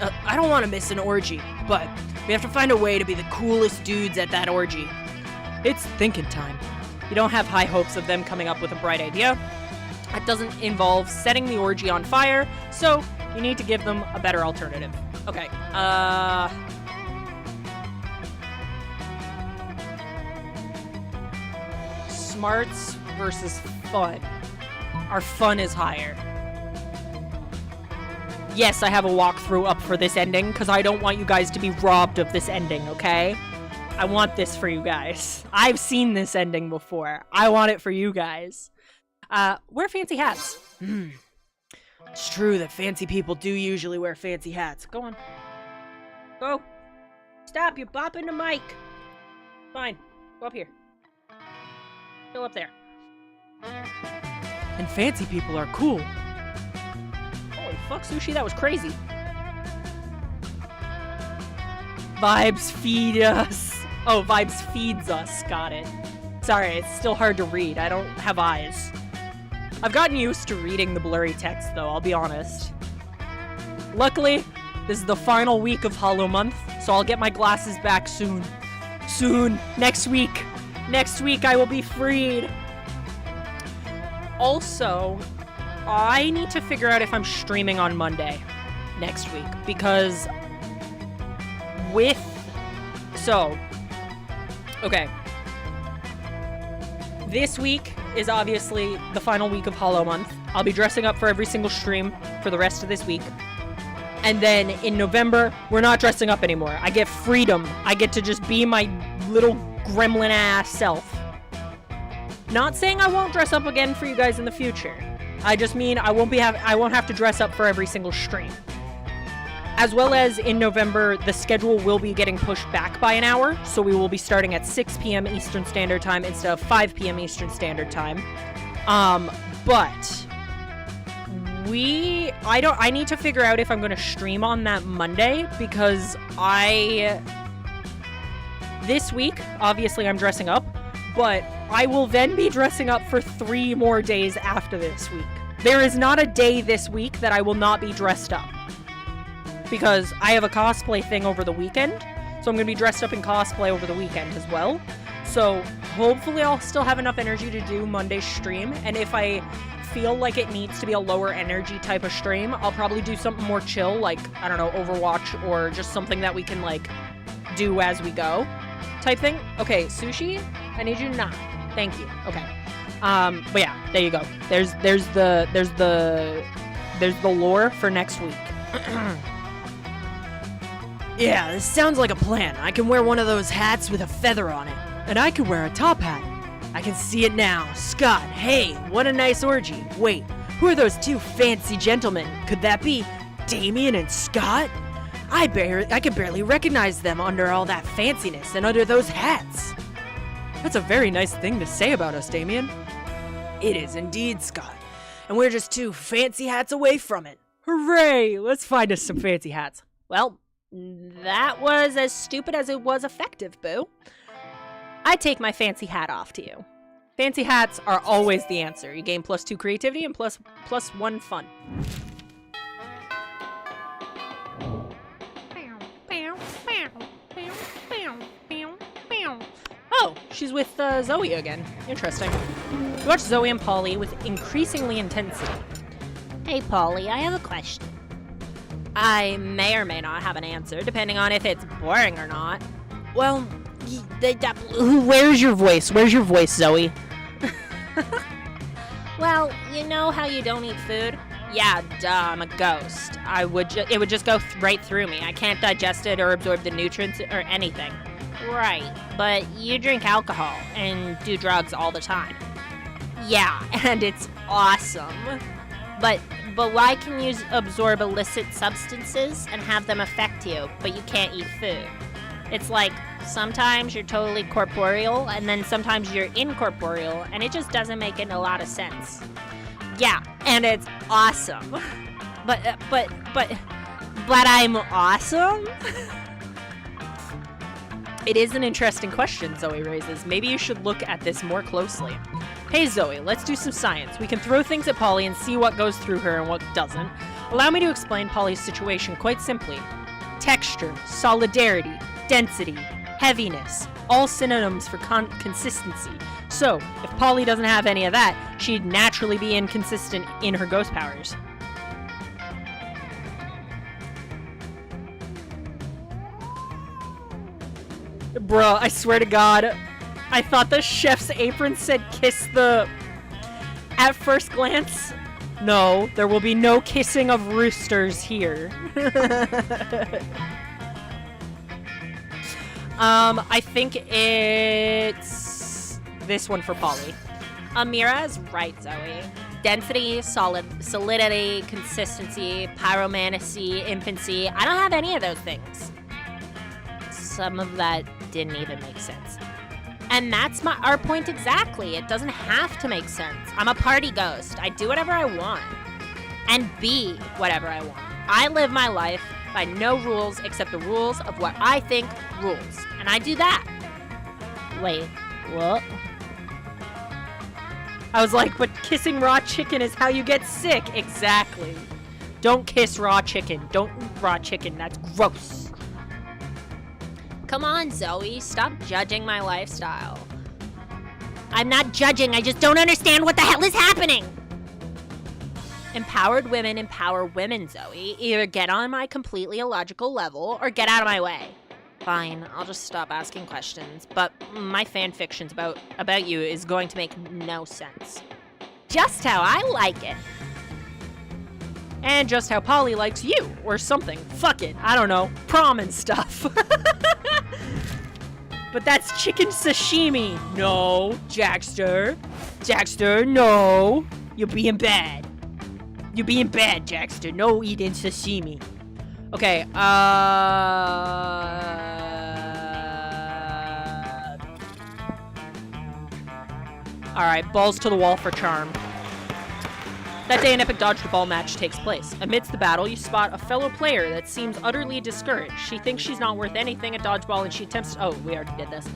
to miss an orgy, but we have to find a way to be the coolest dudes at that orgy. It's thinking time. You don't have high hopes of them coming up with a bright idea. That doesn't involve setting the orgy on fire, so you need to give them a better alternative. Okay, smarts versus fun. Our fun is higher. Yes, I have a walkthrough up for this ending, because I don't want you guys to be robbed of this ending, okay? I want this for you guys. I've seen this ending before. I want it for you guys. Wear fancy hats. It's true that fancy people do usually wear fancy hats. Go on. Go. Stop, you're bopping the mic. Fine. Go up here. Go up there. And fancy people are cool. Holy fuck, Sushi, that was crazy. Vibes feed us. Oh, Vibes feeds us. Got it. Sorry, it's still hard to read. I don't have eyes. I've gotten used to reading the blurry text, though, I'll be honest. Luckily, this is the final week of Hallowmonth, so I'll get my glasses back soon. Soon. Next week. Next week, I will be freed. Also, I need to figure out if I'm streaming on Monday next week, because okay. This week is obviously the final week of Hallowmonth. I'll be dressing up for every single stream for the rest of this week. And then in November, we're not dressing up anymore. I get freedom. I get to just be my little gremlin ass self. Not saying I won't dress up again for you guys in the future. I just mean I won't have to dress up for every single stream. As well as in November, the schedule will be getting pushed back by an hour, so we will be starting at 6 p.m. Eastern Standard Time instead of 5 p.m. Eastern Standard Time. But I need to figure out if I'm going to stream on that Monday, because this week, obviously I'm dressing up, but I will then be dressing up for 3 more days after this week. There is not a day this week that I will not be dressed up, because I have a cosplay thing over the weekend, so I'm going to be dressed up in cosplay over the weekend as well. So hopefully I'll still have enough energy to do Monday's stream, and if I feel like it needs to be a lower energy type of stream, I'll probably do something more chill, like, I don't know, Overwatch, or just something that we can, like, do as we go type thing. Okay, Sushi, I need you to not. Thank you. Okay. But yeah, there you go. There's the lore for next week. Yeah, this sounds like a plan. I can wear one of those hats with a feather on it. And I could wear a top hat. I can see it now. Scott, hey, what a nice orgy. Wait, who are those 2 fancy gentlemen? Could that be Damien and Scott? I can barely recognize them under all that fanciness and under those hats. That's a very nice thing to say about us, Damien. It is indeed, Scott. And we're just 2 fancy hats away from it. Hooray! Let's find us some fancy hats. Well, that was as stupid as it was effective, Boo. I take my fancy hat off to you. Fancy hats are always the answer. You gain +2 creativity and plus 1 fun. Oh, she's with Zoe again. Interesting. We watch Zoe and Polly with increasingly intensity. Hey, Polly, I have a question. I may or may not have an answer, depending on if it's boring or not. Well, where's your voice? Where's your voice, Zoe? Well, you know how you don't eat food? Yeah, duh, I'm a ghost. It would just go right through me. I can't digest it or absorb the nutrients or anything. Right, but you drink alcohol and do drugs all the time. Yeah, and it's awesome. But why can you absorb illicit substances and have them affect you, but you can't eat food? It's like sometimes you're totally corporeal and then sometimes you're incorporeal, and it just doesn't make a lot of sense. Yeah, and it's awesome. But I'm awesome? It is an interesting question Zoe raises. Maybe you should look at this more closely. Hey Zoe, let's do some science. We can throw things at Polly and see what goes through her and what doesn't. Allow me to explain Polly's situation quite simply. Texture, solidarity, density, heaviness, all synonyms for consistency. So, if Polly doesn't have any of that, she'd naturally be inconsistent in her ghost powers. Bruh, I swear to God, I thought the chef's apron said kiss the... At first glance, no, there will be no kissing of roosters here. I think it's this one for Polly. Amira is right, Zoe. Density, solidity, consistency, pyromancy, infancy. I don't have any of those things. Some of that didn't even make sense. And that's our point exactly. It doesn't have to make sense. I'm a party ghost. I do whatever I want. And be whatever I want. I live my life by no rules except the rules of what I think rules. And I do that. Wait, what? I was like, but kissing raw chicken is how you get sick. Exactly. Don't kiss raw chicken. Don't eat raw chicken. That's gross. Come on, Zoe. Stop judging my lifestyle. I'm not judging. I just don't understand what the hell is happening. Empowered women empower women, Zoe. Either get on my completely illogical level or get out of my way. Fine, I'll just stop asking questions. But my fan fictions about you is going to make no sense. Just how I like it. And just how Polly likes you, or something. Fuck it, I don't know. Prom and stuff. But that's chicken sashimi. No, Jackster. Jackster, no. You're being bad. You're being bad, Jackster. No eating sashimi. Okay, Alright, balls to the wall for charm. That day, an epic dodge-the-ball match takes place. Amidst the battle, you spot a fellow player that seems utterly discouraged. She thinks she's not worth anything at dodgeball, and she attempts... Oh, we already did this.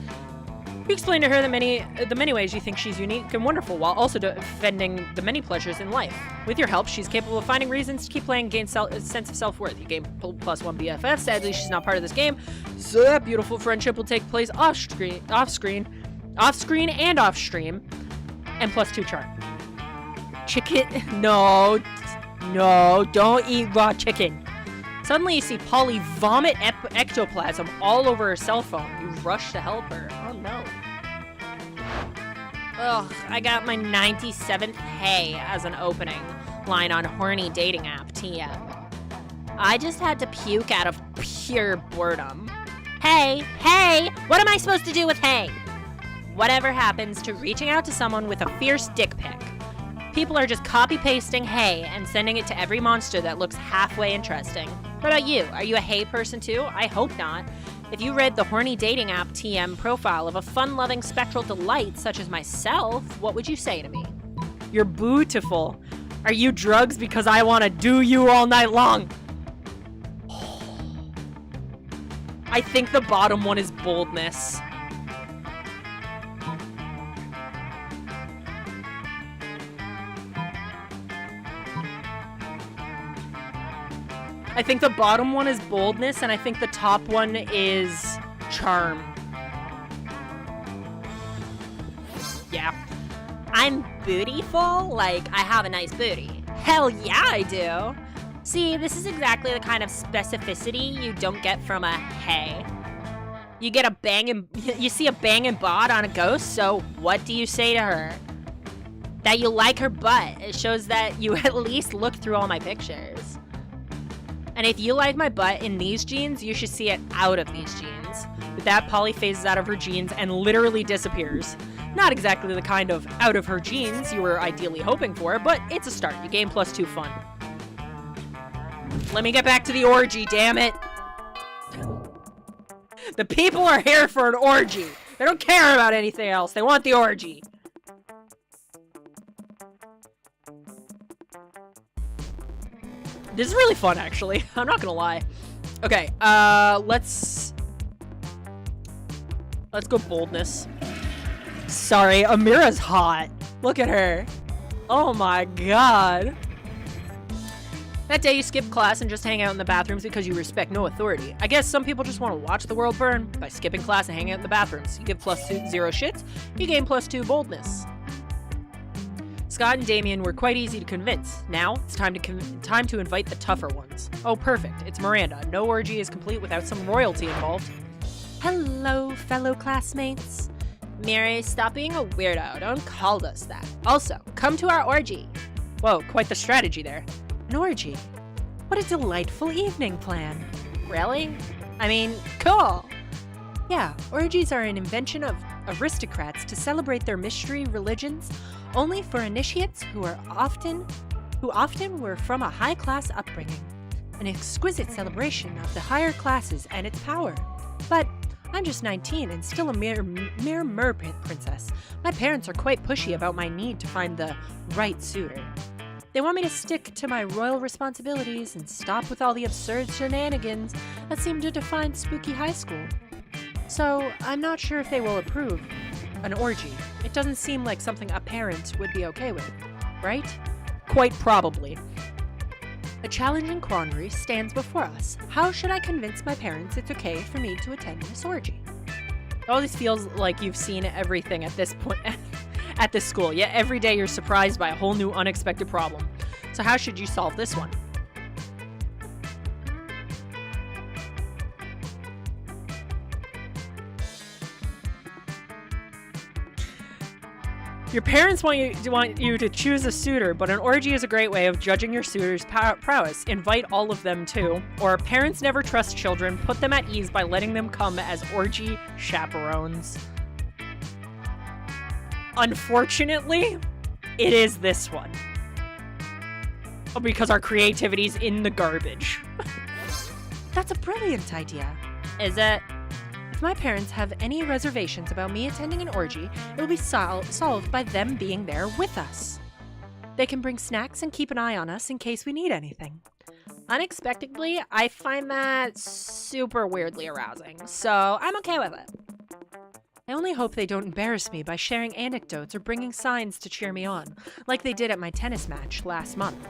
You explain to her the many ways you think she's unique and wonderful, while also defending the many pleasures in life. With your help, she's capable of finding reasons to keep playing and gain a sense of self-worth. You gain +1 BFF. Sadly, she's not part of this game, so that beautiful friendship will take place off-screen and off-stream, and +2 charm. Chicken? No, don't eat raw chicken. Suddenly you see Polly vomit ectoplasm all over her cell phone. You rush to help her. Oh no. Ugh, I got my 97th hey as an opening line on horny dating app TM. I just had to puke out of pure boredom. Hey, what am I supposed to do with hey? Whatever happens to reaching out to someone with a fierce dick pic? People are just copy-pasting hey and sending it to every monster that looks halfway interesting. What about you? Are you a hey person too? I hope not. If you read the horny dating app TM profile of a fun-loving spectral delight such as myself, what would you say to me? You're beautiful. Are you drugs because I want to do you all night long? I think the bottom one is boldness. I think the bottom one is boldness, and I think the top one is charm. Yeah. I'm bootyful? Like, I have a nice booty. Hell yeah, I do. See, this is exactly the kind of specificity you don't get from a hey. You get you see a banging bod on a ghost, so what do you say to her? That you like her butt. It shows that you at least look through all my pictures. And if you like my butt in these jeans, you should see it out of these jeans. With that, Polly phases out of her jeans and literally disappears. Not exactly the kind of out of her jeans you were ideally hoping for, but it's a start. You gain +2 fun. Let me get back to the orgy, damn it. The people are here for an orgy. They don't care about anything else. They want the orgy. This is really fun, actually. I'm not gonna lie. Okay, let's go boldness. Sorry, Amira's hot. Look at her. Oh my god. That day you skip class and just hang out in the bathrooms because you respect no authority. I guess some people just want to watch the world burn by skipping class and hanging out in the bathrooms. You give +0 shits, you gain +2 boldness. Scott and Damien were quite easy to convince. Now, it's time to invite the tougher ones. Oh, perfect. It's Miranda. No orgy is complete without some royalty involved. Hello, fellow classmates. Mary, stop being a weirdo. Don't call us that. Also, come to our orgy. Whoa, quite the strategy there. An orgy? What a delightful evening plan. Really? I mean, cool. Yeah, orgies are an invention of aristocrats to celebrate their mystery religions only for initiates who often were from a high-class upbringing. An exquisite celebration of the higher classes and its power. But I'm just 19 and still a mere mer princess. My parents are quite pushy about my need to find the right suitor. They want me to stick to my royal responsibilities and stop with all the absurd shenanigans that seem to define spooky high school. So, I'm not sure if they will approve an orgy. It doesn't seem like something a parent would be okay with, right? Quite probably. A challenging quandary stands before us. How should I convince my parents it's okay for me to attend this orgy? It always feels like you've seen everything at this point at this school, yet every day you're surprised by a whole new unexpected problem. So how should you solve this one? Your parents want you to choose a suitor, but an orgy is a great way of judging your suitor's prowess. Invite all of them too. Or parents never trust children. Put them at ease by letting them come as orgy chaperones. Unfortunately, it is this one. Because our creativity's in the garbage. That's a brilliant idea. Is it? If my parents have any reservations about me attending an orgy, it will be solved by them being there with us. They can bring snacks and keep an eye on us in case we need anything. Unexpectedly, I find that super weirdly arousing, so I'm okay with it. I only hope they don't embarrass me by sharing anecdotes or bringing signs to cheer me on, like they did at my tennis match last month.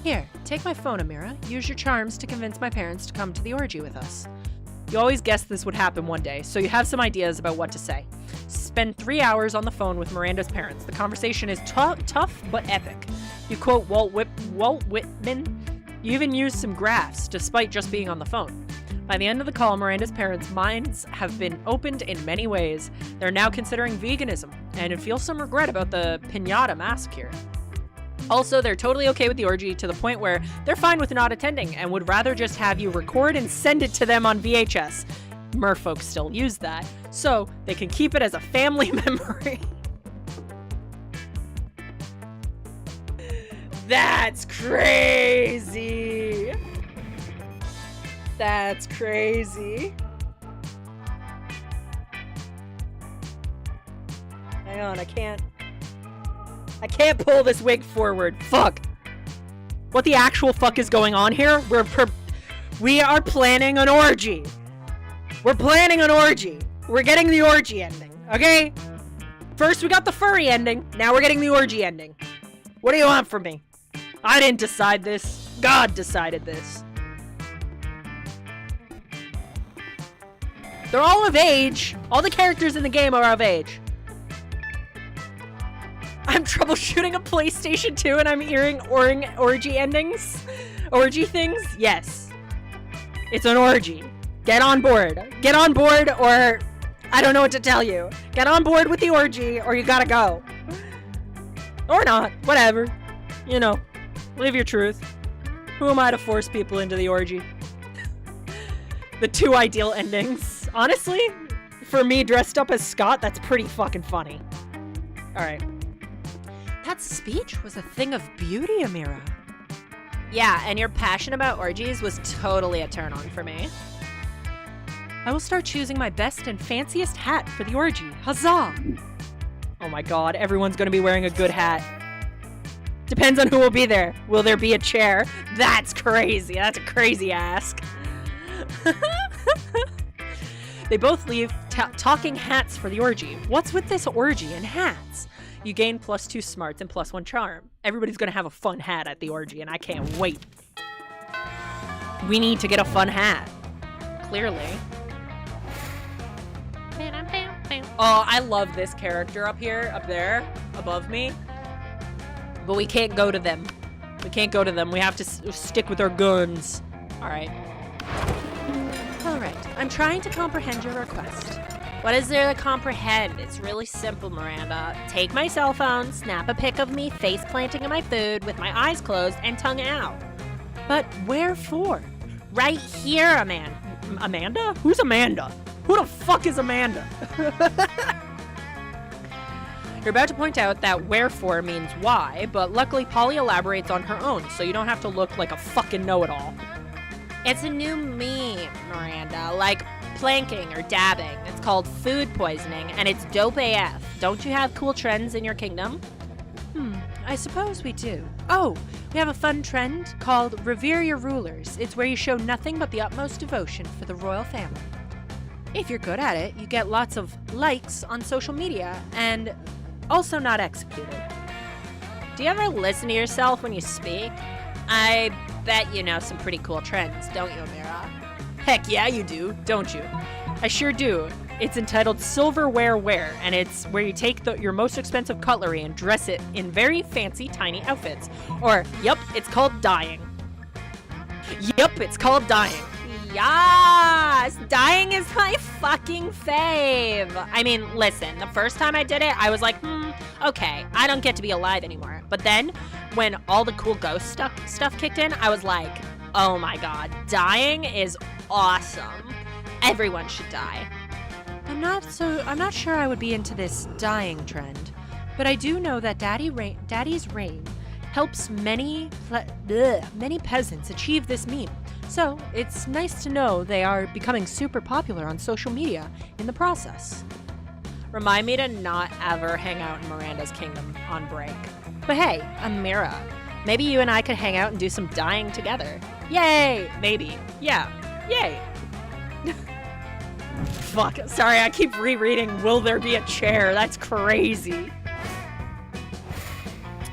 Here, take my phone, Amira. Use your charms to convince my parents to come to the orgy with us. You always guessed this would happen one day, so you have some ideas about what to say. Spend 3 hours on the phone with Miranda's parents. The conversation is tough but epic. You quote Walt Whitman. You even use some graphs, despite just being on the phone. By the end of the call, Miranda's parents' minds have been opened in many ways. They're now considering veganism, and feel some regret about the piñata massacre. Also, they're totally okay with the orgy to the point where they're fine with not attending and would rather just have you record and send it to them on VHS. Merfolk still use that, so they can keep it as a family memory. That's crazy. That's crazy. Hang on, I can't pull this wig forward. Fuck. What the actual fuck is going on here? We are planning an orgy. We're planning an orgy. We're getting the orgy ending, okay? First we got the furry ending. Now we're getting the orgy ending. What do you want from me? I didn't decide this. God decided this. They're all of age. All the characters in the game are of age. I'm troubleshooting a PlayStation 2 and I'm hearing orgy endings? Orgy things? Yes. It's an orgy. Get on board. Get on board or I don't know what to tell you. Get on board with the orgy or you gotta go. Or not. Whatever. You know, live your truth. Who am I to force people into the orgy? The two ideal endings. Honestly, for me dressed up as Scott, that's pretty fucking funny. Alright. That speech was a thing of beauty, Amira. Yeah, and your passion about orgies was totally a turn on for me. I will start choosing my best and fanciest hat for the orgy. Huzzah! Oh my god, everyone's gonna be wearing a good hat. Depends on who will be there. Will there be a chair? That's crazy. That's a crazy ask. They both leave talking hats for the orgy. What's with this orgy and hats? You gain +2 smarts and +1 charm. Everybody's gonna have a fun hat at the orgy, and I can't wait. We need to get a fun hat. Clearly. Oh, I love this character up there, above me. But we can't go to them. We can't go to them. We have to stick with our guns. Alright. Alright, I'm trying to comprehend your request. What is there to comprehend? It's really simple, Miranda. Take my cell phone, snap a pic of me face planting in my food with my eyes closed and tongue out. But where for? Right here, Amanda. Amanda? Who's Amanda? Who the fuck is Amanda? You're about to point out that wherefore means why, but luckily Polly elaborates on her own, so you don't have to look like a fucking know-it-all. It's a new meme, Miranda, like planking or dabbing. It's called food poisoning, and it's dope AF. Don't you have cool trends in your kingdom? I suppose we do. Oh, we have a fun trend called Revere Your Rulers. It's where you show nothing but the utmost devotion for the royal family. If you're good at it, you get lots of likes on social media, and also not executed. Do you ever listen to yourself when you speak? I bet you know some pretty cool trends, don't you, Amira? Heck yeah, you do, don't you? I sure do. It's entitled Silverware Wear, and it's where you take your most expensive cutlery and dress it in very fancy, tiny outfits. Or, yup, it's called dyeing. Yup, it's called dyeing. Yes! Dyeing is my fucking fave. I mean, listen, the first time I did it, I was like, okay, I don't get to be alive anymore. But then, when all the cool ghost stuff kicked in, I was like, oh my god, dyeing is awesome. Everyone should dye. I'm not sure I would be into this dyeing trend, but I do know that Daddy's reign helps many peasants achieve this meme. So it's nice to know they are becoming super popular on social media in the process. Remind me to not ever hang out in Miranda's kingdom on break. But hey, Amira, maybe you and I could hang out and do some dyeing together. Yay! Maybe. Yeah. Yay! Fuck. Sorry, I keep rereading Will There Be a Chair? That's crazy.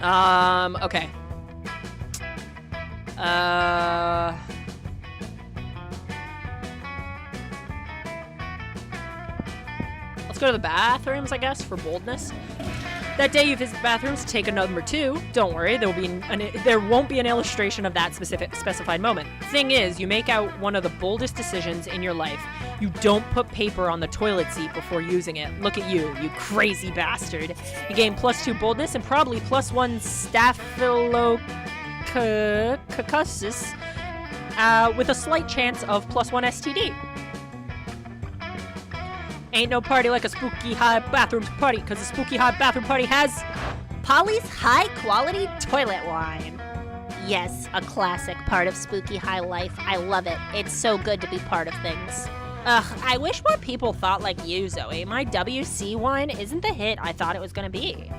Okay. Let's go to the bathrooms, I guess, for boldness. That day you visit the bathrooms, take a number 2. Don't worry, there won't be an illustration of that specified moment. Thing is, you make out one of the boldest decisions in your life. You don't put paper on the toilet seat before using it. Look at you crazy bastard. You gain +2 boldness and probably +1 staphylococcus, with a slight chance of +1 STD. Ain't no party like a spooky high bathroom party, because a spooky high bathroom party has Polly's high quality toilet wine. Yes, a classic part of spooky high life. I love it. It's so good to be part of things. Ugh, I wish more people thought like you, Zoe. My WC wine isn't the hit I thought it was gonna be.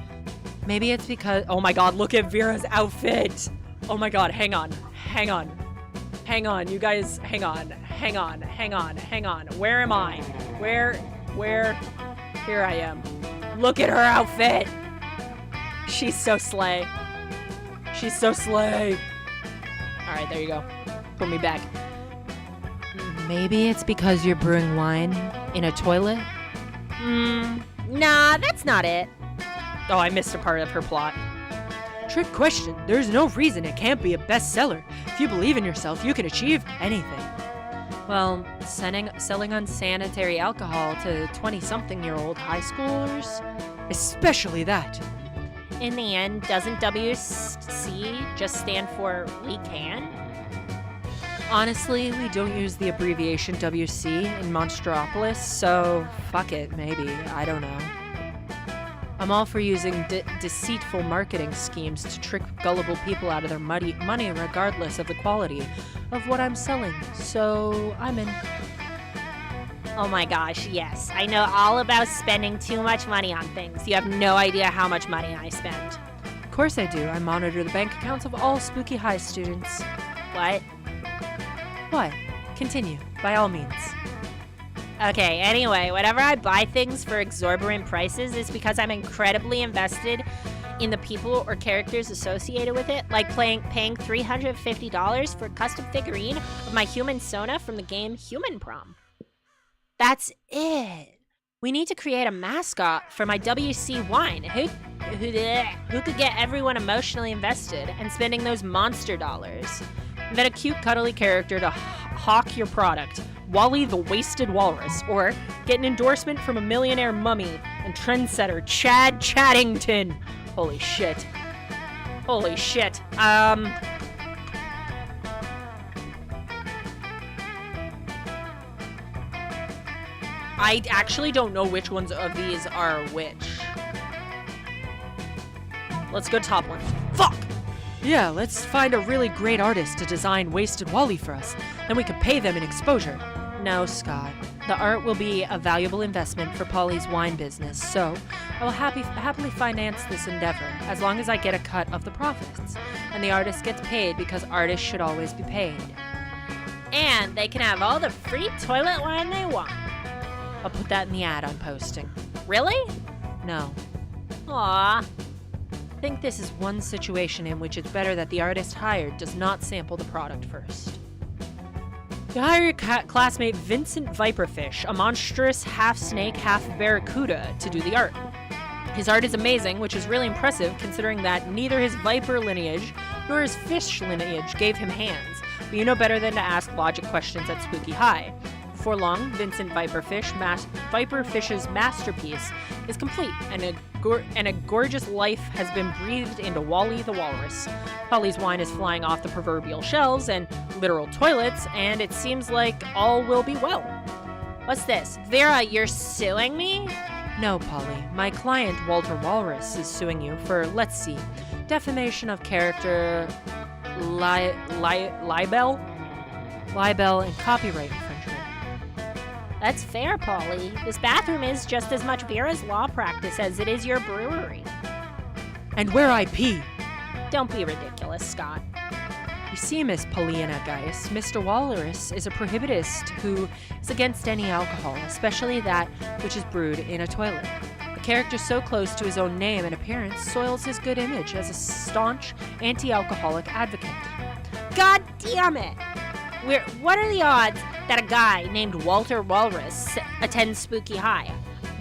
Maybe it's because, oh my god, look at Vera's outfit. Oh my god, hang on, you guys, hang on. Where am I? Where? Here I am. Look at her outfit. She's so slay. Alright, there you go. Put me back. Maybe it's because you're brewing wine in a toilet? Nah, that's not it. Oh, I missed a part of her plot. Trick question. There's no reason it can't be a bestseller. If you believe in yourself, you can achieve anything. Well, selling unsanitary alcohol to 20-something-year-old high schoolers? Especially that. In the end, doesn't WC just stand for we can? Honestly, we don't use the abbreviation WC in Monstropolis, so fuck it, maybe. I don't know. I'm all for using deceitful marketing schemes to trick gullible people out of their money regardless of the quality of what I'm selling, so I'm in. Oh my gosh, yes. I know all about spending too much money on things. You have no idea how much money I spend. Of course I do. I monitor the bank accounts of all Spooky High students. What? What? Continue, by all means. Okay, anyway, whenever I buy things for exorbitant prices, it's because I'm incredibly invested in the people or characters associated with it, like paying $350 for a custom figurine of my human Sona from the game Human Prom. That's it. We need to create a mascot for my WC wine. Who could get everyone emotionally invested and spending those monster dollars? And then a cute, cuddly character to hawk your product. Wally the Wasted Walrus, or get an endorsement from a millionaire mummy and trendsetter Chad Chaddington. Holy shit. Holy shit. I actually don't know which ones of these are which. Let's go top one. Fuck! Yeah, let's find a really great artist to design Wasted Wally for us. Then we can pay them in exposure. No, Scott. The art will be a valuable investment for Polly's wine business, so I will happily finance this endeavor as long as I get a cut of the profits. And the artist gets paid because artists should always be paid. And they can have all the free toilet wine they want. I'll put that in the ad I'm posting. Really? No. Aww. I think this is one situation in which it's better that the artist hired does not sample the product first. You hire your classmate Vincent Viperfish, a monstrous half-snake, half-barracuda, to do the art. His art is amazing, which is really impressive considering that neither his viper lineage nor his fish lineage gave him hands, but you know better than to ask logic questions at Spooky High. Before long, Vincent Viperfish's masterpiece is complete, and a gorgeous life has been breathed into Wally the Walrus. Polly's wine is flying off the proverbial shelves and literal toilets, and it seems like all will be well. What's this? Vera, you're suing me? No, Polly. My client, Walter Walrus, is suing you for, let's see, defamation of character, libel, and copyright infringement. That's fair, Polly. This bathroom is just as much Vera's law practice as it is your brewery. And where I pee. Don't be ridiculous, Scott. You see, Miss Paulina Geis, Mr. Walrus is a prohibitist who is against any alcohol, especially that which is brewed in a toilet. A character so close to his own name and appearance soils his good image as a staunch anti-alcoholic advocate. God damn it! What are the odds that a guy named Walter Walrus attends Spooky High?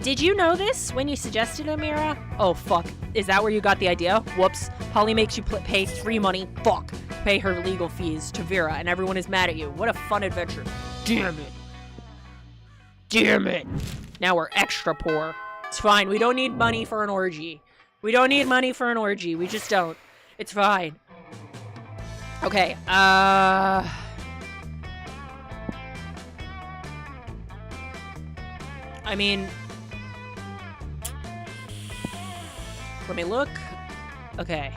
Did you know this when you suggested it, Amira? Oh, fuck. Is that where you got the idea? Whoops. Polly makes you pay free money. Fuck. Pay her legal fees to Vera, and everyone is mad at you. What a fun adventure. Damn it. Damn it. Now we're extra poor. It's fine. We don't need money for an orgy. We don't need money for an orgy. We just don't. It's fine. Okay, I mean, let me look. Okay.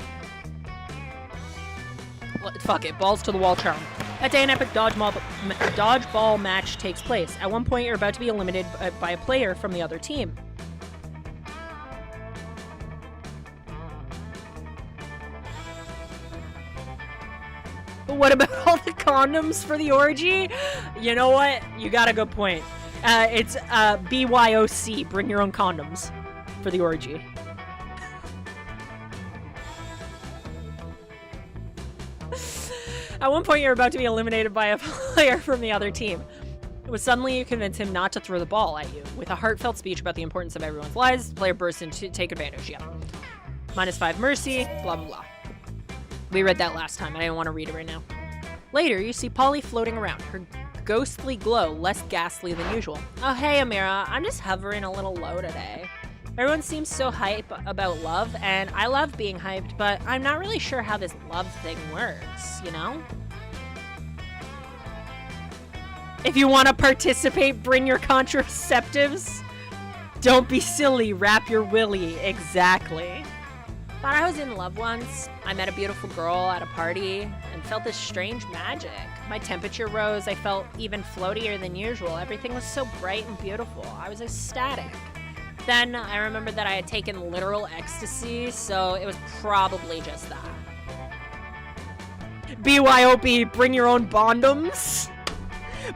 Fuck it. Balls to the wall charm. That day, an epic dodgeball match takes place. At one point, you're about to be eliminated by a player from the other team. But what about all the condoms for the orgy? You know what? You got a good point. It's BYOC, bring your own condoms for the orgy. At one point, you're about to be eliminated by a player from the other team. Suddenly, you convince him not to throw the ball at you. With a heartfelt speech about the importance of everyone's lives, the player bursts in to take advantage. Yeah. -5 mercy, blah, blah, blah. We read that last time. I didn't want to read it right now. Later, you see Polly floating around, her ghostly glow less ghastly than usual. Oh, hey, Amira. I'm just hovering a little low today. Everyone seems so hype about love, and I love being hyped, but I'm not really sure how this love thing works, you know? If you want to participate, bring your contraceptives. Don't be silly, wrap your willy. Exactly. Thought I was in love once. I met a beautiful girl at a party and felt this strange magic. My temperature rose. I felt even floatier than usual. Everything was so bright and beautiful. I was ecstatic. Then I remembered that I had taken literal ecstasy, so it was probably just that. BYOB, bring your own bondoms.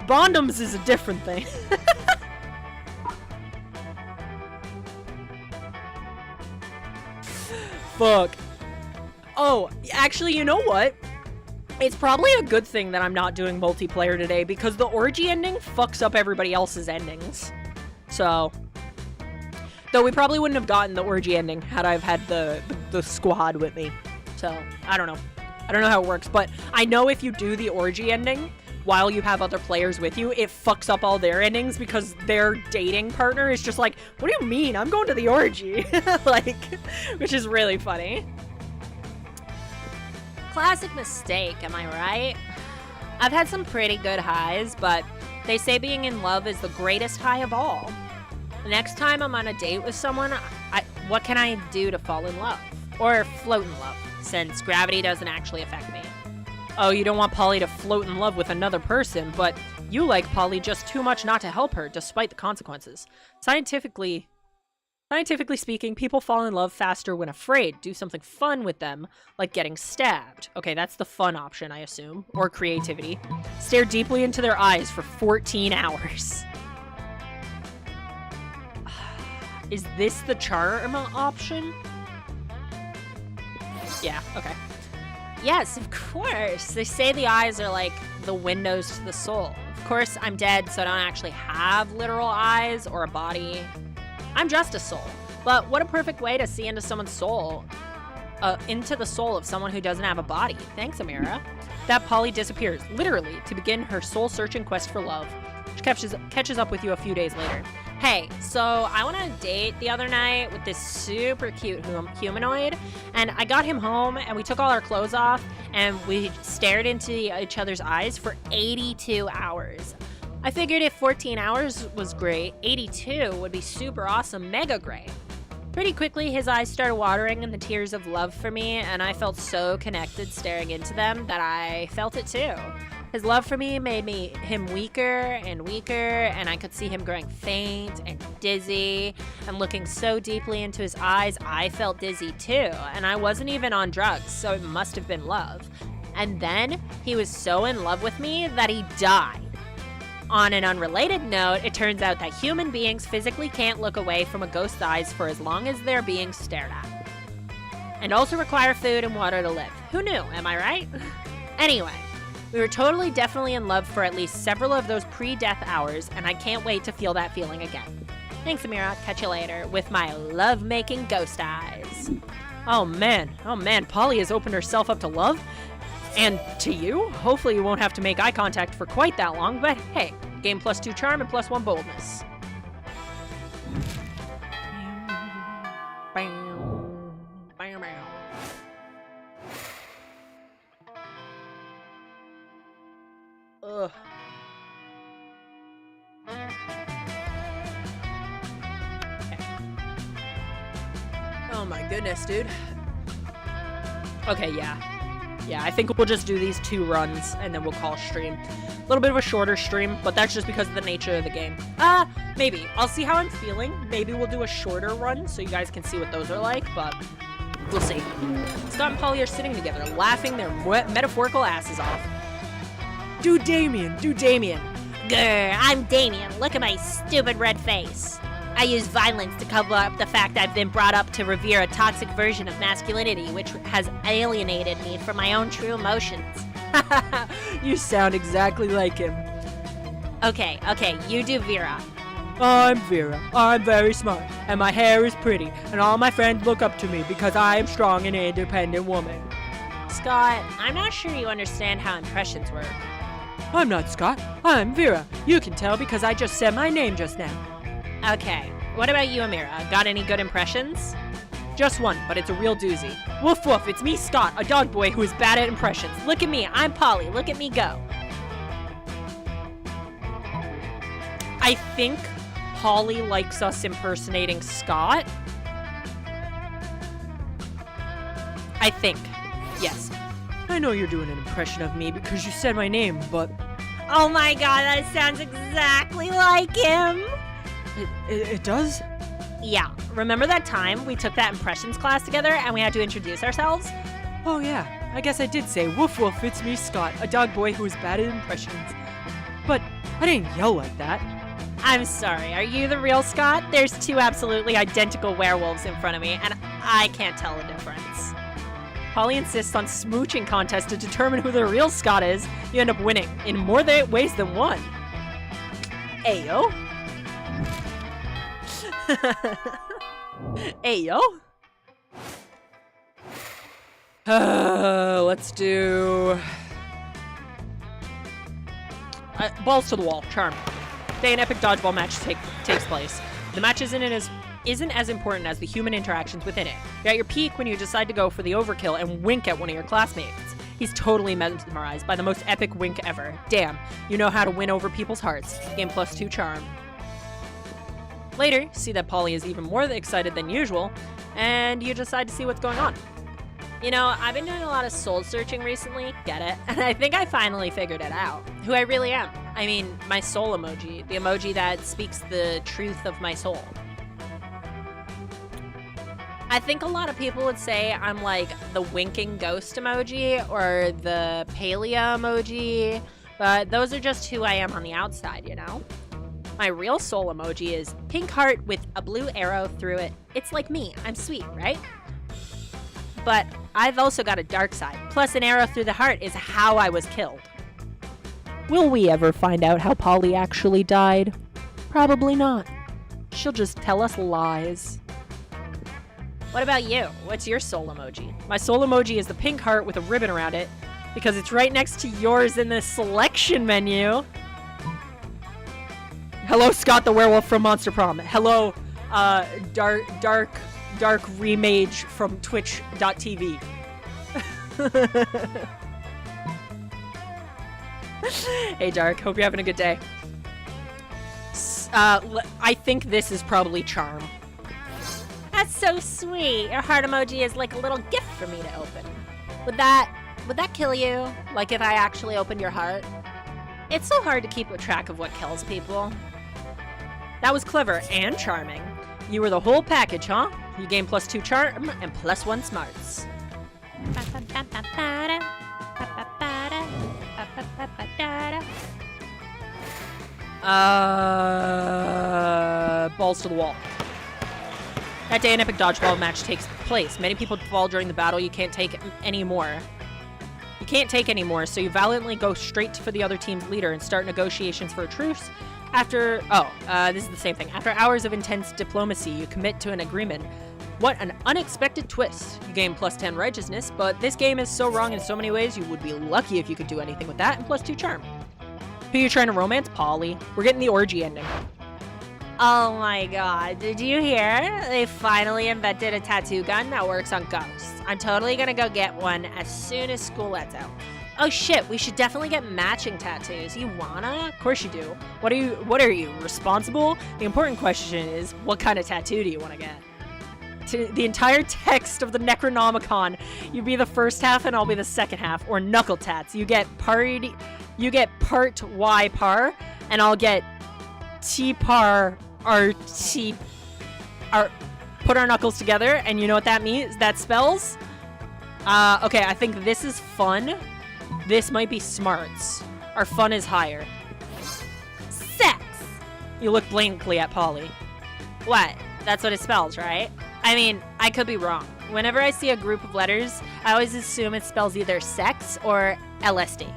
Bondoms is a different thing. Fuck. Oh, actually, you know what? It's probably a good thing that I'm not doing multiplayer today because the orgy ending fucks up everybody else's endings. So, though we probably wouldn't have gotten the orgy ending had I've had the squad with me. So, I don't know. I don't know how it works, but I know if you do the orgy ending while you have other players with you, it fucks up all their endings because their dating partner is just like, what do you mean? I'm going to the orgy. Like, which is really funny. Classic mistake, am I right? I've had some pretty good highs, but they say being in love is the greatest high of all. The next time I'm on a date with someone, what can I do to fall in love? Or float in love, since gravity doesn't actually affect me. Oh, you don't want Polly to float in love with another person, but you like Polly just too much not to help her, despite the consequences. Scientifically speaking, people fall in love faster when afraid. Do something fun with them, like getting stabbed. Okay, that's the fun option, I assume. Or creativity. Stare deeply into their eyes for 14 hours. Is this the charm option? Yeah, okay. Yes, of course. They say the eyes are like the windows to the soul. Of course, I'm dead, so I don't actually have literal eyes or a body. I'm just a soul. But what a perfect way to see into someone's soul. Into the soul of someone who doesn't have a body. Thanks, Amira. That Polly disappears, literally, to begin her soul-searching quest for love. She catches up with you a few days later. Hey, so I went on a date the other night with this super cute humanoid, and I got him home, and we took all our clothes off, and we stared into each other's eyes for 82 hours. I figured if 14 hours was great, 82 would be super awesome, mega great. Pretty quickly, his eyes started watering in the tears of love for me, and I felt so connected staring into them that I felt it too. His love for me made him weaker and weaker, and I could see him growing faint and dizzy. And looking so deeply into his eyes, I felt dizzy too. And I wasn't even on drugs, so it must have been love. And then he was so in love with me that he died. On an unrelated note, it turns out that human beings physically can't look away from a ghost's eyes for as long as they're being stared at. And also require food and water to live. Who knew, am I right? Anyway. We were totally definitely in love for at least several of those pre-death hours, and I can't wait to feel that feeling again. Thanks, Amira. Catch you later with my love-making ghost eyes. Oh man, Polly has opened herself up to love. And to you? Hopefully you won't have to make eye contact for quite that long, but hey, game +2 charm and +1 boldness. Ugh. Oh my goodness, dude. Okay, yeah. Yeah, I think we'll just do these 2 runs and then we'll call stream. A little bit of a shorter stream, but that's just because of the nature of the game. Maybe. I'll see how I'm feeling. Maybe we'll do a shorter run so you guys can see what those are like, but we'll see. Scott and Polly are sitting together, laughing their metaphorical asses off. Do Damien. Grr, I'm Damien. Look at my stupid red face. I use violence to cover up the fact I've been brought up to revere a toxic version of masculinity, which has alienated me from my own true emotions. You sound exactly like him. Okay, you do Vera. I'm Vera. I'm very smart, and my hair is pretty, and all my friends look up to me because I am strong and independent woman. Scott, I'm not sure you understand how impressions work. I'm not Scott. I'm Vera. You can tell because I just said my name just now. Okay, What about you, Amira? Got any good impressions? Just one, but it's a real doozy. Woof woof, it's me, Scott, a dog boy who is bad at impressions. Look at me, I'm Polly. Look at me go. I think Polly likes us impersonating Scott. I think. Yes. I know you're doing an impression of me because you said my name, but Oh my god, that sounds exactly like him. it does? Yeah, remember that time we took that impressions class together and we had to introduce ourselves? Oh yeah, I guess I did say, woof woof, it's me, Scott, a dog boy who is bad at impressions. But I didn't yell like that. I'm sorry, are you the real Scott? There's two absolutely identical werewolves in front of me, and I can't tell the difference. Polly insists on smooching contest to determine who the real Scott is. You end up winning in more ways than one. Ayo. Ayo. Let's do... balls to the wall. Charm. Today, an epic dodgeball match takes place. The match isn't as important as the human interactions within it. You're at your peak when you decide to go for the overkill and wink at one of your classmates. He's totally mesmerized by the most epic wink ever. Damn, you know how to win over people's hearts. Game +2 charm. Later, see that Polly is even more excited than usual, and you decide to see what's going on. You know, I've been doing a lot of soul searching recently, get it? And I think I finally figured it out. Who I really am. I mean, my soul emoji. The emoji that speaks the truth of my soul. I think a lot of people would say I'm like the winking ghost emoji or the paleo emoji, but those are just who I am on the outside, you know? My real soul emoji is pink heart with a blue arrow through it. It's like me, I'm sweet, right? But I've also got a dark side. Plus an arrow through the heart is how I was killed. Will we ever find out how Polly actually died? Probably not. She'll just tell us lies. What about you? What's your soul emoji? My soul emoji is the pink heart with a ribbon around it because it's right next to yours in the selection menu. Hello, Scott the werewolf from Monster Prom. Hello, dark remage from twitch.tv. Hey, Dark. Hope you're having a good day. I think this is probably charm. That's so sweet. Your heart emoji is like a little gift for me to open. Would that kill you? Like if I actually opened your heart? It's so hard to keep a track of what kills people. That was clever and charming. You were the whole package, huh? You gain +2 charm and +1 smarts. Balls to the wall. That day, an epic dodgeball match takes place. Many people fall during the battle. You can't take anymore. You can't take anymore, so you valiantly go straight for the other team's leader and start negotiations for a truce. This is the same thing. After hours of intense diplomacy, you commit to an agreement. What an unexpected twist. You gain +10 righteousness, but this game is so wrong in so many ways, you would be lucky if you could do anything with that, and +2 charm. Who are you trying to romance? Polly. We're getting the orgy ending. Oh my god, did you hear? They finally invented a tattoo gun that works on ghosts. I'm totally gonna go get one as soon as school lets out. Oh shit, we should definitely get matching tattoos. You wanna? Of course you do. What are you, responsible? The important question is, what kind of tattoo do you want to get? To the entire text of the Necronomicon, you be the first half and I'll be the second half, or knuckle tats. You get part Y par, and I'll get T par RT. Put our knuckles together, and you know what that means? That spells? Okay, I think this is fun. This might be smarts. Our fun is higher. Sex! You look blankly at Polly. What? That's what it spells, right? I mean, I could be wrong. Whenever I see a group of letters, I always assume it spells either sex or LSD.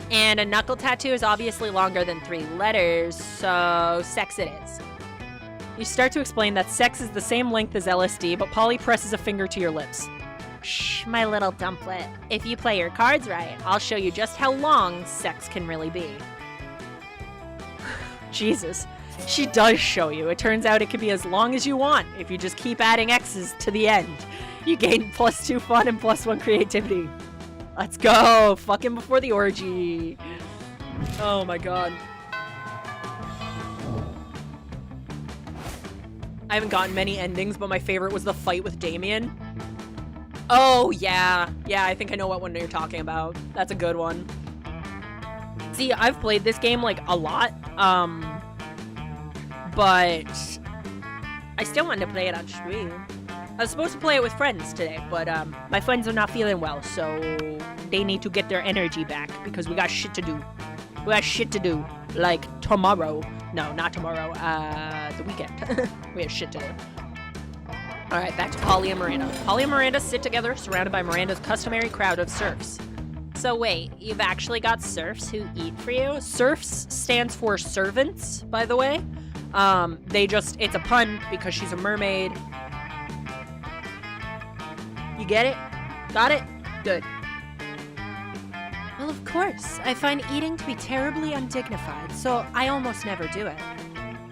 And a knuckle tattoo is obviously longer than 3 letters, so sex it is. You start to explain that sex is the same length as LSD, but Polly presses a finger to your lips. Shh, my little dumplet. If you play your cards right, I'll show you just how long sex can really be. Jesus. She does show you. It turns out it can be as long as you want if you just keep adding X's to the end. You gain +2 fun and +1 creativity. Let's go! Fucking before the orgy. Oh my god. I haven't gotten many endings, but my favorite was the fight with Damien. Oh, yeah. Yeah, I think I know what one you're talking about. That's a good one. See, I've played this game, like, a lot. But I still wanted to play it on stream. I was supposed to play it with friends today, but my friends are not feeling well, so they need to get their energy back because we got shit to do. We got shit to do, like tomorrow. No, not tomorrow. The weekend. We have shit to do. All right, back to Polly and Miranda. Polly and Miranda sit together, surrounded by Miranda's customary crowd of serfs. So wait, you've actually got serfs who eat for you? Serfs stands for servants, by the way. It's a pun because she's a mermaid. You get it? Got it? Good. Well, of course. I find eating to be terribly undignified, so I almost never do it.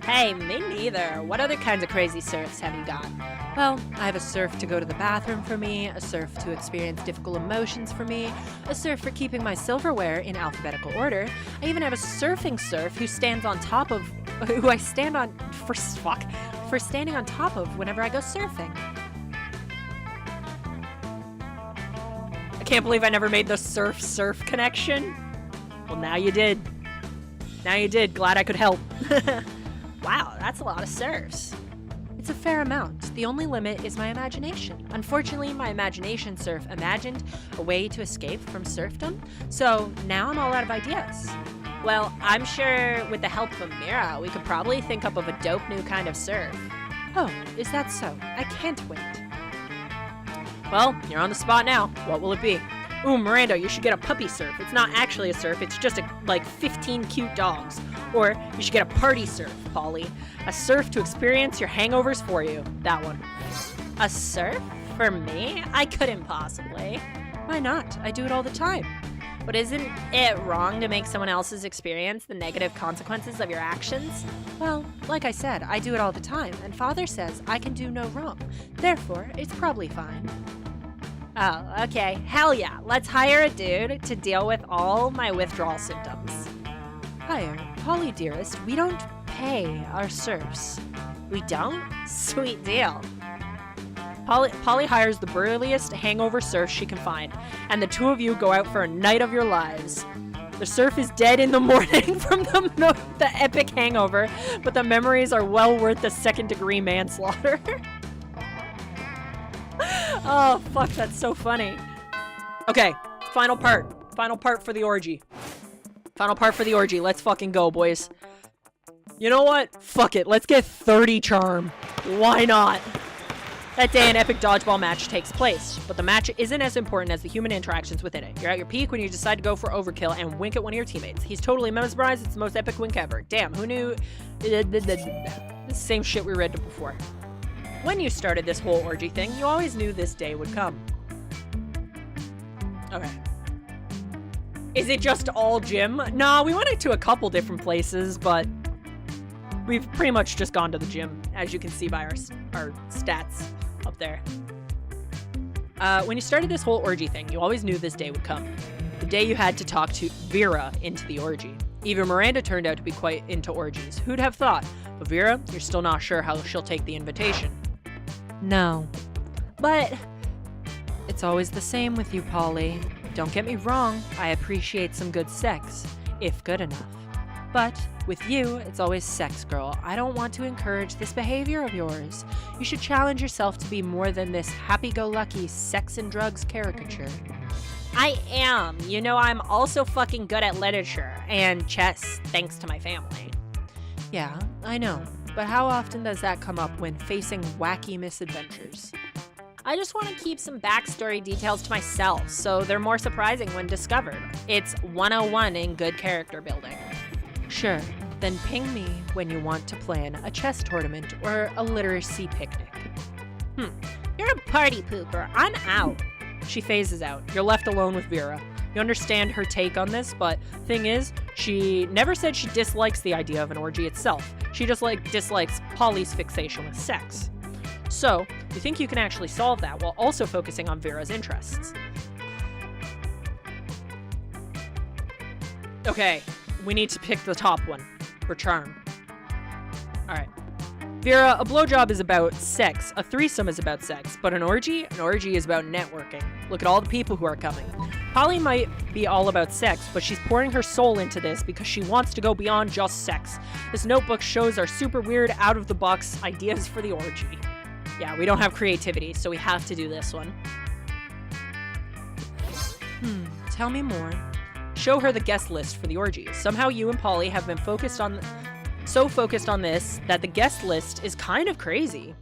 Hey, me neither. What other kinds of crazy serfs have you got? Well, I have a serf to go to the bathroom for me, a serf to experience difficult emotions for me, a serf for keeping my silverware in alphabetical order. I even have a surfing serf who I stand on for standing on top of whenever I go surfing. I can't believe I never made the surf connection. Well, now you did. Now you did. Glad I could help. Wow, that's a lot of serfs. It's a fair amount. The only limit is my imagination. Unfortunately, my imagination serf imagined a way to escape from serfdom, so now I'm all out of ideas. Well, I'm sure with the help of Mira, we could probably think up of a dope new kind of surf. Oh, is that so? I can't wait. Well, you're on the spot now. What will it be? Ooh, Miranda, you should get a puppy surf. It's not actually a surf, it's just like 15 cute dogs. Or you should get a party surf, Polly. A surf to experience your hangovers for you. That one. A surf? For me? I couldn't possibly. Why not? I do it all the time. But isn't it wrong to make someone else's experience the negative consequences of your actions? Well, like I said, I do it all the time, and Father says I can do no wrong. Therefore, it's probably fine. Oh, okay. Hell yeah. Let's hire a dude to deal with all my withdrawal symptoms. Hire. Polly, dearest, we don't pay our serfs. We don't? Sweet deal. Polly hires the burliest hangover surf she can find, and the two of you go out for a night of your lives. The surf is dead in the morning from the epic hangover, but the memories are well worth the second-degree manslaughter. Oh, fuck, that's so funny. Okay, final part. Final part for the orgy. Final part for the orgy. Let's fucking go, boys. You know what? Fuck it. Let's get 30 charm. Why not? That day, an epic dodgeball match takes place, but the match isn't as important as the human interactions within it. You're at your peak when you decide to go for overkill and wink at one of your teammates. He's totally mesmerized. It's the most epic wink ever. Damn, who knew? The same shit we read before. When you started this whole orgy thing, you always knew this day would come. Okay. Is it just all gym? Nah, we went to a couple different places, but we've pretty much just gone to the gym, as you can see by our stats up there. When you started this whole orgy thing, you always knew this day would come. The day you had to talk to Vera into the orgy. Even Miranda turned out to be quite into orgies. Who'd have thought? But Vera, you're still not sure how she'll take the invitation. No. But it's always the same with you, Polly. Don't get me wrong, I appreciate some good sex, if good enough. But with you, it's always sex, girl. I don't want to encourage this behavior of yours. You should challenge yourself to be more than this happy-go-lucky sex and drugs caricature. I am. You know, I'm also fucking good at literature and chess, thanks to my family. Yeah, I know. But how often does that come up when facing wacky misadventures? I just want to keep some backstory details to myself, so they're more surprising when discovered. It's 101 in good character building. Sure, then ping me when you want to plan a chess tournament or a literacy picnic. You're a party pooper. I'm out. She phases out. You're left alone with Vera. You understand her take on this, but thing is, she never said she dislikes the idea of an orgy itself. She just dislikes Polly's fixation with sex. So, you think you can actually solve that while also focusing on Vera's interests. Okay, we need to pick the top one for charm. Alright. Vera, a blowjob is about sex, a threesome is about sex, but an orgy is about networking. Look at all the people who are coming. Polly might be all about sex, but she's pouring her soul into this because she wants to go beyond just sex. This notebook shows our super weird, out-of-the-box ideas for the orgy. Yeah, we don't have creativity, so we have to do this one. Tell me more. Show her the guest list for the orgy. Somehow you and Polly have been so focused on this that the guest list is kind of crazy.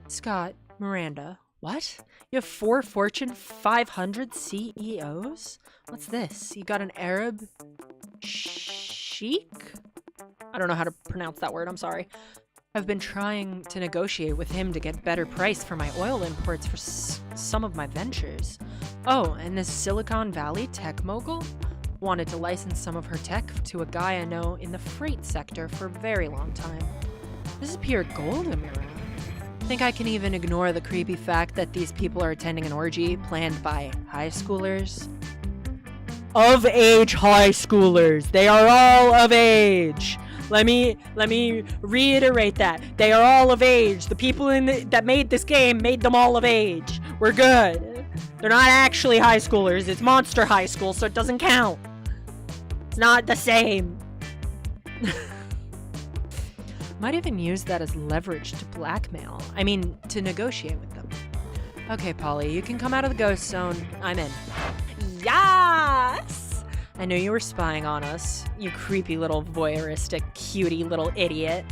Scott, Miranda, what? You have 4 Fortune 500 CEOs? What's this? You got an Arab sheik? I don't know how to pronounce that word, I'm sorry. I've been trying to negotiate with him to get better price for my oil imports for some of my ventures. Oh, and this Silicon Valley tech mogul wanted to license some of her tech to a guy I know in the freight sector for a very long time. This is pure gold, Amira. Think I can even ignore the creepy fact that these people are attending an orgy planned by high schoolers? Of age high schoolers. They are all of age. Let me reiterate that. They are all of age. The people that made this game made them all of age. We're good. They're not actually high schoolers. It's Monster High School, so it doesn't count. It's not the same. Might even use that as leverage to blackmail. I mean, to negotiate with them. Okay, Polly, you can come out of the ghost zone. I'm in. Yes! I knew you were spying on us, you creepy little voyeuristic cutie little idiot.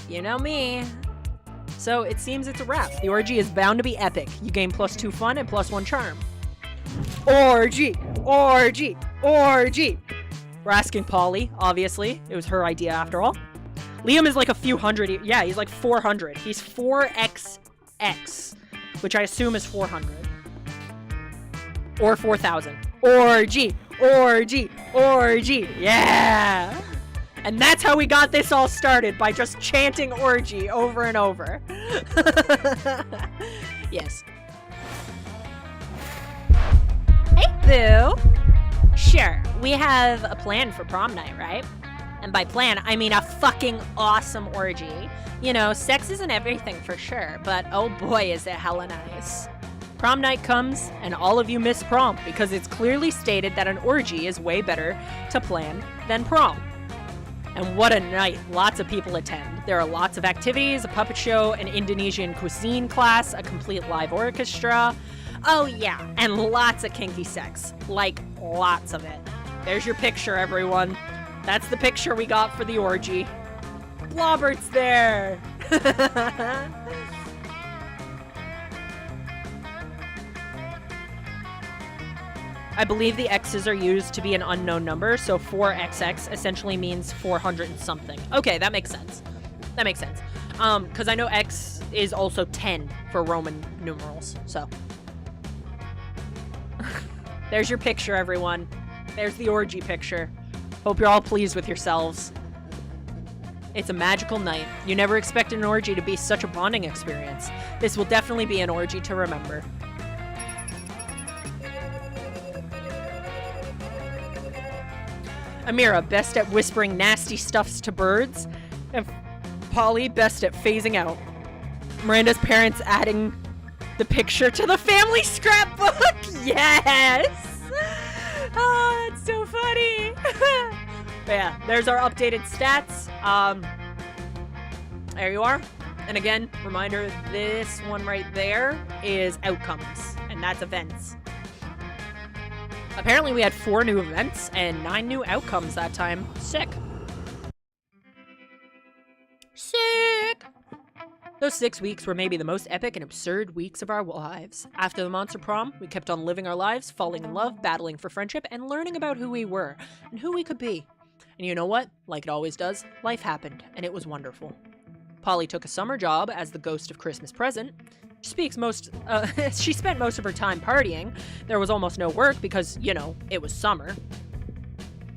You know me. So it seems it's a wrap. The orgy is bound to be epic. You gain +2 fun and +1 charm. Orgy! Orgy! Orgy! We're asking Polly, obviously. It was her idea after all. Liam is like a few hundred. Yeah, he's like 400. He's 4XX, which I assume is 400. Or 4,000. Orgy! Orgy! Orgy! Yeah! And that's how we got this all started, by just chanting orgy over and over. Yes. Hey, Boo. Sure, we have a plan for prom night, right? And by plan, I mean a fucking awesome orgy. You know, sex isn't everything for sure, but oh boy is it hella nice. Prom night comes, and all of you miss prom because it's clearly stated that an orgy is way better to plan than prom. And what a night. Lots of people attend. There are lots of activities, a puppet show, an Indonesian cuisine class, a complete live orchestra. Oh yeah, and lots of kinky sex. Like, lots of it. There's your picture, everyone. That's the picture we got for the orgy. Blobbert's there! I believe the X's are used to be an unknown number, so 4XX essentially means 400 and something. Okay, that makes sense. That makes sense. Because I know X is also 10 for Roman numerals, so. There's your picture, everyone. There's the orgy picture. Hope you're all pleased with yourselves. It's a magical night. You never expected an orgy to be such a bonding experience. This will definitely be an orgy to remember. Amira, best at whispering nasty stuffs to birds. And Polly, best at phasing out. Miranda's parents adding the picture to the family scrapbook. Yes! Oh, that's so funny. But yeah, there's our updated stats. There you are. And again, reminder, this one right there is outcomes, and that's events. Apparently we had 4 new events and 9 new outcomes that time. Sick. Sick! Those 6 weeks were maybe the most epic and absurd weeks of our lives. After the monster prom, we kept on living our lives, falling in love, battling for friendship, and learning about who we were and who we could be. And you know what? Like it always does, life happened, and it was wonderful. Polly took a summer job as the ghost of Christmas present. She spent most of her time partying. There was almost no work because, you know, it was summer.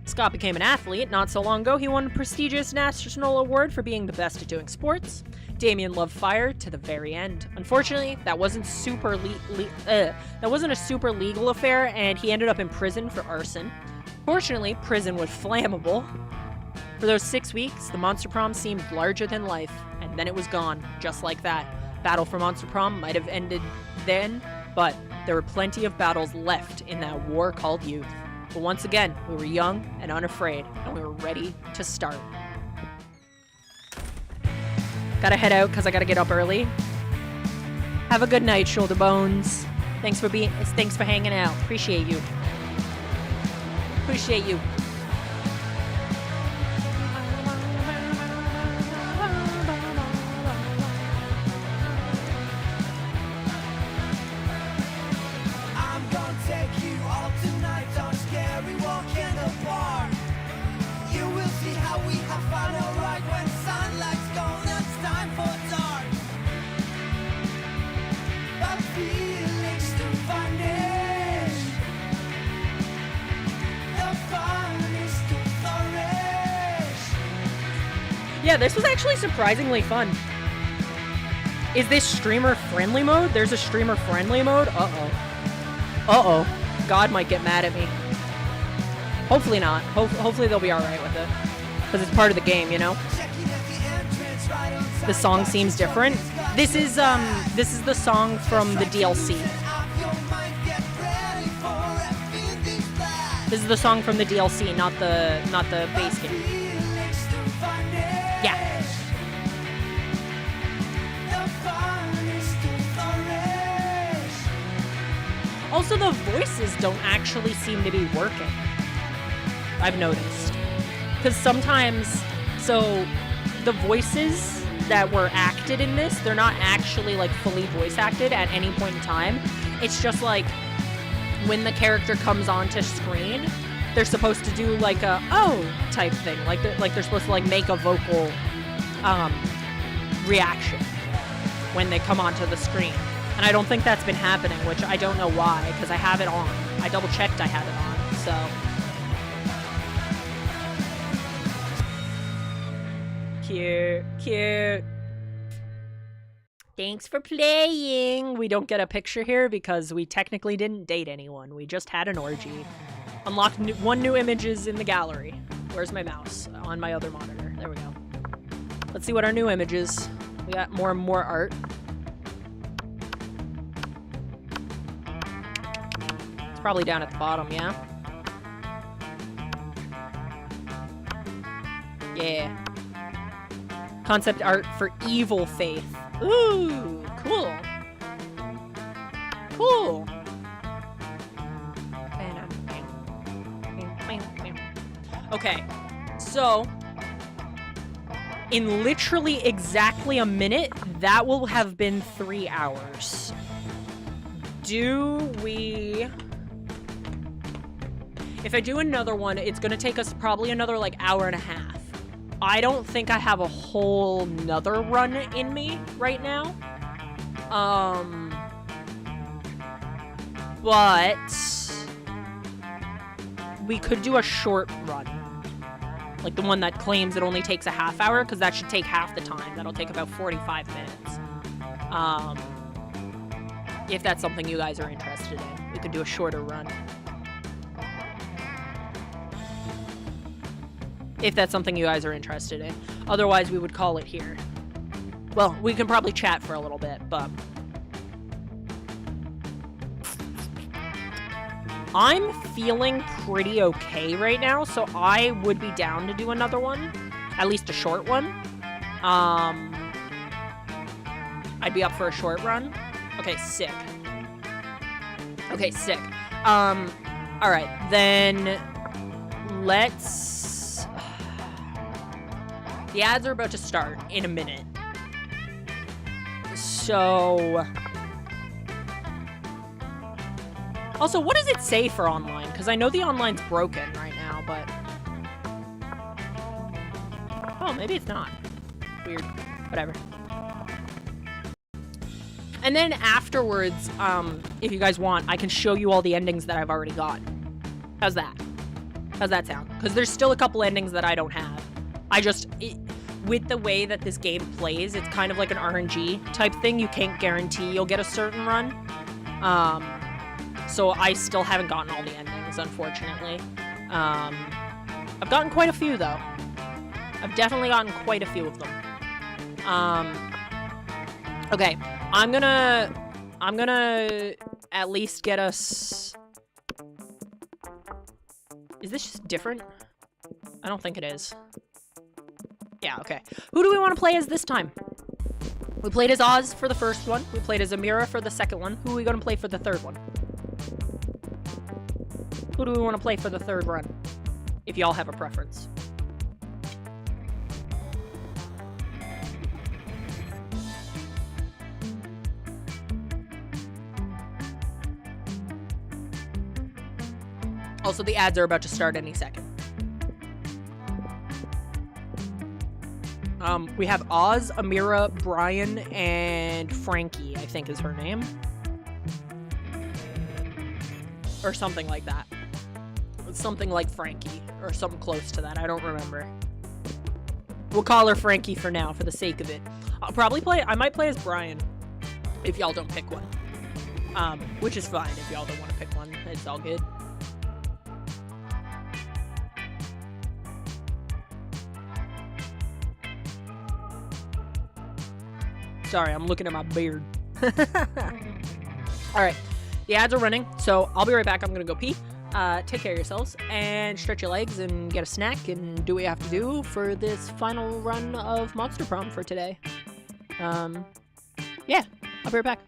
Scott became an athlete not so long ago. He won a prestigious national award for being the best at doing sports. Damien loved fire to the very end. Unfortunately, that wasn't a super legal affair, and he ended up in prison for arson. Fortunately, prison was flammable. For those 6 weeks, the Monster Prom seemed larger than life, and then it was gone, just like that. Battle for Monster Prom might have ended then, but there were plenty of battles left in that war called youth. But once again, we were young and unafraid, and we were ready to start. Gotta head out because I gotta get up early. Have a good night, shoulder bones. Thanks for hanging out. Appreciate you. Appreciate you. Yeah, this was actually surprisingly fun. Is this streamer-friendly mode? There's a streamer-friendly mode? Uh-oh. Uh-oh. God might get mad at me. Hopefully not. Hopefully they'll be alright with it. Because it's part of the game, you know? The song seems different. This is the song from the DLC. This is the song from the DLC, not the base game. Yeah. Also, the voices don't actually seem to be working. I've noticed. Because sometimes, so the voices that were acted in this, they're not actually like fully voice acted at any point in time. It's just like when the character comes onto screen, they're supposed to do like a oh type thing, like they're supposed to like make a vocal reaction when they come onto the screen, and I don't think that's been happening, which I don't know why, because I have it on. I double checked I had it on, so cute. Thanks for playing. We don't get a picture here because we technically didn't date anyone. We just had an orgy. Unlocked one new images in the gallery. Where's my mouse? On my other monitor. There we go. Let's see what our new image is. We got more and more art. It's probably down at the bottom, yeah? Yeah. Concept art for Evil Faith. Ooh, cool. Cool. Okay, so in literally exactly a minute, that will have been 3 hours. If I do another one, it's gonna take us probably another like hour and a half. I don't think I have a whole nother run in me right now. But we could do a short run. Like the one that claims it only takes a half hour, because that should take half the time. That'll take about 45 minutes. If that's something you guys are interested in, we could do a shorter run. If that's something you guys are interested in. Otherwise, we would call it here. Well, we can probably chat for a little bit, but I'm feeling pretty okay right now, so I would be down to do another one. At least a short one. I'd be up for a short run. Okay, sick. Alright, then let's... The ads are about to start in a minute. So... Also, what does it say for online? Because I know the online's broken right now, but... Oh, maybe it's not. Weird. Whatever. And then afterwards, if you guys want, I can show you all the endings that I've already got. How's that? How's that sound? Because there's still a couple endings that I don't have. With the way that this game plays, it's kind of like an RNG type thing. You can't guarantee you'll get a certain run. So I still haven't gotten all the endings, unfortunately. I've gotten quite a few, though. I've definitely gotten quite a few of them. Okay, I'm gonna at least get us... Is this just different? I don't think it is. Yeah, okay. Who do we want to play as this time? We played as Oz for the first one. We played as Amira for the second one. Who are we going to play for the third one? Who do we want to play for the third run? If y'all have a preference. Also, the ads are about to start any second. We have Oz, Amira, Brian, and Frankie, I think is her name. Or something like that. Something like Frankie, or something close to that, I don't remember. We'll call her Frankie for now, for the sake of it. I might play as Brian, if y'all don't pick one. Which is fine, if y'all don't want to pick one, it's all good. Sorry, I'm looking at my beard. Alright, the ads are running, so I'll be right back. I'm gonna go pee. Take care of yourselves, and stretch your legs, and get a snack, and do what you have to do for this final run of Monster Prom for today. Yeah, I'll be right back.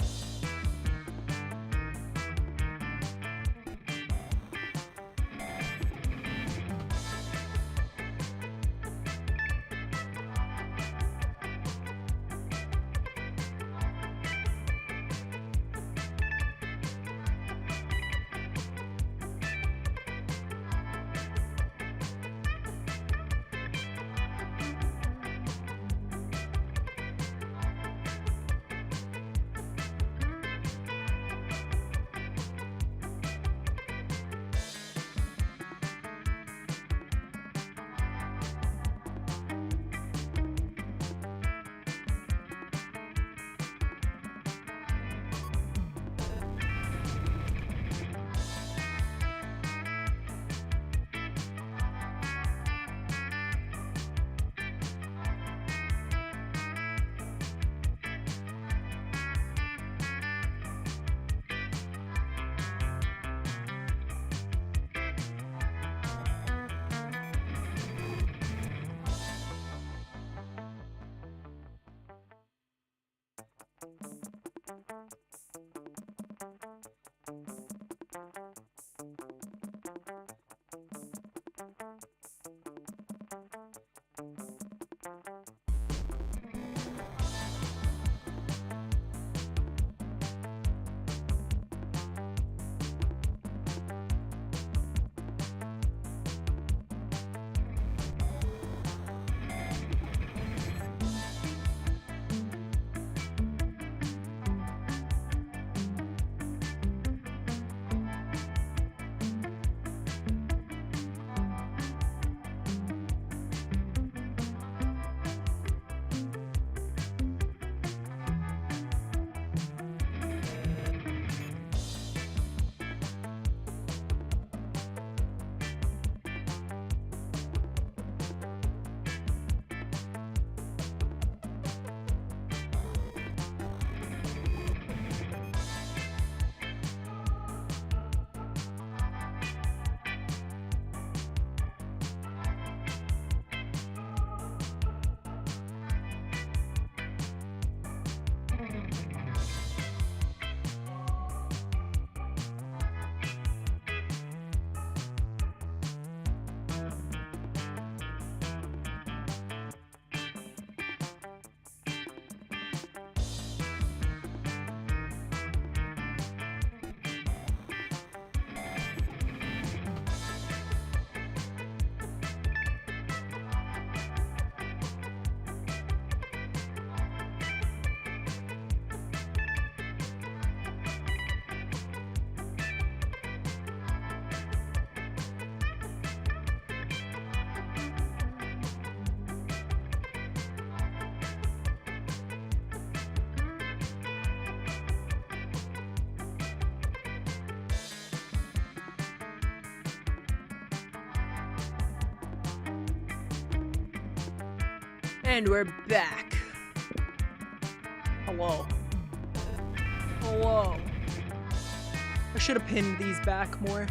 And we're back. Hello. Hello. I should have pinned these back more.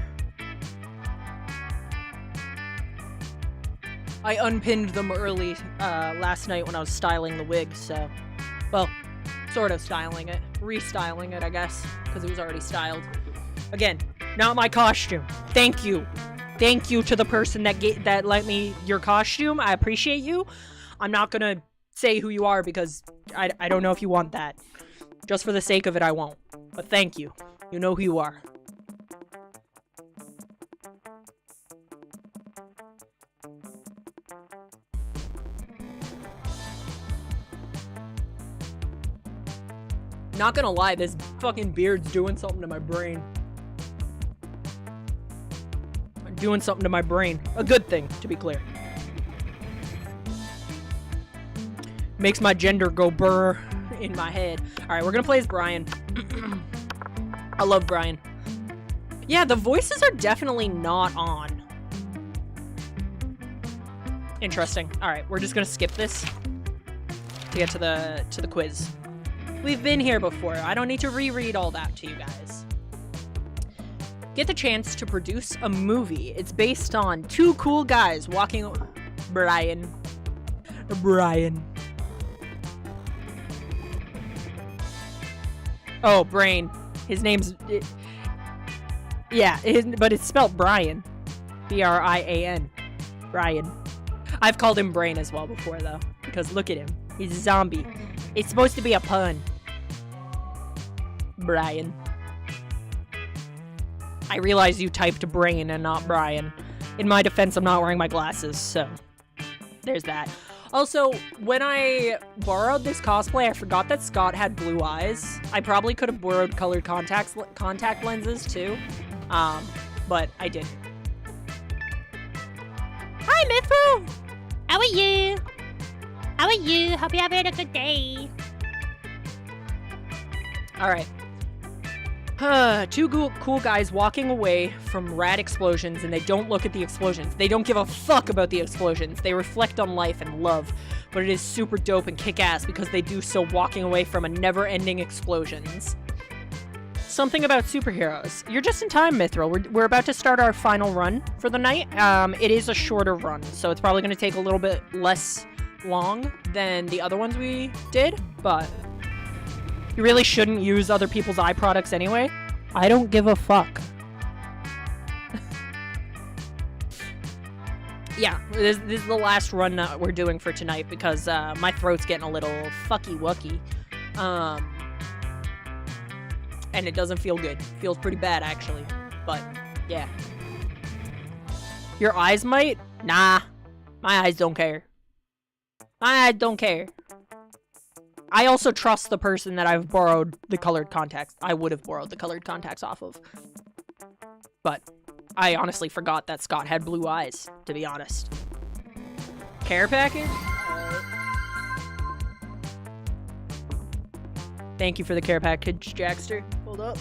I unpinned them early last night when I was styling the wig, so... Well, sort of styling it. Restyling it, I guess, because it was already styled. Again, not my costume. Thank you. Thank you to the person that lent me your costume. I appreciate you. I'm not gonna say who you are because I don't know if you want that. Just for the sake of it, I won't. But thank you. You know who you are. Not gonna lie, this fucking beard's doing something to my brain. Doing something to my brain. A good thing, to be clear. Makes my gender go burr in my head. Alright, we're gonna play as Brian. I love Brian. Yeah, the voices are definitely not on. Interesting. Alright, we're just gonna skip this to get to the quiz. We've been here before. I don't need to reread all that to you guys. Get the chance to produce a movie. It's based on two cool guys walking... Brian. Oh, Brain. His name's... Yeah, but it's spelled Brian. B-R-I-A-N. Brian. I've called him Brain as well before, though. Because look at him. He's a zombie. It's supposed to be a pun. Brian. I realize you typed Brain and not Brian. In my defense, I'm not wearing my glasses, so... There's that. Also, when I borrowed this cosplay, I forgot that Scott had blue eyes. I probably could have borrowed colored contact lenses, too. But I didn't. Hi, Mithril! How are you? How are you? Hope you're having a good day. Alright. Two cool guys walking away from rad explosions, and they don't look at the explosions. They don't give a fuck about the explosions. They reflect on life and love. But it is super dope and kick-ass because they do so walking away from a never-ending explosions. Something about superheroes. You're just in time, Mithril. We're about to start our final run for the night. It is a shorter run, so it's probably going to take a little bit less long than the other ones we did, but you really shouldn't use other people's eye products anyway. I don't give a fuck. Yeah, this is the last run that we're doing for tonight because my throat's getting a little fucky-wucky. And it doesn't feel good. Feels pretty bad, actually. But, yeah. Your eyes might? Nah. My eyes don't care. My eyes don't care. I also trust the person that I've borrowed the colored contacts. I would have borrowed the colored contacts off of. But I honestly forgot that Scott had blue eyes, to be honest. Care package? Thank you for the care package, Jackster. Hold up.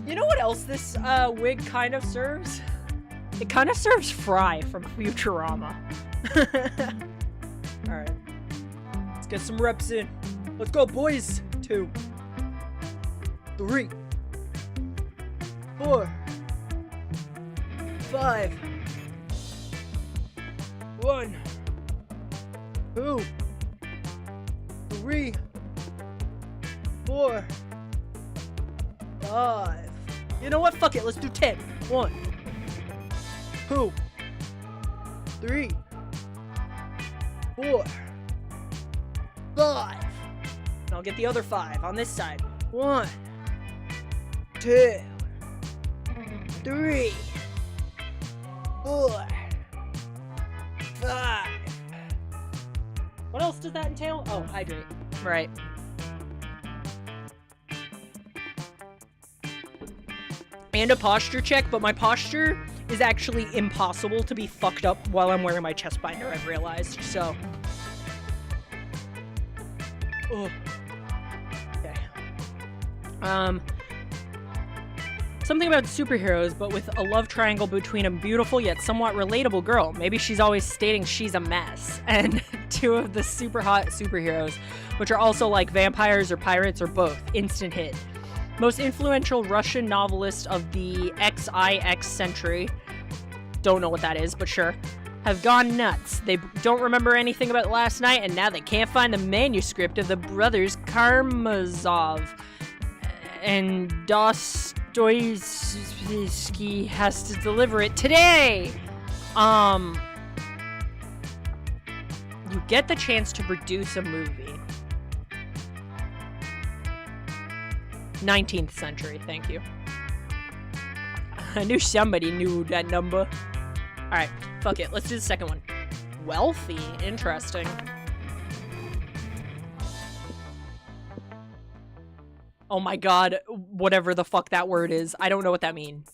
You know what else this wig kind of serves? It kind of serves Fry from Futurama. Alright. Let's get some reps in. Let's go, boys. 2, 3, 4, 5. 1, 2, 3, 4, 5. You know what? Fuck it. Let's do 10. 1, 2, 3, 4, 5. And I'll get the other 5 on this side. 1, 2, 3, 4, 5. What else does that entail? Oh, hydrate. Right. And a posture check, but my posture is actually impossible to be fucked up while I'm wearing my chest binder, I've realized, so. Ugh. Okay. Something about superheroes, but with a love triangle between a beautiful yet somewhat relatable girl. Maybe she's always stating she's a mess. And two of the super hot superheroes, which are also like vampires or pirates or both. Instant hit. Most influential Russian novelist of the XIX century. Don't know what that is, but sure. Have gone nuts. They don't remember anything about last night, and now they can't find the manuscript of the brothers Karamazov. And Dostoevsky has to deliver it today. You get the chance to produce a movie. 19th century, thank you. I knew somebody knew that number. Alright, fuck it. Let's do the second one. Wealthy. Interesting. Oh my god, whatever the fuck that word is. I don't know what that means.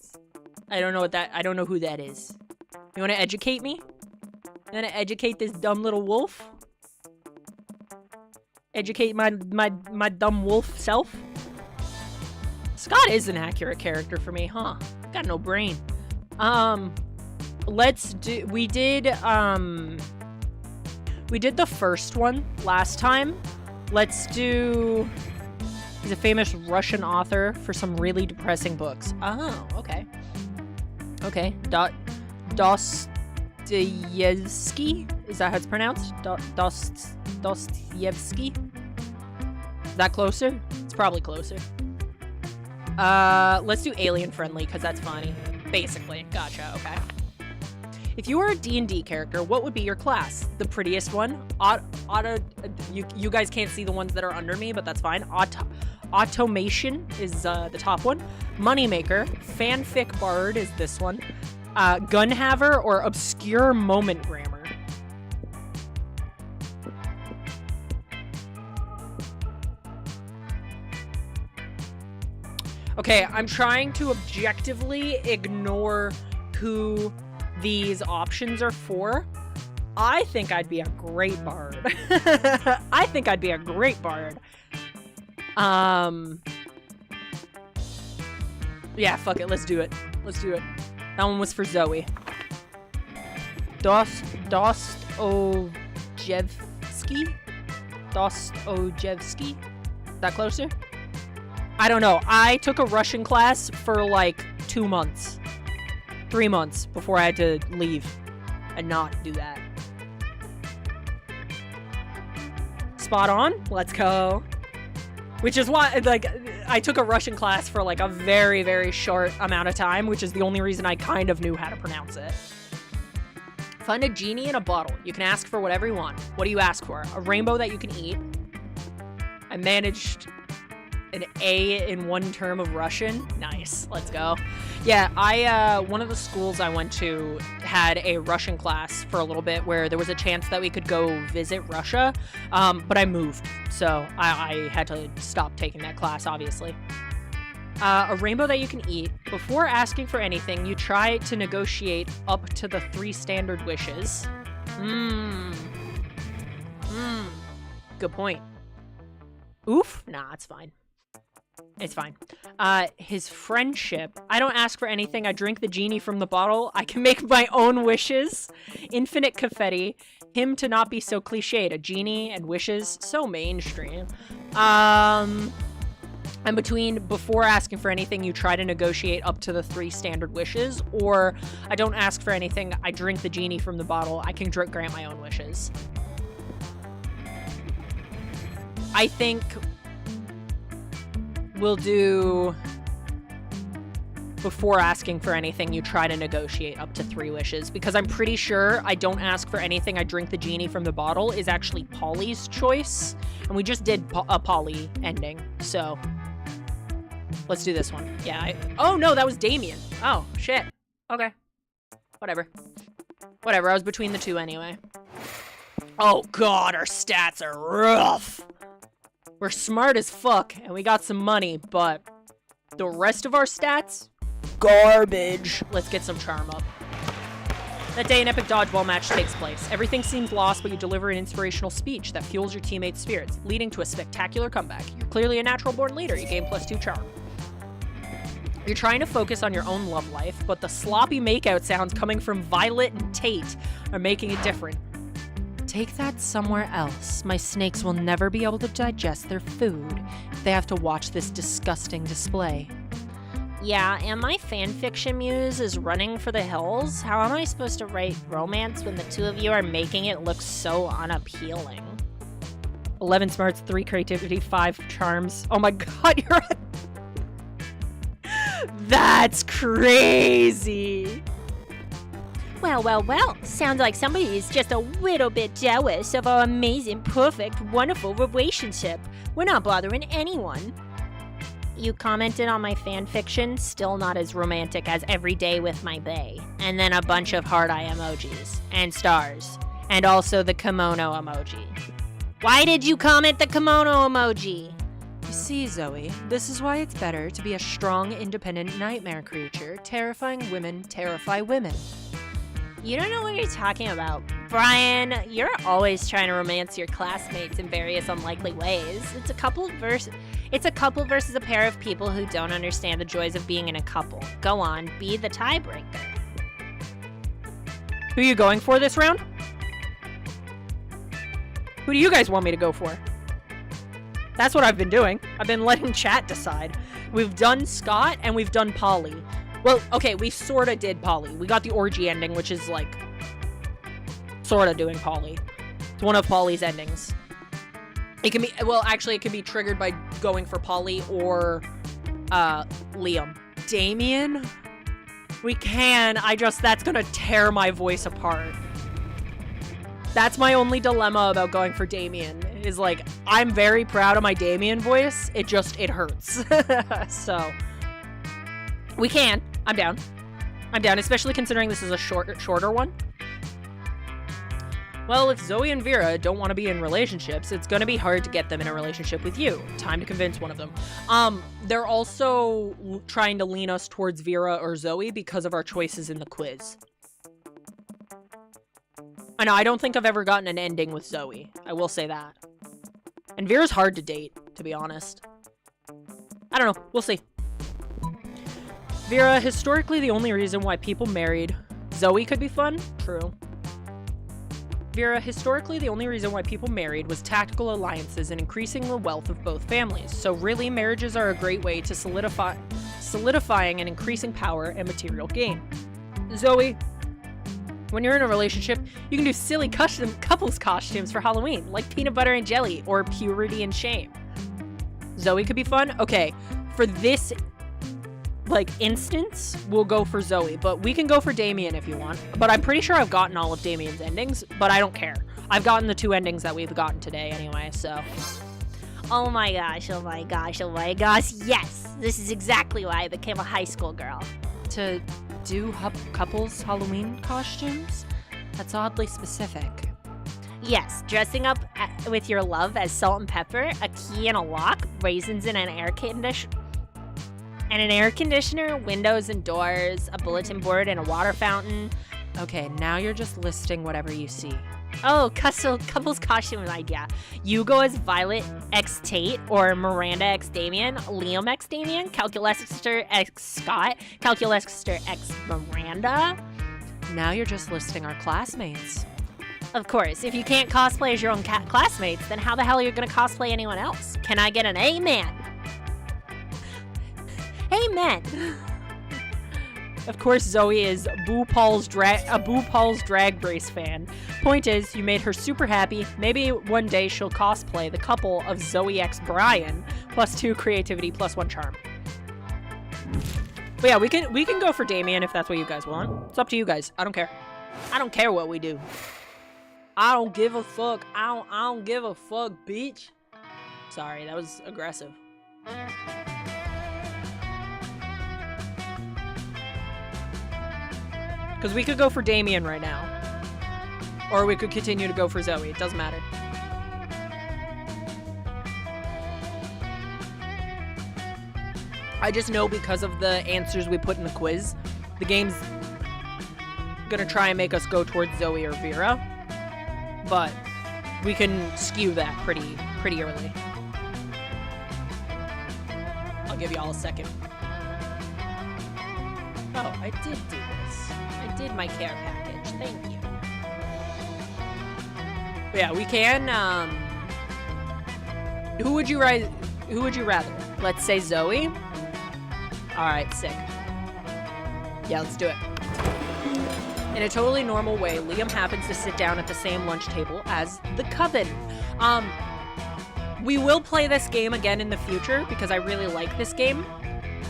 I don't know who that is. You wanna educate me? You wanna educate this dumb little wolf? Educate my dumb wolf self? Scott is an accurate character for me, huh? Got no brain. We did the first one last time. Let's do... He's a famous Russian author for some really depressing books. Oh, okay. Okay. Dostoevsky? Is that how it's pronounced? Dostoevsky? Is that closer? It's probably closer. Let's do alien friendly, because that's funny. Basically. Gotcha, okay. If you were a D&D character, what would be your class? The prettiest one? You guys can't see the ones that are under me, but that's fine. Automation is the top one. Moneymaker. Fanfic Bard is this one. Gunhaver or Obscure Moment Grammar. Okay, I'm trying to objectively ignore who these options are for. I think I'd be a great bard. I think I'd be a great bard. Yeah, fuck it. Let's do it. Let's do it. That one was for Zoe. Dostoevsky? Dostoevsky? Is that closer? I don't know. I took a Russian class for like 2 months. 3 months before I had to leave and not do that. Spot on. Let's go. Which is why, like, I took a Russian class for like a very, very short amount of time, which is the only reason I kind of knew how to pronounce it. Find a genie in a bottle. You can ask for whatever you want. What do you ask for? A rainbow that you can eat. I managed an A in 1 term of Russian. Nice. Let's go. Yeah, one of the schools I went to had a Russian class for a little bit where there was a chance that we could go visit Russia, but I moved, so I had to stop taking that class, obviously. A rainbow that you can eat. Before asking for anything, you try to negotiate up to the 3 standard wishes. Good point. Oof. Nah, it's fine. It's fine. His friendship. I don't ask for anything. I drink the genie from the bottle. I can make my own wishes. Infinite confetti. Him to not be so cliched. A genie and wishes. So mainstream. And before asking for anything, you try to negotiate up to the 3 standard wishes. Or I don't ask for anything. I drink the genie from the bottle. I can grant my own wishes. I think we'll do before asking for anything, you try to negotiate up to 3 wishes, because I'm pretty sure I don't ask for anything, I drink the genie from the bottle is actually Polly's choice, and we just did a Polly ending, so let's do this one. Yeah, oh no, that was Damien. Oh, shit. Okay. Whatever, I was between the 2 anyway. Oh god, our stats are rough. We're smart as fuck, and we got some money, but the rest of our stats? Garbage. Let's get some charm up. That day, an epic dodgeball match takes place. Everything seems lost, but you deliver an inspirational speech that fuels your teammates' spirits, leading to a spectacular comeback. You're clearly a natural-born leader. You gain +2 charm. You're trying to focus on your own love life, but the sloppy makeout sounds coming from Violet and Tate are making it different. Take that somewhere else. My snakes will never be able to digest their food if they have to watch this disgusting display. Yeah, and my fanfiction muse is running for the hills. How am I supposed to write romance when the two of you are making it look so unappealing? 11 smarts, 3 creativity, 5 charms. Oh my god, you're That's crazy! Well, sounds like somebody is just a little bit jealous of our amazing, perfect, wonderful relationship. We're not bothering anyone. You commented on my fanfiction, still not as romantic as Every Day with My Bae. And then a bunch of heart eye emojis. And stars. And also the kimono emoji. Why did you comment the kimono emoji? You see, Zoe, this is why it's better to be a strong, independent nightmare creature. Terrifying women terrify women. You don't know what you're talking about. Brian, you're always trying to romance your classmates in various unlikely ways. It's a couple versus a pair of people who don't understand the joys of being in a couple. Go on, be the tiebreaker. Who are you going for this round? Who do you guys want me to go for? That's what I've been doing. I've been letting chat decide. We've done Scott and we've done Polly. Well, okay, we sorta did Polly. We got the orgy ending, which is like sorta doing Polly. It's one of Polly's endings. It can be, well, actually, it can be triggered by going for Polly or Liam. Damien? We can. That's gonna tear my voice apart. That's my only dilemma about going for Damien, is like, I'm very proud of my Damien voice. It hurts. So, we can. I'm down. Especially considering this is a shorter one. Well, if Zoe and Vera don't want to be in relationships, it's going to be hard to get them in a relationship with you. Time to convince one of them. They're also trying to lean us towards Vera or Zoe because of our choices in the quiz. I know, I don't think I've ever gotten an ending with Zoe. I will say that. And Vera's hard to date, to be honest. I don't know. We'll see. Vera, historically the only reason why people married... Zoe could be fun? True. Vera, historically the only reason why people married was tactical alliances and increasing the wealth of both families. So really, marriages are a great way to solidifying and increasing power and material gain. Zoe... When you're in a relationship, you can do silly couples costumes for Halloween, like peanut butter and jelly, or purity and shame. Zoe could be fun? Okay, for this, instance, we'll go for Zoe, but we can go for Damien if you want. But I'm pretty sure I've gotten all of Damien's endings, but I don't care. I've gotten the 2 endings that we've gotten today anyway, so... Oh my gosh, yes! This is exactly why I became a high school girl. To do couples Halloween costumes? That's oddly specific. Yes, dressing up with your love as salt and pepper, a key and a lock, raisins in an air conditioner, windows and doors, a bulletin board and a water fountain. Okay, now you're just listing whatever you see. Oh, couples costume idea. You go as Violet x Tate or Miranda x Damien, Liam x Damien, Calculester x Scott, Calculester x Miranda. Now you're just listing our classmates. Of course, if you can't cosplay as your own classmates, then how the hell are you going to cosplay anyone else? Can I get an amen? Amen. Of course, Zoe is a Boo Paul's Drag Race fan. Point is, you made her super happy. Maybe one day she'll cosplay the couple of Zoe x Brian, +2 creativity, +1 charm. But yeah, we can go for Damien if that's what you guys want. It's up to you guys. I don't care. I don't care what we do. I don't give a fuck. I don't give a fuck, bitch. Sorry, that was aggressive. Because we could go for Damien right now. Or we could continue to go for Zoe. It doesn't matter. I just know because of the answers we put in the quiz, the game's gonna try and make us go towards Zoe or Vera. But we can skew that pretty early. I'll give y'all a second. Oh, I did do this. I did my care package. Thank you. Yeah, we can, Who would you rather? Let's say Zoe? Alright, sick. Yeah, let's do it. In a totally normal way, Liam happens to sit down at the same lunch table as the Coven. We will play this game again in the future because I really like this game.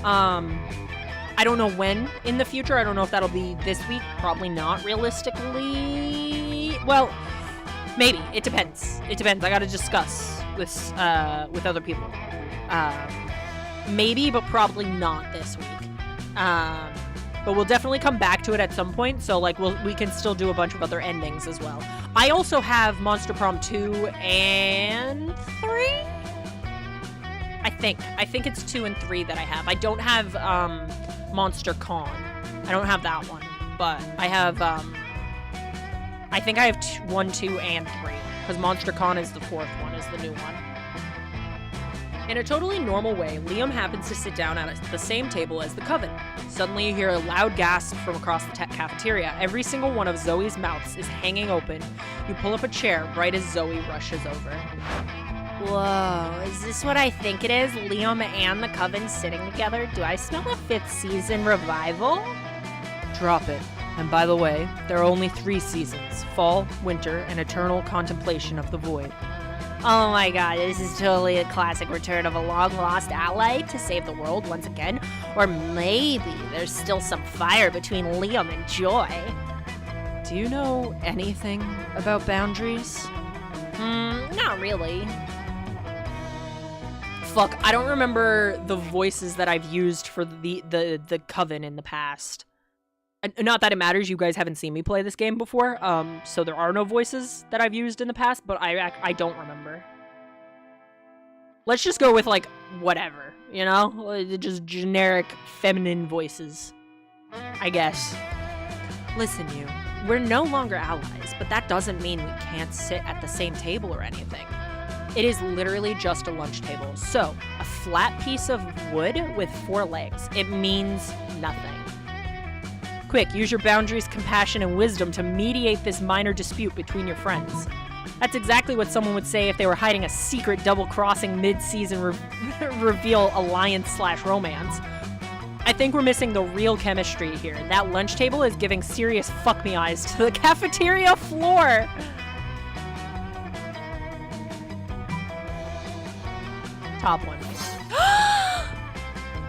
I don't know when in the future. I don't know if that'll be this week. Probably not, realistically. Well, maybe. It depends. It depends. I gotta discuss with other people. Maybe, but probably not this week. But we'll definitely come back to it at some point. So like we can still do a bunch of other endings as well. I also have Monster Prom 2 and 3. I think it's 2 and 3 that I have. I don't have Monster Con. I don't have that one, but I have I think I have 1, 2, and 3 because Monster Con is the 4th one, is the new one. In a totally normal way, Liam happens to sit down at the same table as the Coven. Suddenly you hear a loud gasp from across the cafeteria. Every single one of Zoe's mouths is hanging open. You pull up a chair right as Zoe rushes over. Whoa, is this what I think it is? Liam and the Coven sitting together? Do I smell a 5th season revival? Drop it. And by the way, there are only 3 seasons: fall, winter, and eternal contemplation of the void. Oh my god, this is totally a classic return of a long-lost ally to save the world once again. Or maybe there's still some fire between Liam and Joy. Do you know anything about boundaries? Not really. Fuck, I don't remember the voices that I've used for the Coven in the past. Not that it matters, you guys haven't seen me play this game before, so there are no voices that I've used in the past, but I don't remember. Let's just go with, like, whatever, you know? Just generic feminine voices, I guess. Listen, you, we're no longer allies, but that doesn't mean we can't sit at the same table or anything. It is literally just a lunch table, so a flat piece of wood with 4 legs. It means nothing. Quick, use your boundaries, compassion, and wisdom to mediate this minor dispute between your friends. That's exactly what someone would say if they were hiding a secret double-crossing mid-season reveal alliance/romance. I think we're missing the real chemistry here. That lunch table is giving serious fuck-me eyes to the cafeteria floor. Top one.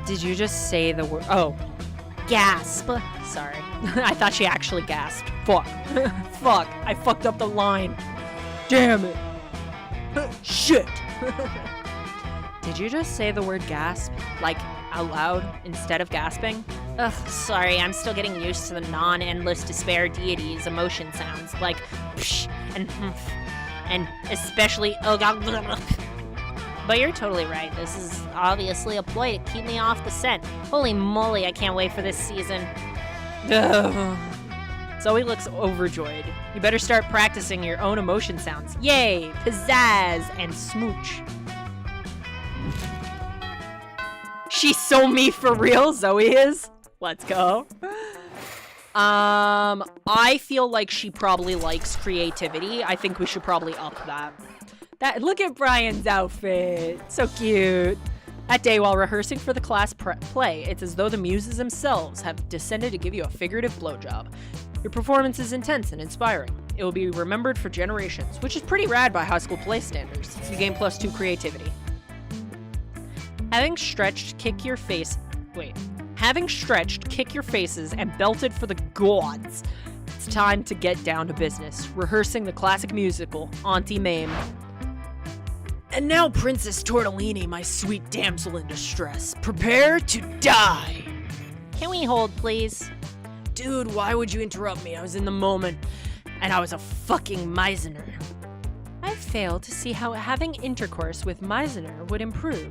Did you just say the word? Oh. Gasp. Sorry. I thought she actually gasped. Fuck. Fuck. I fucked up the line. Damn it. Shit. Did you just say the word gasp? Like, out loud, instead of gasping? Ugh, sorry, I'm still getting used to the non-endless despair deity's emotion sounds, like psh and especially But you're totally right. This is obviously a ploy to keep me off the scent. Holy moly, I can't wait for this season. Zoe looks overjoyed. You better start practicing your own emotion sounds. Yay, pizzazz, and smooch. She's so me for real, Zoe is. Let's go. I feel like she probably likes creativity. I think we should probably up that. Look at Brian's outfit. So cute. That day, while rehearsing for the class play, it's as though the muses themselves have descended to give you a figurative blowjob. Your performance is intense and inspiring. It will be remembered for generations, which is pretty rad by high school play standards. You gain +2 creativity. Having stretched, kick your faces and belted for the gods. It's time to get down to business, rehearsing the classic musical, Auntie Mame. And now, Princess Tortellini, my sweet damsel in distress, prepare to die! Can we hold, please? Dude, why would you interrupt me? I was in the moment, and I was a fucking Meisner. I fail to see how having intercourse with Meisner would improve.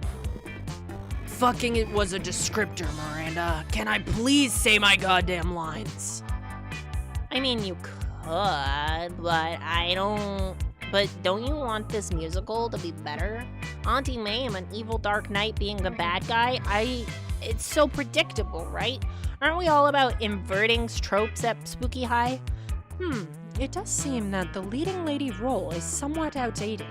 Fucking it was a descriptor, Miranda. Can I please say my goddamn lines? I mean, you could, but But don't you want this musical to be better? Auntie Mame, an evil dark knight being the bad guy? It's so predictable, right? Aren't we all about inverting tropes at Spooky High? It does seem that the leading lady role is somewhat outdated.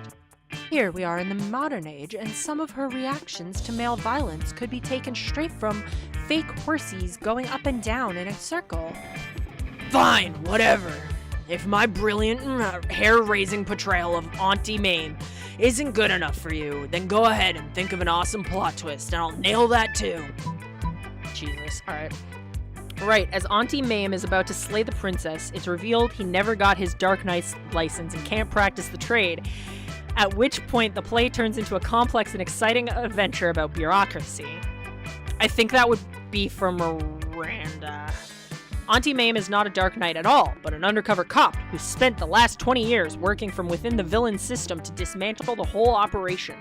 Here we are in the modern age, and some of her reactions to male violence could be taken straight from fake horsies going up and down in a circle. Fine, whatever. If my brilliant, hair-raising portrayal of Auntie Mame isn't good enough for you, then go ahead and think of an awesome plot twist, and I'll nail that too. Jesus, alright. Right, as Auntie Mame is about to slay the princess, it's revealed he never got his Dark Knight license and can't practice the trade, at which point the play turns into a complex and exciting adventure about bureaucracy. I think that would be from Miranda. Auntie Mame is not a Dark Knight at all, but an undercover cop who spent the last 20 years working from within the villain system to dismantle the whole operation.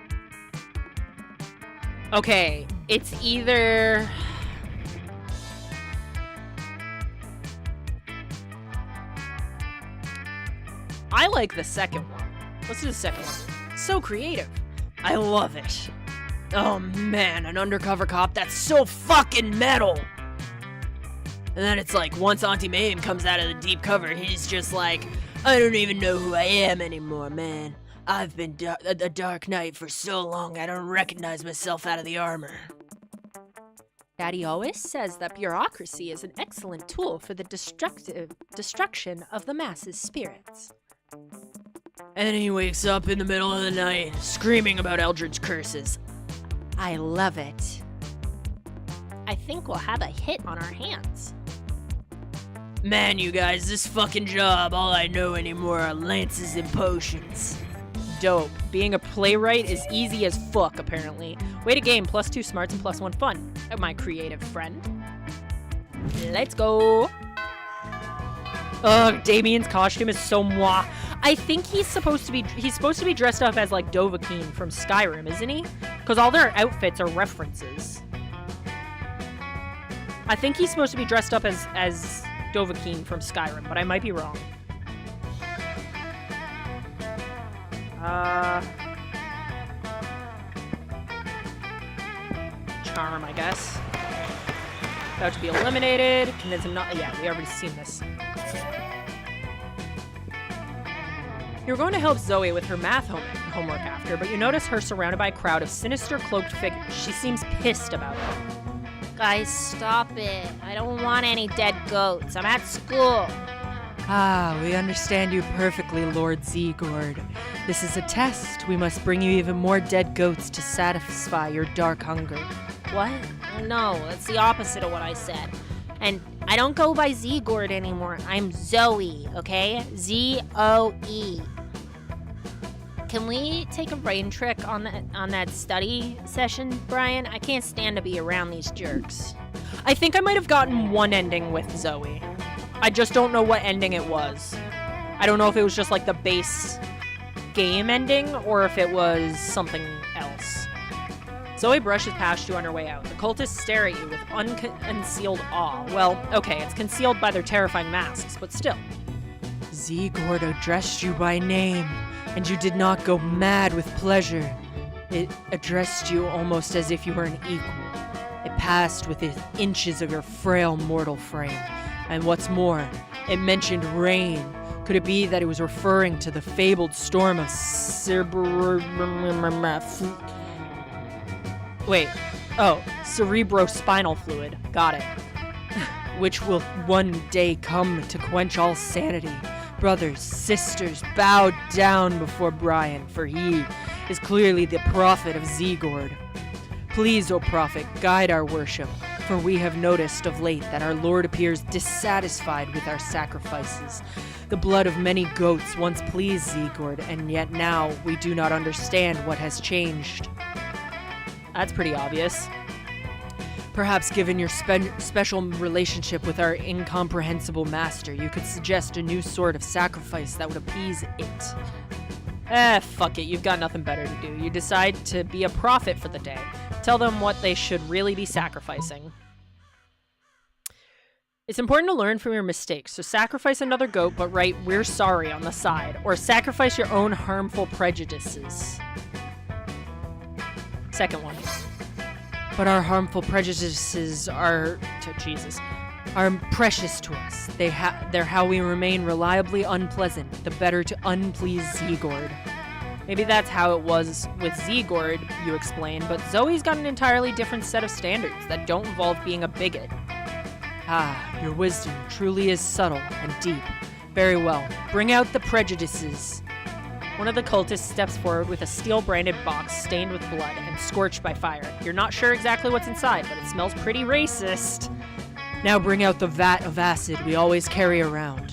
Okay, it's either... I like the second one. Let's do the second one. So creative. I love it. Oh man, an undercover cop that's so fucking metal! And then it's like, once Auntie Mame comes out of the deep cover, he's just like, I don't even know who I am anymore, man. I've been a Dark Knight for so long, I don't recognize myself out of the armor. Daddy always says that bureaucracy is an excellent tool for the destruction of the masses' spirits. And then he wakes up in the middle of the night, screaming about Eldritch curses. I love it. I think we'll have a hit on our hands. Man, you guys, this fucking job, all I know anymore are lances and potions. Dope. Being a playwright is easy as fuck, apparently. Way to game, +2 smarts and +1 fun. My creative friend. Let's go. Ugh, Damien's costume is so moi. I think he's supposed to be dressed up as like Dovahkiin from Skyrim, isn't he? Because all their outfits are references. I think he's supposed to be dressed up as Dovahkiin from Skyrim, but I might be wrong. Charm, I guess. About to be eliminated. Convince him not. Yeah, we already seen this. You're going to help Zoe with her math homework after, but you notice her surrounded by a crowd of sinister cloaked figures. She seems pissed about it. Guys, stop it. I don't want any dead goats. I'm at school. Ah, we understand you perfectly, Lord Zegord. This is a test. We must bring you even more dead goats to satisfy your dark hunger. What? No, that's the opposite of what I said. And I don't go by Zegord anymore. I'm Zoe, okay? Z-O-E. Can we take a brain trick on that study session, Brian? I can't stand to be around these jerks. I think I might have gotten one ending with Zoe. I just don't know what ending it was. I don't know if it was just like the base game ending or if it was something else. Zoe brushes past you on her way out. The cultists stare at you with unconcealed awe. Well, okay, it's concealed by their terrifying masks, but still. Zegord addressed you by name, and you did not go mad with pleasure. It addressed you almost as if you were an equal. It passed within inches of your frail mortal frame. And what's more, it mentioned rain. Could it be that it was referring to the fabled storm of cerebrospinal fluid. Got it. Which will one day come to quench all sanity. Brothers, sisters, bow down before Brian, for he is clearly the prophet of Zegord. Please, O prophet, guide our worship, for we have noticed of late that our Lord appears dissatisfied with our sacrifices. The blood of many goats once pleased Zegord, and yet now we do not understand what has changed. That's pretty obvious. Perhaps given your special relationship with our incomprehensible master, you could suggest a new sort of sacrifice that would appease it. Fuck it, you've got nothing better to do. You decide to be a prophet for the day. Tell them what they should really be sacrificing. It's important to learn from your mistakes, so sacrifice another goat, but write "we're sorry" on the side, or sacrifice your own harmful prejudices. Second one. But our harmful prejudices are precious to us. They're how we remain reliably unpleasant, the better to unplease Zegord. Maybe that's how it was with Zegord, you explain, but Zoe's got an entirely different set of standards that don't involve being a bigot. Ah, your wisdom truly is subtle and deep. Very well. Bring out the prejudices. One of the cultists steps forward with a steel-branded box stained with blood and scorched by fire. You're not sure exactly what's inside, but it smells pretty racist. Now bring out the vat of acid we always carry around.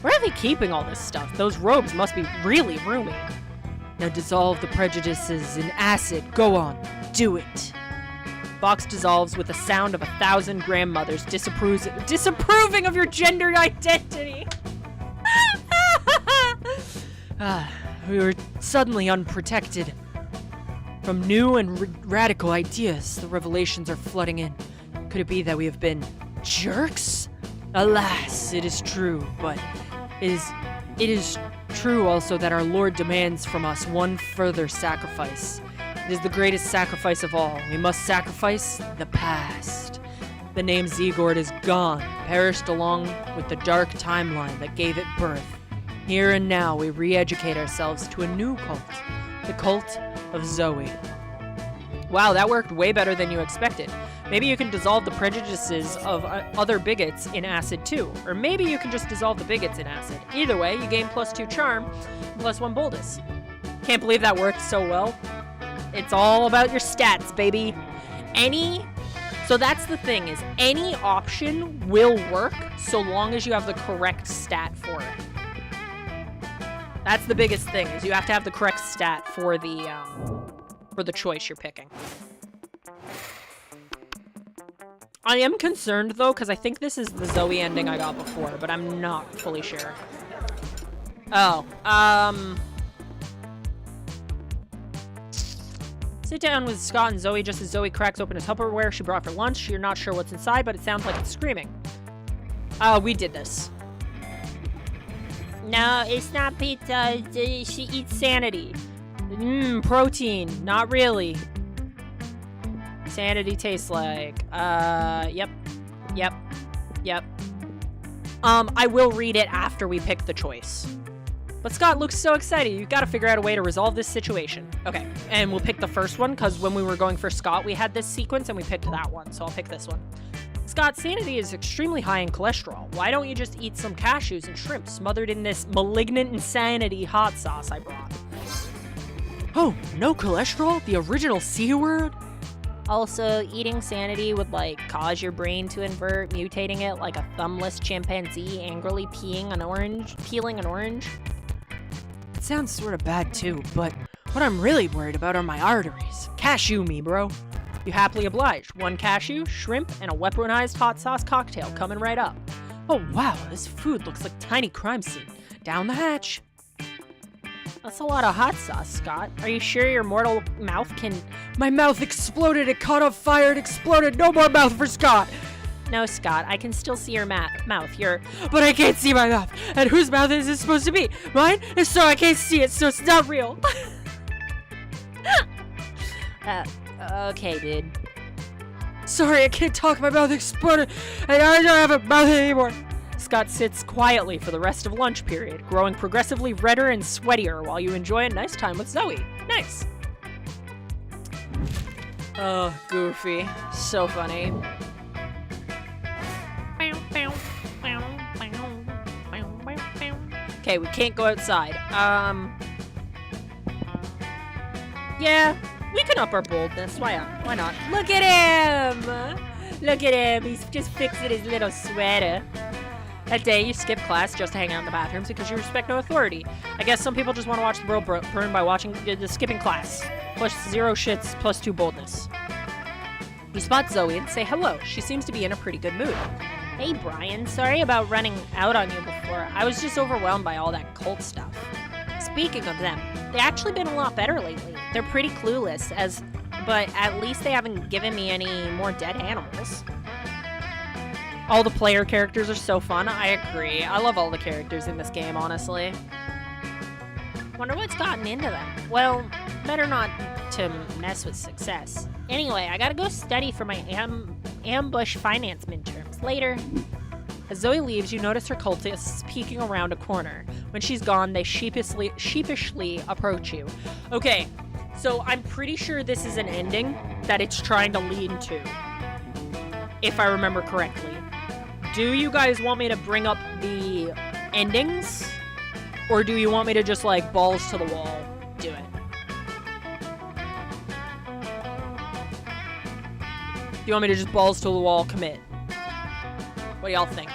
Where are they keeping all this stuff? Those robes must be really roomy. Now dissolve the prejudices in acid. Go on. Do it. Box dissolves with the sound of 1,000 grandmothers disapproving of your gender identity. We were suddenly unprotected. From new and radical ideas, the revelations are flooding in. Could it be that we have been jerks? Alas, it is true, but it is true also that our Lord demands from us one further sacrifice. It is the greatest sacrifice of all. We must sacrifice the past. The name Zegord is gone, perished along with the dark timeline that gave it birth. Here and now we re-educate ourselves to a new cult, the cult of Zoe. Wow, that worked way better than you expected. Maybe you can dissolve the prejudices of other bigots in acid too. Or maybe you can just dissolve the bigots in acid. Either way, you gain +2 charm, +1 boldness. Can't believe that worked so well. It's all about your stats, baby. So that's the thing, is any option will work so long as you have the correct stat for it. That's the biggest thing, is you have to have the correct stat for the choice you're picking. I am concerned, though, because I think this is the Zoe ending I got before, but I'm not fully sure. Sit down with Scott and Zoe just as Zoe cracks open a Tupperware she brought for lunch. You're not sure what's inside, but it sounds like it's screaming. We did this. No, it's not pizza. She eats sanity. Protein. Not really. Sanity tastes like. Yep. I will read it after we pick the choice. But Scott looks so excited. You've got to figure out a way to resolve this situation. Okay, and we'll pick the first one, because when we were going for Scott, we had this sequence, and we picked that one, so I'll pick this one. Scott's sanity is extremely high in cholesterol. Why don't you just eat some cashews and shrimp smothered in this malignant insanity hot sauce I brought? Oh, no cholesterol? The original C word? Also, eating sanity would, cause your brain to invert, mutating it like a thumbless chimpanzee angrily peeling an orange. It sounds sort of bad too, but what I'm really worried about are my arteries. Cashew me, bro. You happily obliged. 1 cashew, shrimp, and a weaponized hot sauce cocktail coming right up. Oh wow, this food looks like tiny crime scene. Down the hatch. That's a lot of hot sauce, Scott. Are you sure your mortal mouth can... My mouth exploded, it caught on fire, it exploded. No more mouth for Scott. No, Scott, I can still see your mouth. But I can't see my mouth. And whose mouth is it supposed to be? Mine? If so, I can't see it, so it's not real. Okay, dude. Sorry, I can't talk. My mouth exploded. And I don't have a mouth anymore. Scott sits quietly for the rest of lunch period, growing progressively redder and sweatier while you enjoy a nice time with Zoe. Nice. Oh, Goofy. So funny. Okay, we can't go outside. Yeah, we can up our boldness. Why not? Look at him! Look at him. He's just fixing his little sweater. That day, you skip class just to hang out in the bathrooms because you respect no authority. I guess some people just want to watch the world burn by skipping class. +0 shits, +2 boldness. You spot Zoe and say hello. She seems to be in a pretty good mood. Hey, Brian. Sorry about running out on you before. I was just overwhelmed by all that cult stuff. Speaking of them, they've actually been a lot better lately. They're pretty clueless, but at least they haven't given me any more dead animals. All the player characters are so fun. I agree. I love all the characters in this game, honestly. Wonder what's gotten into them. Well, better not to mess with success. Anyway, I gotta go study for my ambush finance midterms. Later. As Zoe leaves, you notice her cultists peeking around a corner. When she's gone, they sheepishly approach you. Okay, so I'm pretty sure this is an ending that it's trying to lead to, if I remember correctly. Do you guys want me to bring up the endings? Or do you want me to just, like, balls to the wall do it? Do you want me to just balls to the wall commit? What do y'all think?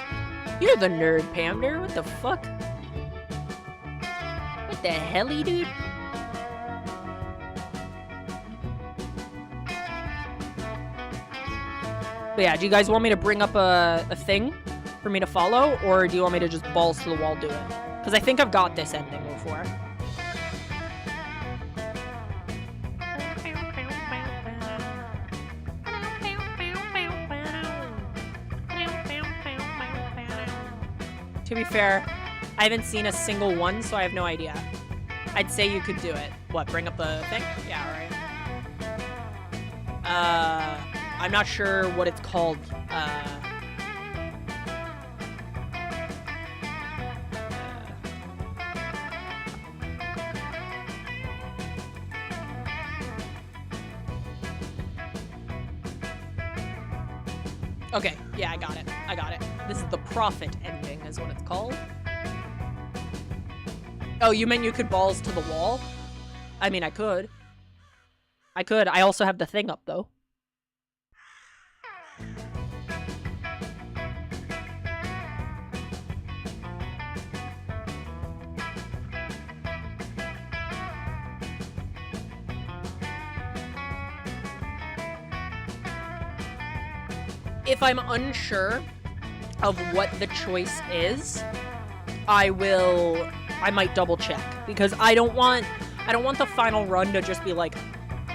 You're the nerd, Pamder. What the fuck? What the helly, dude? But yeah, do you guys want me to bring up a thing for me to follow? Or do you want me to just balls to the wall do it? Because I think I've got this ending before. To be fair, I haven't seen a single one, so I have no idea. I'd say you could do it. What, bring up the thing? Yeah, alright. I'm not sure what it's called. Okay, yeah, I got it. I got it. This is the prophet ending, is what it's called. Oh, you meant you could balls to the wall? I mean, I could. I could. I also have the thing up, though. If I'm unsure of what the choice is, I might double check, because I don't want the final run to just be like,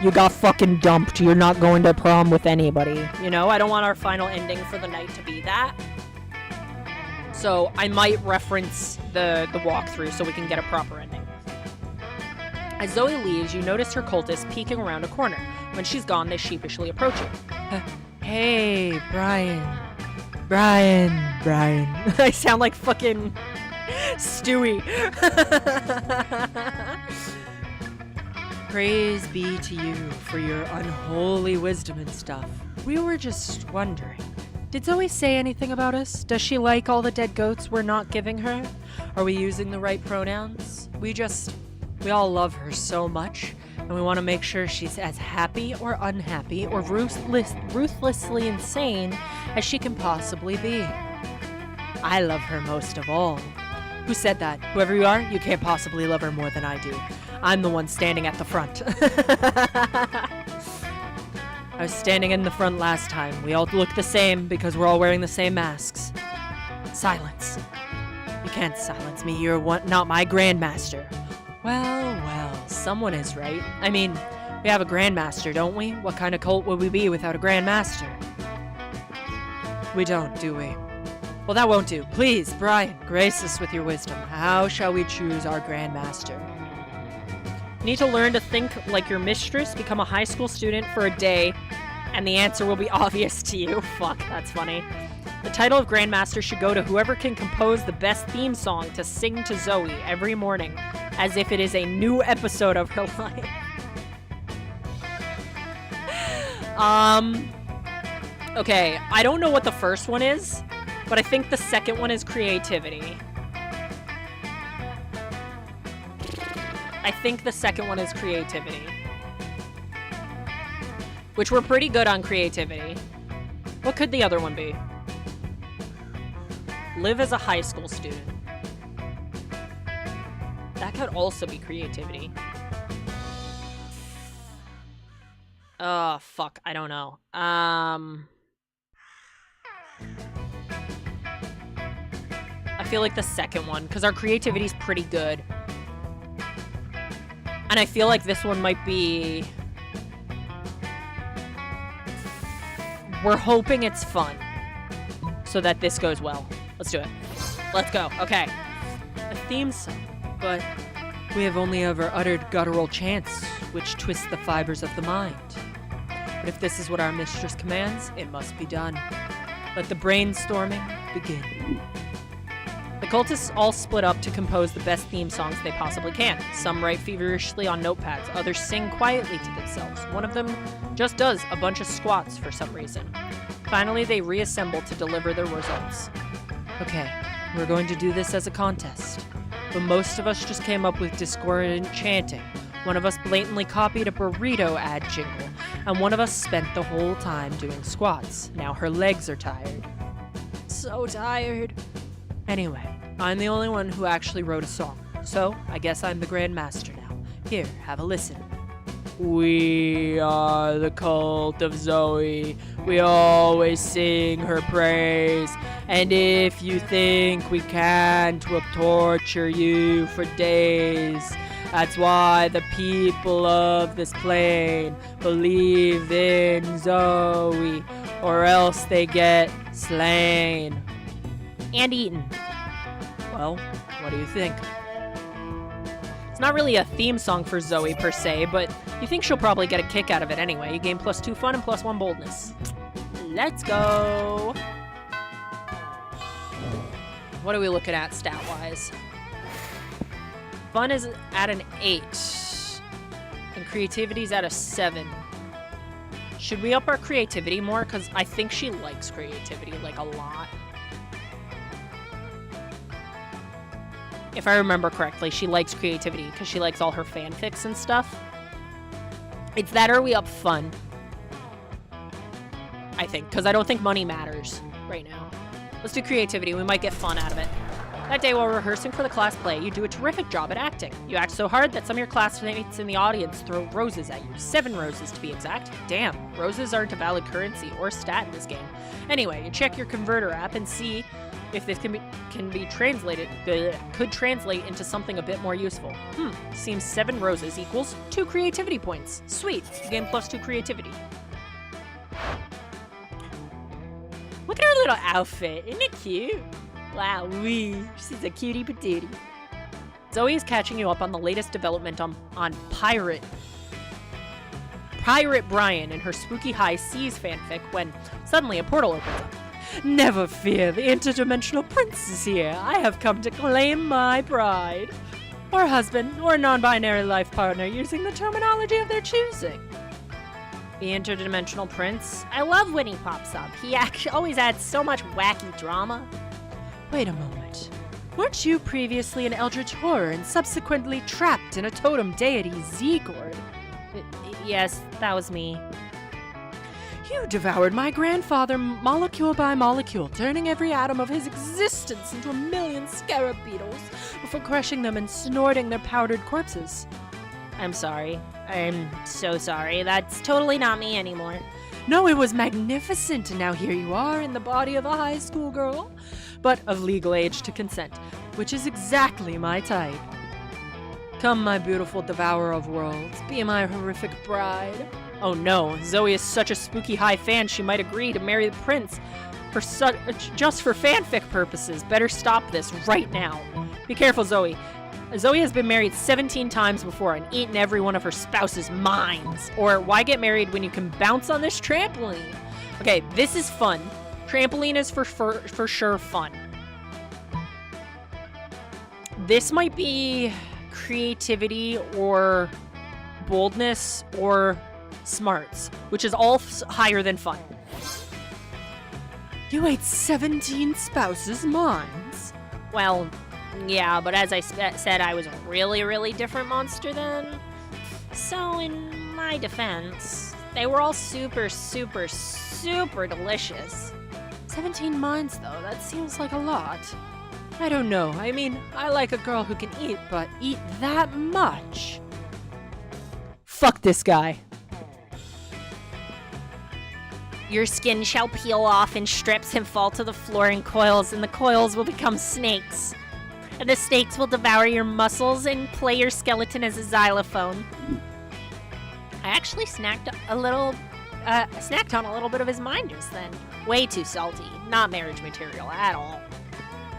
you got fucking dumped, you're not going to prom with anybody, you know? I don't want our final ending for the night to be that. So I might reference the walkthrough so we can get a proper ending. As Zoe leaves, you notice her cultists peeking around a corner. When she's gone, they sheepishly approach you. Hey, Brian. I sound like fucking Stewie. Praise be to you for your unholy wisdom and stuff. We were just wondering, did Zoe say anything about us? Does she like all the dead goats we're not giving her? Are we using the right pronouns? We all love her so much, and we want to make sure she's as happy or unhappy or ruthlessly insane as she can possibly be. I love her most of all. Who said that? Whoever you are, you can't possibly love her more than I do. I'm the one standing at the front. I was standing in the front last time. We all look the same because we're all wearing the same masks. Silence. You can't silence me. You're not my grandmaster. Well, someone is right. I mean, we have a grandmaster, don't we? What kind of cult would we be without a grandmaster? We don't, do we? Well, that won't do. Please, Brian, grace us with your wisdom. How shall we choose our grandmaster? You need to learn to think like your mistress, become a high school student for a day, and the answer will be obvious to you. Fuck, that's funny. The title of Grandmaster should go to whoever can compose the best theme song to sing to Zoe every morning, as if it is a new episode of her life. Okay, I don't know what the first one is, but I think the second one is creativity. Which we're pretty good on creativity. What could the other one be? Live as a high school student. That could also be creativity. Oh, fuck. I don't know. I feel like the second one, because our creativity's pretty good. And I feel like this one might be... We're hoping it's fun, so that this goes well. Let's do it. Let's go. Okay. A theme song, but We have only ever uttered guttural chants, which twist the fibers of the mind. But if this is what our mistress commands, it must be done. Let the brainstorming begin. The cultists all split up to compose the best theme songs they possibly can. Some write feverishly on notepads, others sing quietly to themselves. One of them just does a bunch of squats for some reason. Finally, they reassemble to deliver their results. Okay, we're going to do this as a contest. But most of us just came up with discordant chanting. One of us blatantly copied a burrito ad jingle, and one of us spent the whole time doing squats. Now her legs are tired. So tired. Anyway, I'm the only one who actually wrote a song, so I guess I'm the Grand Master now. Here, have a listen. We are the cult of Zoe. We always sing her praise. And if you think we can't, we'll torture you for days. That's why the people of this plane believe in Zoe, or else they get slain. And eaten. Well, what do you think? It's not really a theme song for Zoe per se, but you think she'll probably get a kick out of it anyway. You gain +2 fun and +1 boldness. Let's go! What are we looking at stat-wise? Fun is at an 8. And creativity's at a 7. Should we up our creativity more? Because I think she likes creativity, like, a lot. If I remember correctly, she likes creativity because she likes all her fanfics and stuff. It's that or we up fun. I think, because I don't think money matters right now. Let's do creativity. We might get fun out of it. That day while rehearsing for the class play, you do a terrific job at acting. You act so hard that some of your classmates in the audience throw roses at you. 7 roses to be exact. Damn, roses aren't a valid currency or stat in this game. Anyway, you check your converter app and see if this could translate into something a bit more useful. Seems 7 roses equals 2 creativity points. Sweet, you gain +2 creativity. Look at her little outfit, isn't it cute? Wow, she's a cutie patootie. Zoe is catching you up on the latest development on Pirate Brian and her spooky high seas fanfic when suddenly a portal opens up. Never fear, the interdimensional prince is here. I have come to claim my bride. Or husband, or non-binary life partner, using the terminology of their choosing. The interdimensional prince? I love when he pops up. He actually always adds so much wacky drama. Wait a moment. Weren't you previously an eldritch horror and subsequently trapped in a totem deity Z-Gord? Yes, that was me. You devoured my grandfather molecule by molecule, turning every atom of his existence into a million scarab beetles before crushing them and snorting their powdered corpses. I'm sorry. I'm so sorry. That's totally not me anymore. No, it was magnificent, and now here you are in the body of a high school girl, but of legal age to consent, which is exactly my type. Come, my beautiful devourer of worlds, be my horrific bride. Oh no, Zoe is such a spooky high fan she might agree to marry the prince just for fanfic purposes. Better stop this right now. Be careful, Zoe. Zoe has been married 17 times before and eaten every one of her spouse's minds. Or why get married when you can bounce on this trampoline? Okay, this is fun. Trampoline is for sure fun. This might be creativity or boldness or smarts, which is all higher than fun. You ate 17 spouses' minds? Well, yeah, but as I said, I was a really, really different monster then. So in my defense, they were all super, super, super delicious. 17 minds, though, that seems like a lot. I don't know. I mean, I like a girl who can eat, but eat that much? Fuck this guy. Your skin shall peel off and strips and fall to the floor in coils, and the coils will become snakes. And the snakes will devour your muscles and play your skeleton as a xylophone. I actually snacked on a little bit of his mind just then. Way too salty. Not marriage material at all.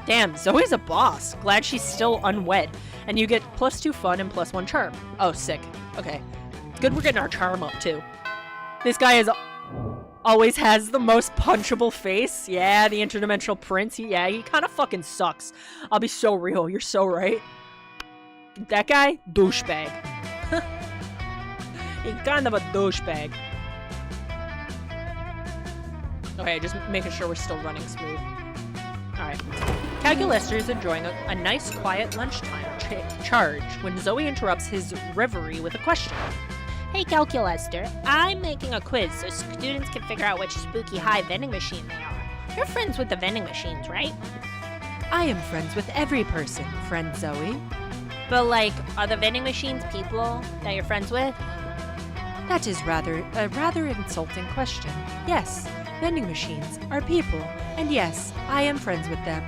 Damn, Zoe's a boss. Glad she's still unwed. And you get +2 fun and +1 charm. Oh, sick. Okay. Good we're getting our charm up, too. This guy always has the most punchable face. Yeah, the interdimensional prince. He kind of fucking sucks. I'll be so real. You're so right. That guy, douchebag. He's kind of a douchebag. Okay, just making sure we're still running smooth. Alright. Calculester is enjoying a nice, quiet lunchtime charge when Zoe interrupts his reverie with a question. Hey, Calculester, I'm making a quiz so students can figure out which spooky high vending machine they are. You're friends with the vending machines, right? I am friends with every person, friend Zoe. But, like, are the vending machines people that you're friends with? That is a rather insulting question. Yes, vending machines are people, and yes, I am friends with them.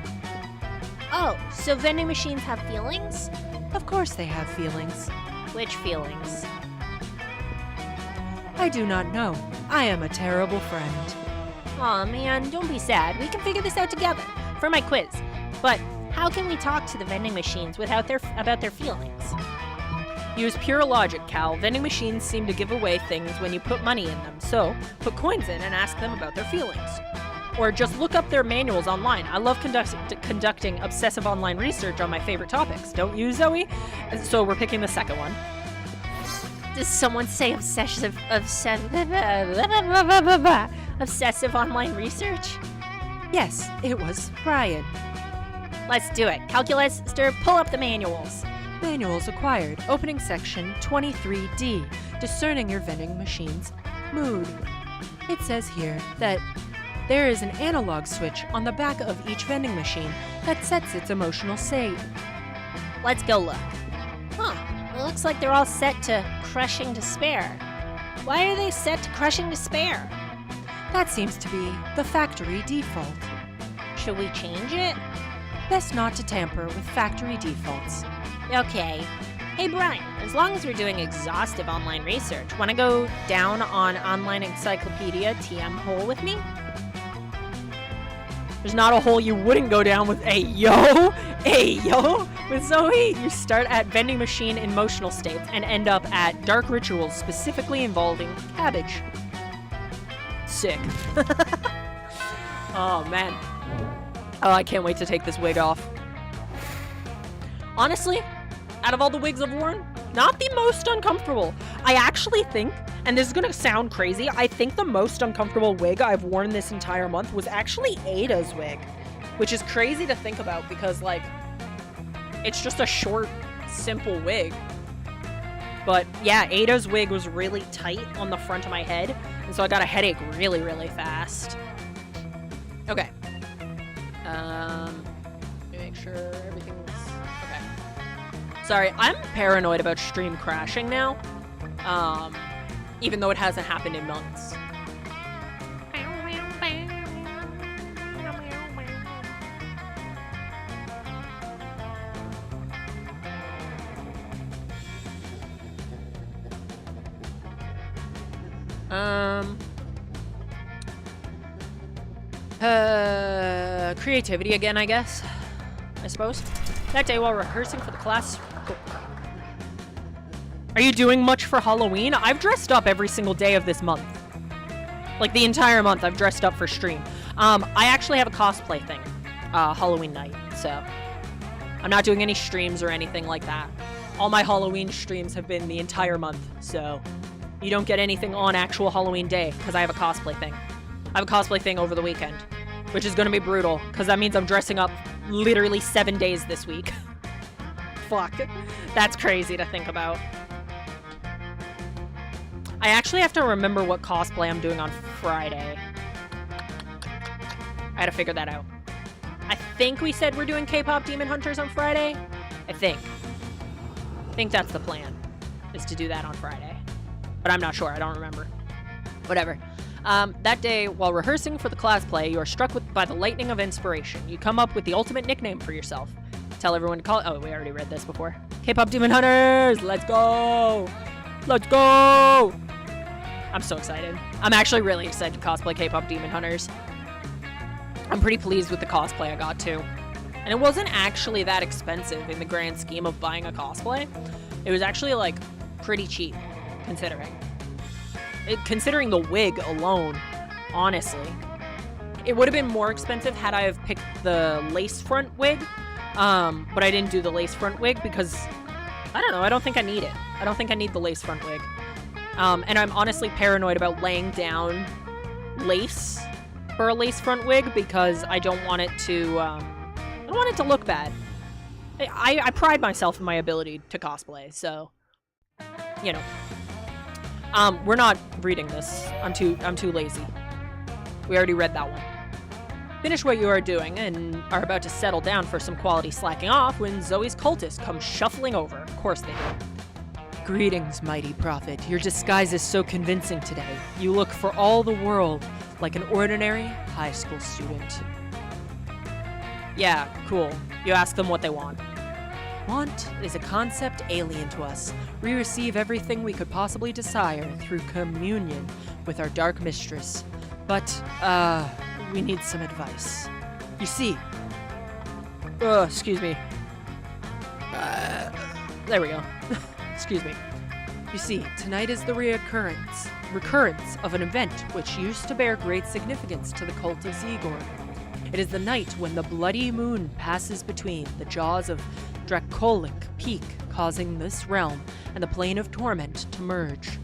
Oh, so vending machines have feelings? Of course they have feelings. Which feelings? I do not know. I am a terrible friend. Aw, man, don't be sad. We can figure this out together for my quiz. But how can we talk to the vending machines about their feelings? Use pure logic, Cal. Vending machines seem to give away things when you put money in them, so put coins in and ask them about their feelings. Or just look up their manuals online. I love conducting obsessive online research on my favorite topics. Don't you, Zoe? So we're picking the second one. Does someone say obsessive online research? Yes, it was Brian. Let's do it. Calculester, pull up the manuals. Manuals acquired. Opening section 23D. Discerning your vending machine's mood. It says here that there is an analog switch on the back of each vending machine that sets its emotional state. Let's go look. Huh. It looks like they're all set to crushing despair. Why are they set to crushing despair? That seems to be the factory default. Should we change it? Best not to tamper with factory defaults. Okay. Hey Brian, as long as we're doing exhaustive online research, wanna go down on Online Encyclopedia TM hole with me? There's not a hole you wouldn't go down with. Hey yo! With Zoe, you start at vending machine emotional states and end up at dark rituals specifically involving cabbage. Sick. Oh man. Oh, I can't wait to take this wig off. Honestly, out of all the wigs I've worn, not the most uncomfortable. I actually think, and this is gonna sound crazy, I think the most uncomfortable wig I've worn this entire month was actually Ada's wig, which is crazy to think about because, like, it's just a short, simple wig. But yeah, Ada's wig was really tight on the front of my head, and so I got a headache really, really fast. Okay. Let me make sure everything's okay. Sorry, I'm paranoid about stream crashing now. Even though it hasn't happened in months. Creativity again, I guess. I suppose. That day while rehearsing for the class. Are you doing much for Halloween? I've dressed up every single day of this month. Like the entire month I've dressed up for stream. I actually have a cosplay thing. Halloween night, so. I'm not doing any streams or anything like that. All my Halloween streams have been the entire month, so. You don't get anything on actual Halloween day, because I have a cosplay thing. I have a cosplay thing over the weekend, which is gonna be brutal, because that means I'm dressing up literally 7 days this week. Fuck. That's crazy to think about. I actually have to remember what cosplay I'm doing on Friday. I had to figure that out. I think we said we're doing K-pop Demon Hunters on Friday. I think that's the plan, is to do that on Friday. But I'm not sure. I don't remember. Whatever. That day, while rehearsing for the class play, you are struck by the lightning of inspiration. You come up with the ultimate nickname for yourself. Tell everyone to call it. Oh, we already read this before. K-pop Demon Hunters! Let's go! Let's go! I'm so excited. I'm actually really excited to cosplay K-pop Demon Hunters. I'm pretty pleased with the cosplay I got, too. And it wasn't actually that expensive in the grand scheme of buying a cosplay. It was actually, like, pretty cheap, considering. Considering the wig alone, honestly. It would have been more expensive had I have picked the lace front wig, but I didn't do the lace front wig because, I don't know, I don't think I need it. I don't think I need the lace front wig. And I'm honestly paranoid about laying down lace for a lace front wig because I don't want it to, I don't want it to look bad. I pride myself in my ability to cosplay, so, you know. We're not reading this. I'm too lazy. We already read that one. Finish what you are doing and are about to settle down for some quality slacking off when Zoe's cultists come shuffling over. Of course they do. Greetings, mighty prophet. Your disguise is so convincing today. You look for all the world like an ordinary high school student. Yeah, cool. You ask them what they want. Want is a concept alien to us. We receive everything we could possibly desire through communion with our dark mistress. But, we need some advice. You see... excuse me. There we go. Excuse me. You see, tonight is the recurrence of an event which used to bear great significance to the cult of Zegor. It is the night when the bloody moon passes between the jaws of Dracolic Peak, causing this realm and the plane of torment to merge.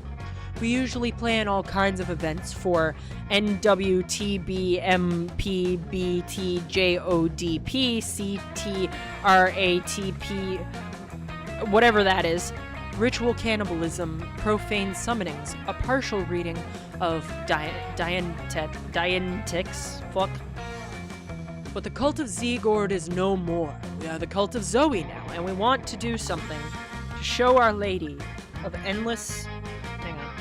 We usually plan all kinds of events for NWTBMPBTJODPCTRATP, whatever that is. Ritual cannibalism, profane summonings, a partial reading of Dianetics, fuck. But the cult of Zegord is no more. We are the cult of Zoe now, and we want to do something to show Our Lady of Endless... Hang on.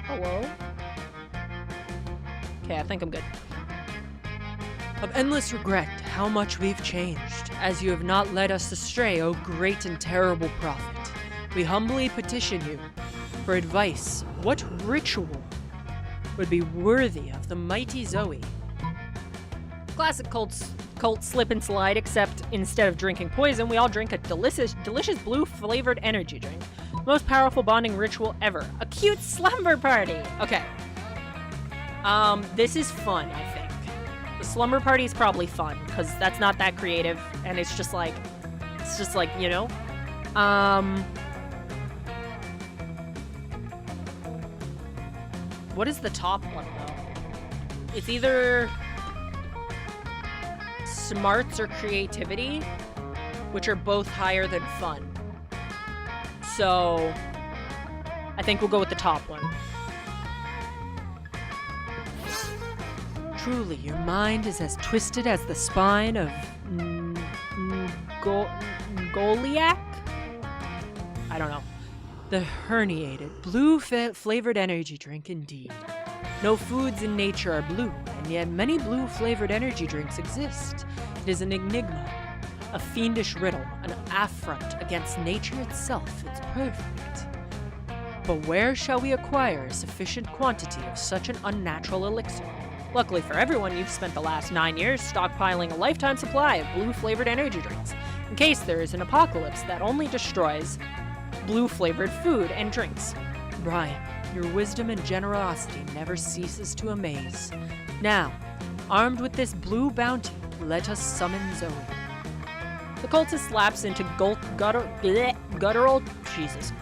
Hello? Okay, I think I'm good. Of endless regret how much we've changed, as you have not led us astray, O great and terrible prophet. We humbly petition you for advice. What ritual would be worthy of the mighty Zoe? Classic cult slip and slide, except instead of drinking poison, we all drink a delicious blue-flavored energy drink. Most powerful bonding ritual ever. A cute slumber party! Okay. This is fun, I think. The slumber party is probably fun, because that's not that creative, and it's just like, you know? What is the top one, though? It's either smarts or creativity, which are both higher than fun. So, I think we'll go with the top one. Truly, your mind is as twisted as the spine of Goliath? I don't know. The herniated, blue-flavored energy drink indeed. No foods in nature are blue, and yet many blue-flavored energy drinks exist. It is an enigma, a fiendish riddle, an affront against nature itself. It's perfect. But where shall we acquire a sufficient quantity of such an unnatural elixir? Luckily for everyone, you've spent the last 9 years stockpiling a lifetime supply of blue-flavored energy drinks, in case there is an apocalypse that only destroys blue-flavored food and drinks. Brian, your wisdom and generosity never ceases to amaze. Now, armed with this blue bounty, let us summon Zoe. The cultist lapse into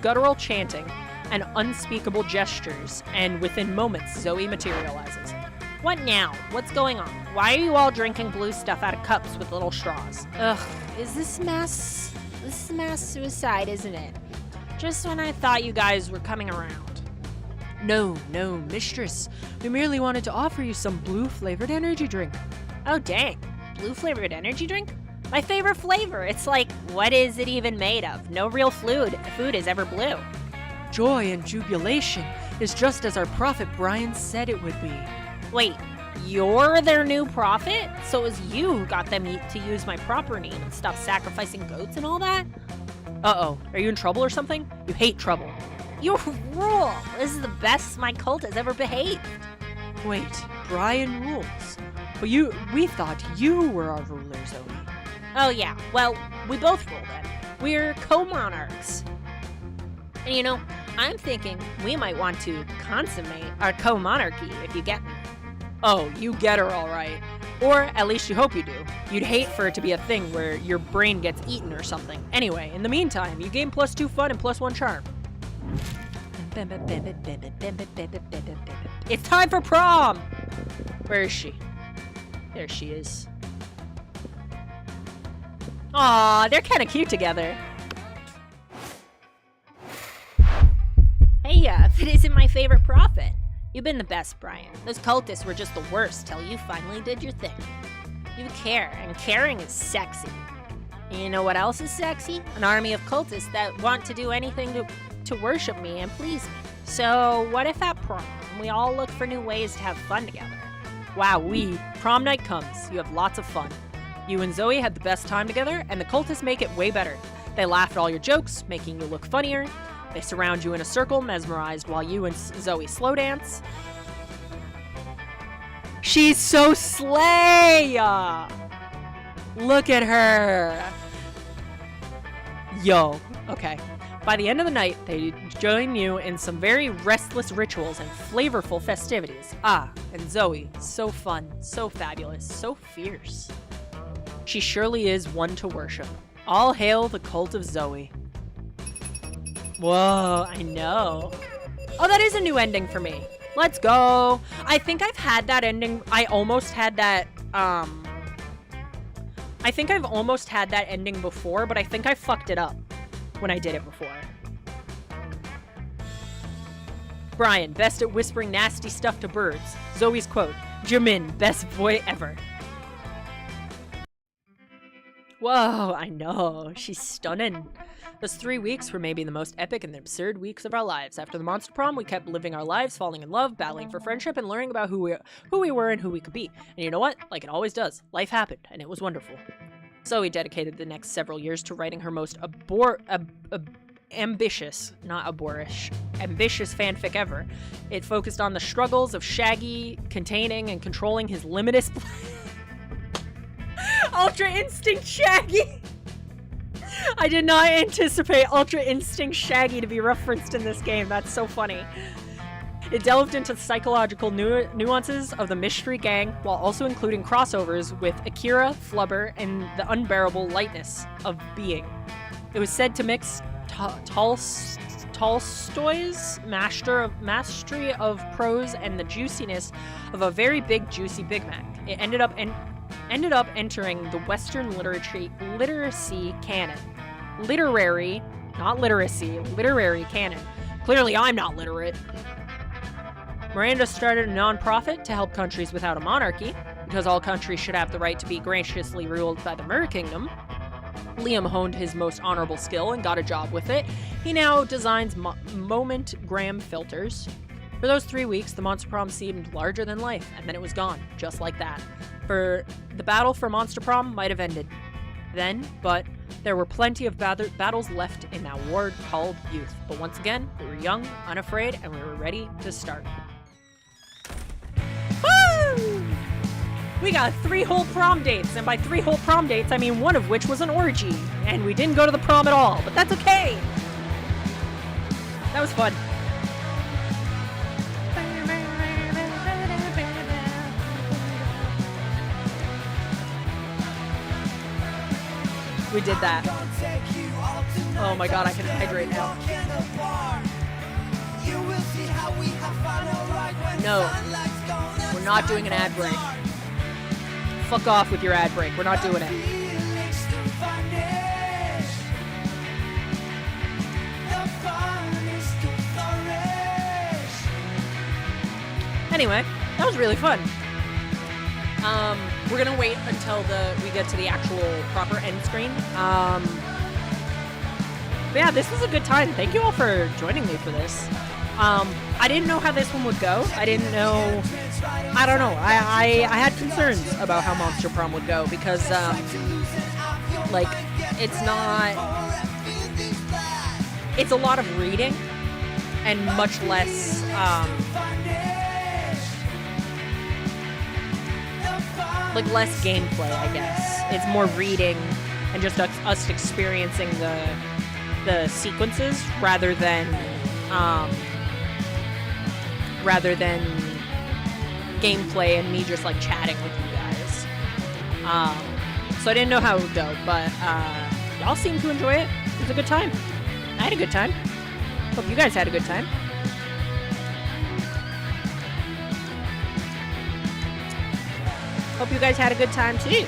guttural chanting and unspeakable gestures, and within moments, Zoe materializes. What now? What's going on? Why are you all drinking blue stuff out of cups with little straws? Ugh, This is mass suicide, isn't it? Just when I thought you guys were coming around. No, mistress. We merely wanted to offer you some blue-flavored energy drink. Oh dang, blue flavored energy drink? My favorite flavor. It's like, what is it even made of? No real food is ever blue. Joy and jubilation is just as our prophet Brian said it would be. Wait, you're their new prophet? So it was you who got them to use my proper name and stop sacrificing goats and all that? uh-oh. Are you in trouble or something? You hate trouble. You rule! This is the best my cult has ever behaved. Wait, Brian rules. But we thought you were our ruler, Zoe. Oh yeah, well, we both rule then. We're co-monarchs. And you know, I'm thinking we might want to consummate our co-monarchy, if you get me. Oh, you get her all right. Or at least you hope you do. You'd hate for it to be a thing where your brain gets eaten or something. Anyway, in the meantime, you gain +2 fun and +1 charm. It's time for prom! Where is she? There she is. Aw, they're kind of cute together. Hey, if it isn't my favorite prophet. You've been the best, Brian. Those cultists were just the worst till you finally did your thing. You care, and caring is sexy. And you know what else is sexy? An army of cultists that want to do anything to worship me and please me. So what if at prom, we all look for new ways to have fun together? Wow, prom night comes. You have lots of fun. You and Zoe had the best time together, and the cultists make it way better. They laugh at all your jokes, making you look funnier. They surround you in a circle, mesmerized, while you and Zoe slow dance. She's so slay! Look at her! Yo, okay. By the end of the night, they join you in some very restless rituals and flavorful festivities. And Zoe, so fun, so fabulous, so fierce. She surely is one to worship. All hail the cult of Zoe. Whoa, I know. Oh, that is a new ending for me. Let's go. I think I've had that ending. I almost had that, I think I've almost had that ending before, but I think I fucked it up when I did it before. Brian, best at whispering nasty stuff to birds. Zoe's quote, Jamin, best boy ever. Whoa, I know. She's stunning. Those 3 weeks were maybe the most epic and absurd weeks of our lives. After the monster prom, we kept living our lives, falling in love, battling for friendship, and learning about who we were and who we could be. And you know what? Like it always does. Life happened, and it was wonderful. Zoe dedicated the next several years to writing her most ambitious fanfic ever. It focused on the struggles of Shaggy containing and controlling his limitless Ultra Instinct Shaggy! I did not anticipate Ultra Instinct Shaggy to be referenced in this game. That's so funny. It delved into the psychological nuances of the Mystery Gang, while also including crossovers with Akira, Flubber, and the unbearable lightness of being. It was said to mix Tolstoy's mastery of prose and the juiciness of a very big, juicy Big Mac. It ended up entering the Western literacy canon. Literary, not literacy, literary canon. Clearly I'm not literate. Miranda started a non-profit to help countries without a monarchy, because all countries should have the right to be graciously ruled by the Mer Kingdom. Liam honed his most honorable skill and got a job with it. He now designs moment-gram filters. For those 3 weeks, the Monster Prom seemed larger than life, and then it was gone, just like that. For the battle for Monster Prom might have ended then, but there were plenty of battles left in that war called youth. But once again, we were young, unafraid, and we were ready to start. Woo! We got 3 whole prom dates, and by 3 whole prom dates, I mean one of which was an orgy. And we didn't go to the prom at all, but that's okay! That was fun. We did that. Oh my god, I can hydrate now. No. We're not doing an ad break. Fuck off with your ad break. We're not doing it. Anyway, that was really fun. We're gonna wait until we get to the actual proper end screen. But yeah, this was a good time. Thank you all for joining me for this. I didn't know how this one would go. I don't know. I had concerns about how Monster Prom would go because, like, it's a lot of reading and much less, like less gameplay, I guess. It's more reading and just us experiencing the sequences rather than gameplay and me just like chatting with you guys. So I didn't know how it would go, but y'all seem to enjoy it. It was a good time. I had a good time. Hope you guys had a good time. Hope you guys had a good time too.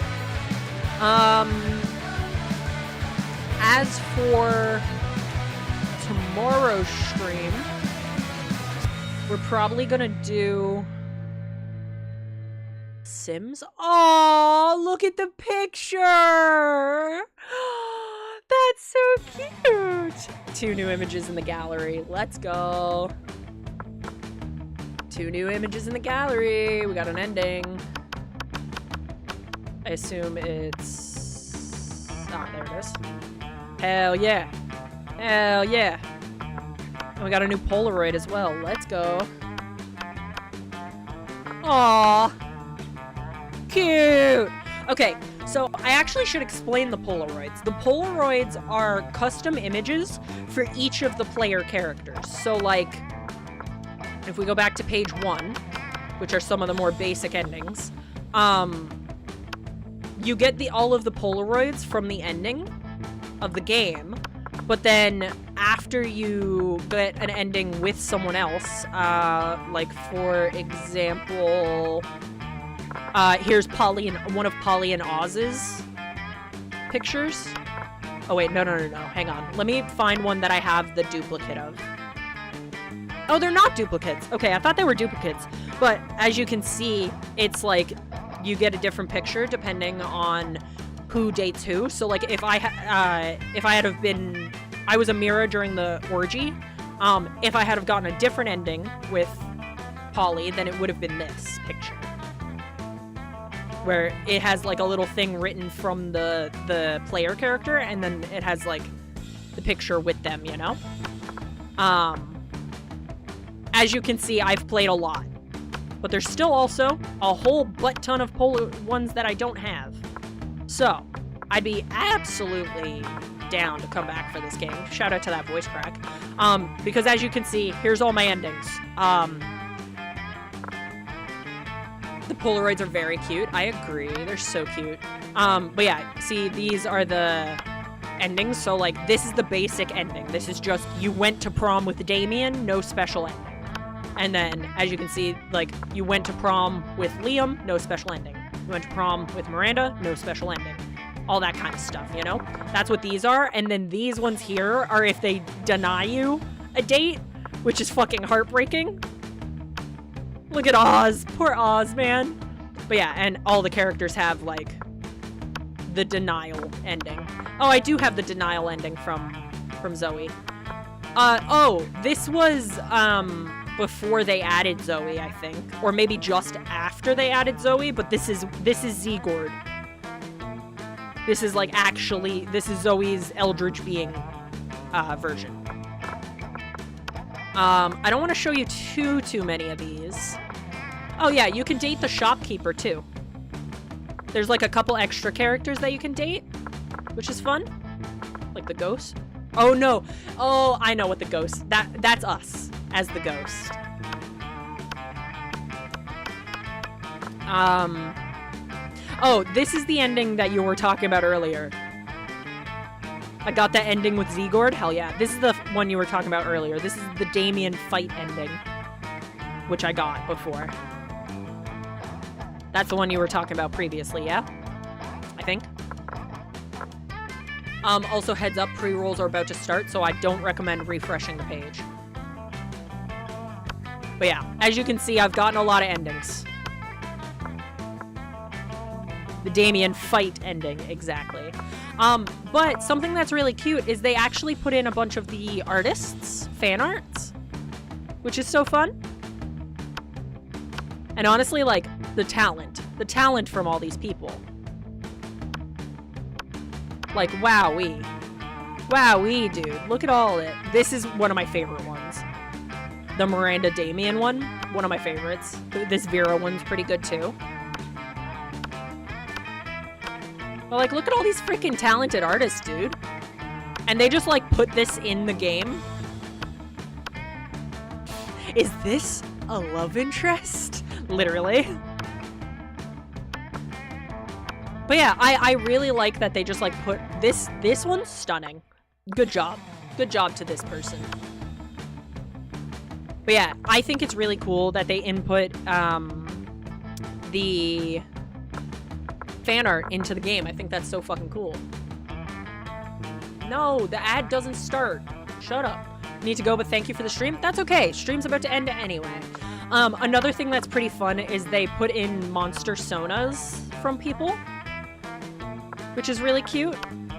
As for tomorrow's stream, we're probably gonna do Sims. Oh, look at the picture! That's so cute! 2 new images in the gallery. Let's go. 2 new images in the gallery. We got an ending. I assume it's... Ah, there it is. Hell yeah. Hell yeah. And we got a new Polaroid as well. Let's go. Aww. Cute. Okay, so I actually should explain the Polaroids. The Polaroids are custom images for each of the player characters. So, like, if we go back to page 1, which are some of the more basic endings, you get all of the Polaroids from the ending of the game, but then after you get an ending with someone else, like for example, here's one of Polly and Oz's pictures. Oh wait, no, hang on. Let me find one that I have the duplicate of. Oh, they're not duplicates. Okay, I thought they were duplicates, but as you can see, it's like you get a different picture depending on who dates who. So like if I had have been, I was a Mira during the orgy, if I had have gotten a different ending with Polly, then it would have been this picture, where it has like a little thing written from the player character, and then it has like the picture with them, you know? As you can see, I've played a lot. But there's still also a whole butt ton of ones that I don't have. So, I'd be absolutely down to come back for this game. Shout out to that voice crack. Because as you can see, here's all my endings. The Polaroids are very cute. I agree. They're so cute. But yeah, see, these are the endings. So, like, this is the basic ending. This is just, you went to prom with Damien, no special ending. And then, as you can see, like, you went to prom with Liam, no special ending. You went to prom with Miranda, no special ending. All that kind of stuff, you know? That's what these are. And then these ones here are if they deny you a date, which is fucking heartbreaking. Look at Oz. Poor Oz, man. But yeah, and all the characters have, like, the denial ending. Oh, I do have the denial ending from Zoe. Oh, this was, before they added Zoe, I think. Or maybe just after they added Zoe, but this is Zegord. This is like this is Zoe's Eldritch Being version. I don't want to show you too many of these. Oh yeah, you can date the shopkeeper too. There's like a couple extra characters that you can date, which is fun. Like the ghost. Oh no. Oh, I know what the ghost. That's us as the ghost. Oh, this is the ending that you were talking about earlier. I got that ending with Zegord. Hell yeah. This is the one you were talking about earlier. This is the Damien fight ending, which I got before. That's the one you were talking about previously, yeah? I think. Also, heads up, pre-rolls are about to start, so I don't recommend refreshing the page. But yeah, as you can see, I've gotten a lot of endings. The Damien fight ending, exactly. But something that's really cute is they actually put in a bunch of the artists' fan arts, which is so fun. And honestly, like, the talent from all these people. Like, wowee. Wowee, dude. Look at all it. This is one of my favorite ones. The Miranda Damien one of my favorites. This Vera one's pretty good too. But like, look at all these freaking talented artists, dude. And they just like put this in the game. Is this a love interest? Literally. But yeah, I really like that they just like put this one's stunning. Good job. Good job to this person. But yeah, I think it's really cool that they input the fan art into the game. I think that's so fucking cool. No, the ad doesn't start. Shut up. Need to go, but thank you for the stream. That's okay. Stream's about to end anyway. Another thing that's pretty fun is they put in monster sonas from people, which is really cute,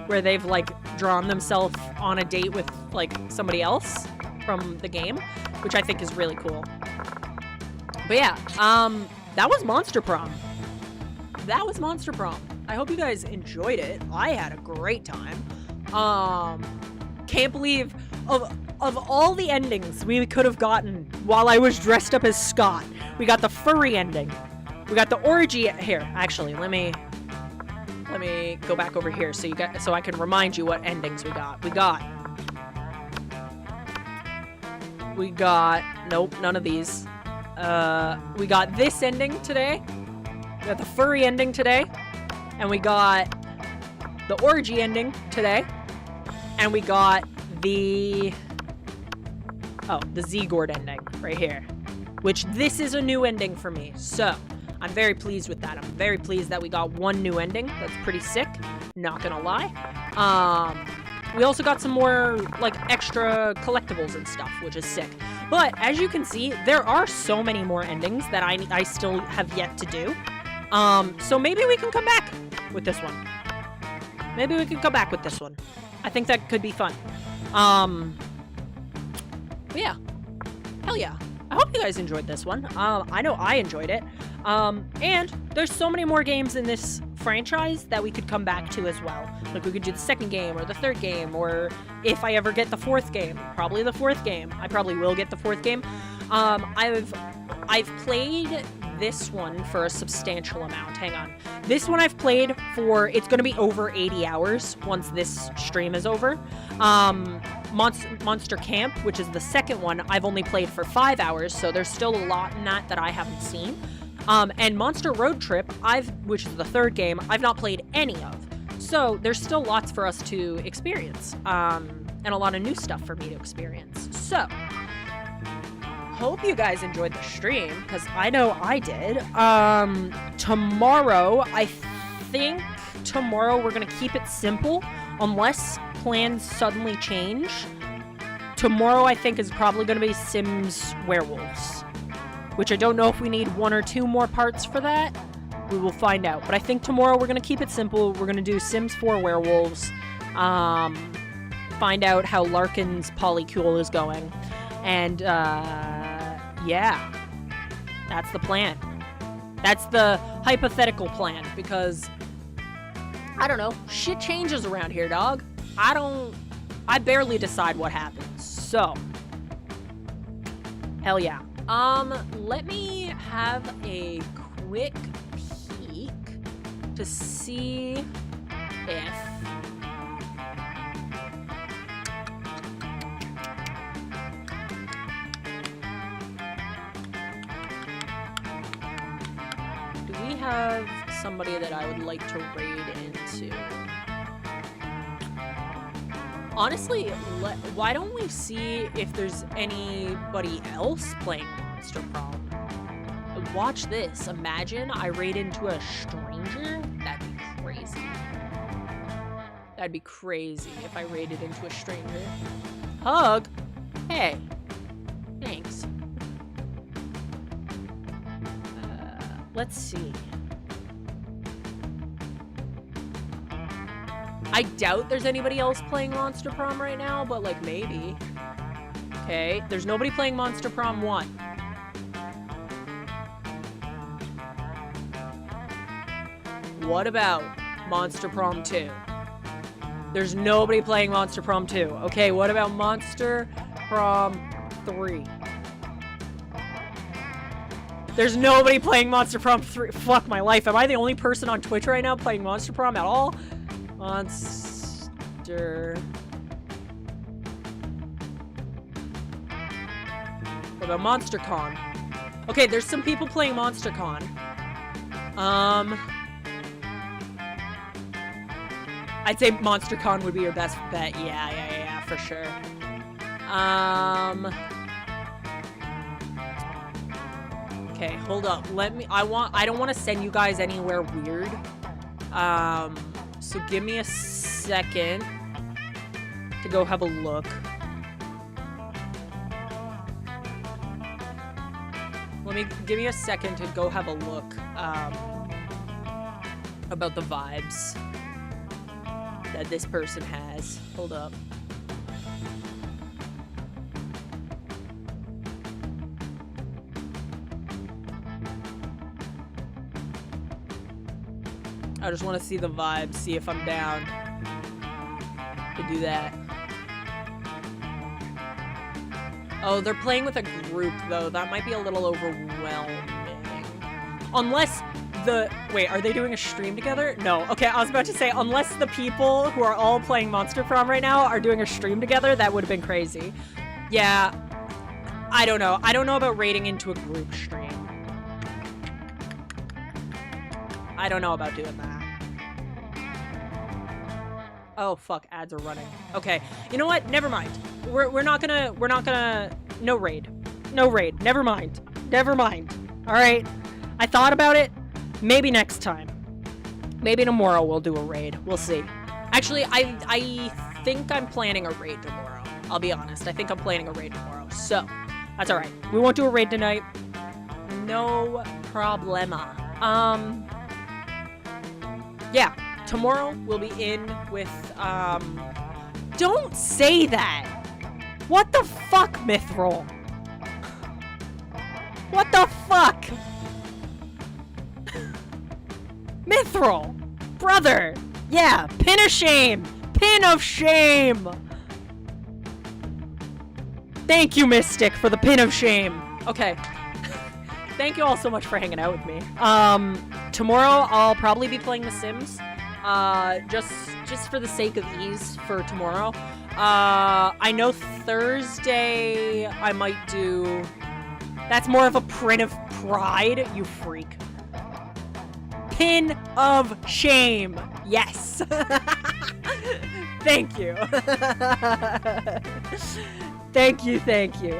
where they've like drawn themselves on a date with like somebody else from the game, which I think is really cool. But yeah, that was Monster Prom. That was Monster Prom. I hope you guys enjoyed it. I had a great time. Can't believe of all the endings we could have gotten while I was dressed up as Scott, we got the furry ending. We got the orgy here. Actually, let me go back over here so I can remind you what endings we got. We got nope, none of these. We got this ending today. We got the furry ending today. And we got the orgy ending today. And we got the Z-Gord ending right here. Which this is a new ending for me. So, I'm very pleased with that. I'm very pleased that we got one new ending. That's pretty sick. Not gonna lie. We also got some more, like, extra collectibles and stuff, which is sick. But, as you can see, there are so many more endings that I still have yet to do. So maybe we can come back with this one. Maybe we can come back with this one. I think that could be fun. But yeah. Hell yeah. I hope you guys enjoyed this one. I know I enjoyed it. And there's so many more games in this franchise that we could come back to as well. Like, we could do the second game or the third game, or if I ever get the fourth game, probably the fourth game. I probably will get the fourth game. I've played this one for a substantial amount. Hang on. This one I've played for, it's going to be over 80 hours once this stream is over. Monster Camp, which is the second one, I've only played for 5 hours, so there's still a lot in that I haven't seen. And Monster Road Trip, which is the third game, I've not played any of. So there's still lots for us to experience, and a lot of new stuff for me to experience. So, hope you guys enjoyed the stream, because I know I did. Tomorrow, I think we're going to keep it simple, unless plans suddenly change. Tomorrow, I think, is probably going to be Sims Werewolves, which I don't know if we need 1 or 2 more parts for that. We will find out. But I think tomorrow we're going to keep it simple. We're going to do Sims 4 Werewolves, find out how Larkin's polycule is going, and yeah, that's the plan. That's the hypothetical plan, because I don't know, shit changes around here, dog. I barely decide what happens. So, hell yeah. Let me have a quick peek to see if do we have somebody that I would like to raid into? Honestly, why don't we see if there's anybody else playing Monster Prom? Watch this. Imagine I raid into a stranger. That'd be crazy. That'd be crazy if I raided into a stranger. Hug? Hey. Thanks. Let's see. I doubt there's anybody else playing Monster Prom right now, but, like, maybe. Okay, there's nobody playing Monster Prom 1. What about Monster Prom 2? There's nobody playing Monster Prom 2. Okay, what about Monster Prom 3? There's nobody playing Monster Prom 3. Fuck my life. Am I the only person on Twitch right now playing Monster Prom at all? Monster. What about MonsterCon? Okay, there's some people playing MonsterCon. I'd say MonsterCon would be your best bet. Yeah, for sure. Okay, hold up. I don't want to send you guys anywhere weird. So give me a second to go have a look. Give me a second to go have a look about the vibes that this person has. Hold up. I just want to see the vibes, see if I'm down to do that. Oh, they're playing with a group, though. That might be a little overwhelming. Unless the... Wait, are they doing a stream together? No. Okay, I was about to say, unless the people who are all playing Monster Prom right now are doing a stream together, that would have been crazy. Yeah. I don't know. I don't know about raiding into a group stream. I don't know about doing that. Oh, fuck. Ads are running. Okay. You know what? Never mind. We're not gonna... No raid. No raid. Never mind. Never mind. Alright? I thought about it. Maybe next time. Maybe tomorrow we'll do a raid. We'll see. Actually, I think I'm planning a raid tomorrow. I'll be honest. I think I'm planning a raid tomorrow. So, that's alright. We won't do a raid tonight. No problema. Yeah. Tomorrow we'll be in with, Don't say that! What the fuck, Mithril? What the fuck? Mithril! Brother! Yeah, pin of shame! Pin of shame! Thank you, Mystic, for the pin of shame. Okay. Thank you all so much for hanging out with me. Tomorrow I'll probably be playing The Sims. Just for the sake of ease for tomorrow. I know Thursday I might do... That's more of a print of pride, you freak. Pin of shame. Yes. Thank you. Thank you, thank you.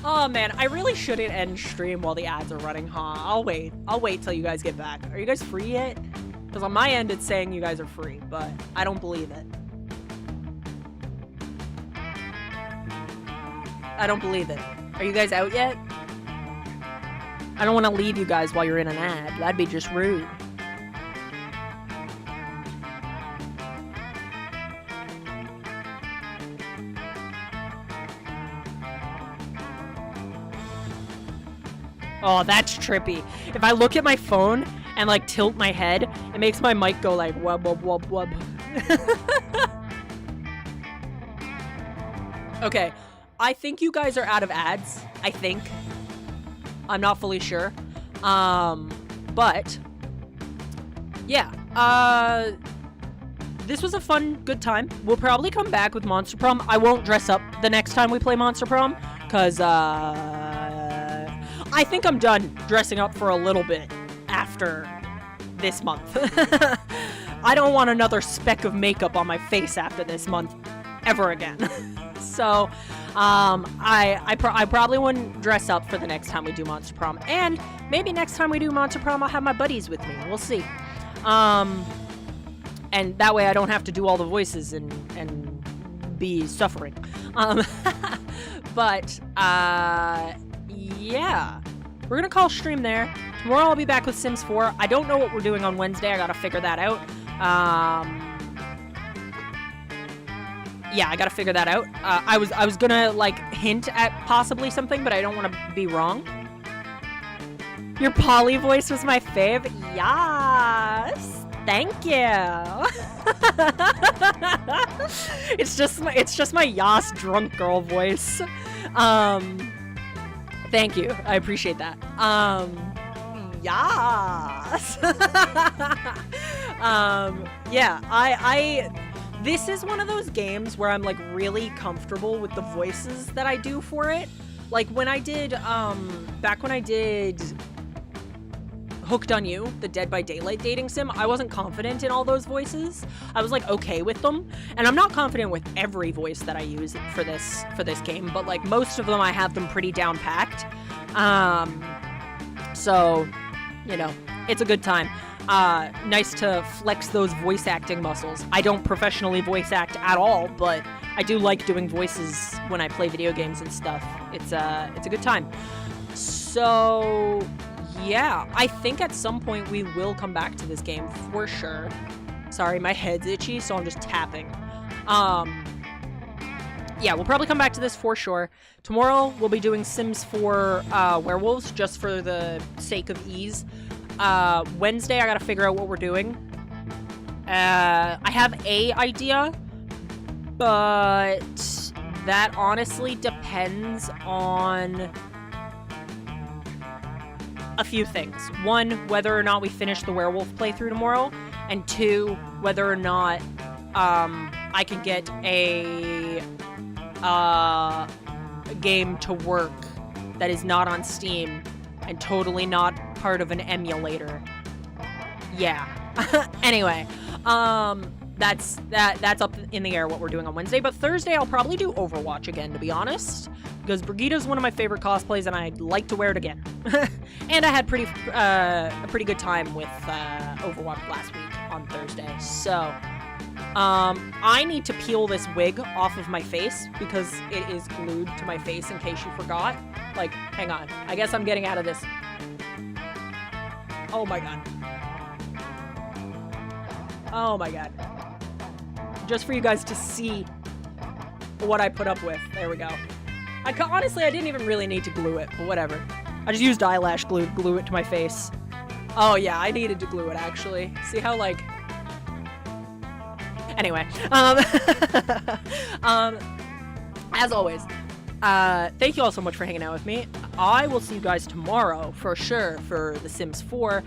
Oh man, I really shouldn't end stream while the ads are running, huh? I'll wait till you guys get back. Are you guys free yet? Because on my end it's saying you guys are free, but I don't believe it. I don't believe it. Are you guys out yet? I don't want to leave you guys while you're in an ad. That'd be just rude. Oh, that's trippy. If I look at my phone and like tilt my head, it makes my mic go like wub wub wub wub. Okay, I think you guys are out of ads. I think. I'm not fully sure. But yeah. This was a fun, good time. We'll probably come back with Monster Prom. I won't dress up the next time we play Monster Prom, because I think I'm done dressing up for a little bit after this month. I don't want another speck of makeup on my face after this month ever again. So, I probably wouldn't dress up for the next time we do Monster Prom. And maybe next time we do Monster Prom, I'll have my buddies with me. We'll see. And that way I don't have to do all the voices and be suffering. But, yeah. We're gonna call stream there. Tomorrow I'll be back with Sims 4. I don't know what we're doing on Wednesday. I gotta figure that out. Yeah, I gotta figure that out. I was gonna, like, hint at possibly something, but I don't want to be wrong. Your Polly voice was my fave. Yes! Thank you. It's just my Yas drunk girl voice. Thank you. I appreciate that. Yas. Yeah, I this is one of those games where I'm like really comfortable with the voices that I do for it. Like when I did back when I did Hooked on You, the Dead by Daylight dating sim, I wasn't confident in all those voices. I was like okay with them, and I'm not confident with every voice that I use for this game, but like most of them I have them pretty down packed. So, you know, it's a good time. Nice to flex those voice acting muscles. I don't professionally voice act at all, but I do like doing voices when I play video games and stuff. It's a good time. So yeah, I think at some point we will come back to this game for sure. Sorry, my head's itchy, so I'm just tapping. Yeah, we'll probably come back to this for sure. Tomorrow we'll be doing Sims 4 werewolves just for the sake of ease. Wednesday I gotta figure out what we're doing. I have a idea, but that honestly depends on a few things. One, whether or not we finish the werewolf playthrough tomorrow, and two, whether or not I can get a game to work that is not on Steam and totally not part of an emulator. Yeah. Anyway, that's up in the air what we're doing on Wednesday, but Thursday I'll probably do Overwatch again, to be honest, because Brigida's one of my favorite cosplays and I'd like to wear it again. And I had a pretty good time with Overwatch last week on Thursday. So I need to peel this wig off of my face because it is glued to my face in case you forgot. Like, hang on. I guess I'm getting out of this. Oh my god. Oh my god. Just for you guys to see what I put up with. There we go. Honestly, I didn't even really need to glue it, but whatever. I just used eyelash glue to glue it to my face. Oh yeah, I needed to glue it actually. See how like... Anyway, as always, thank you all so much for hanging out with me. I will see you guys tomorrow for sure for The Sims 4.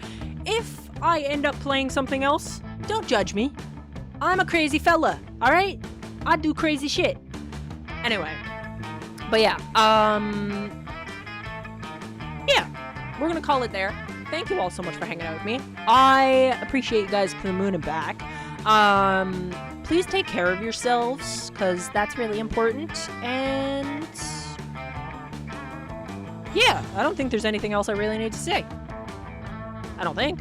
If I end up playing something else, don't judge me. I'm a crazy fella, alright? I do crazy shit. Anyway, but yeah, yeah, we're gonna call it there. Thank you all so much for hanging out with me. I appreciate you guys for the moon and back. Please take care of yourselves, because that's really important, and yeah, I don't think there's anything else I really need to say. I don't think.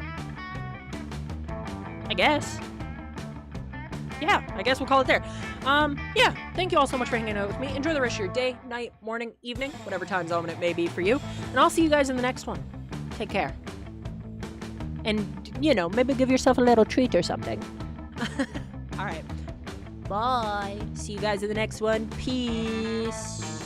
I guess. Yeah, I guess we'll call it there. Yeah, thank you all so much for hanging out with me. Enjoy the rest of your day, night, morning, evening, whatever time zone it may be for you, and I'll see you guys in the next one. Take care. And, you know, maybe give yourself a little treat or something. Alright. Bye. See you guys in the next one. Peace.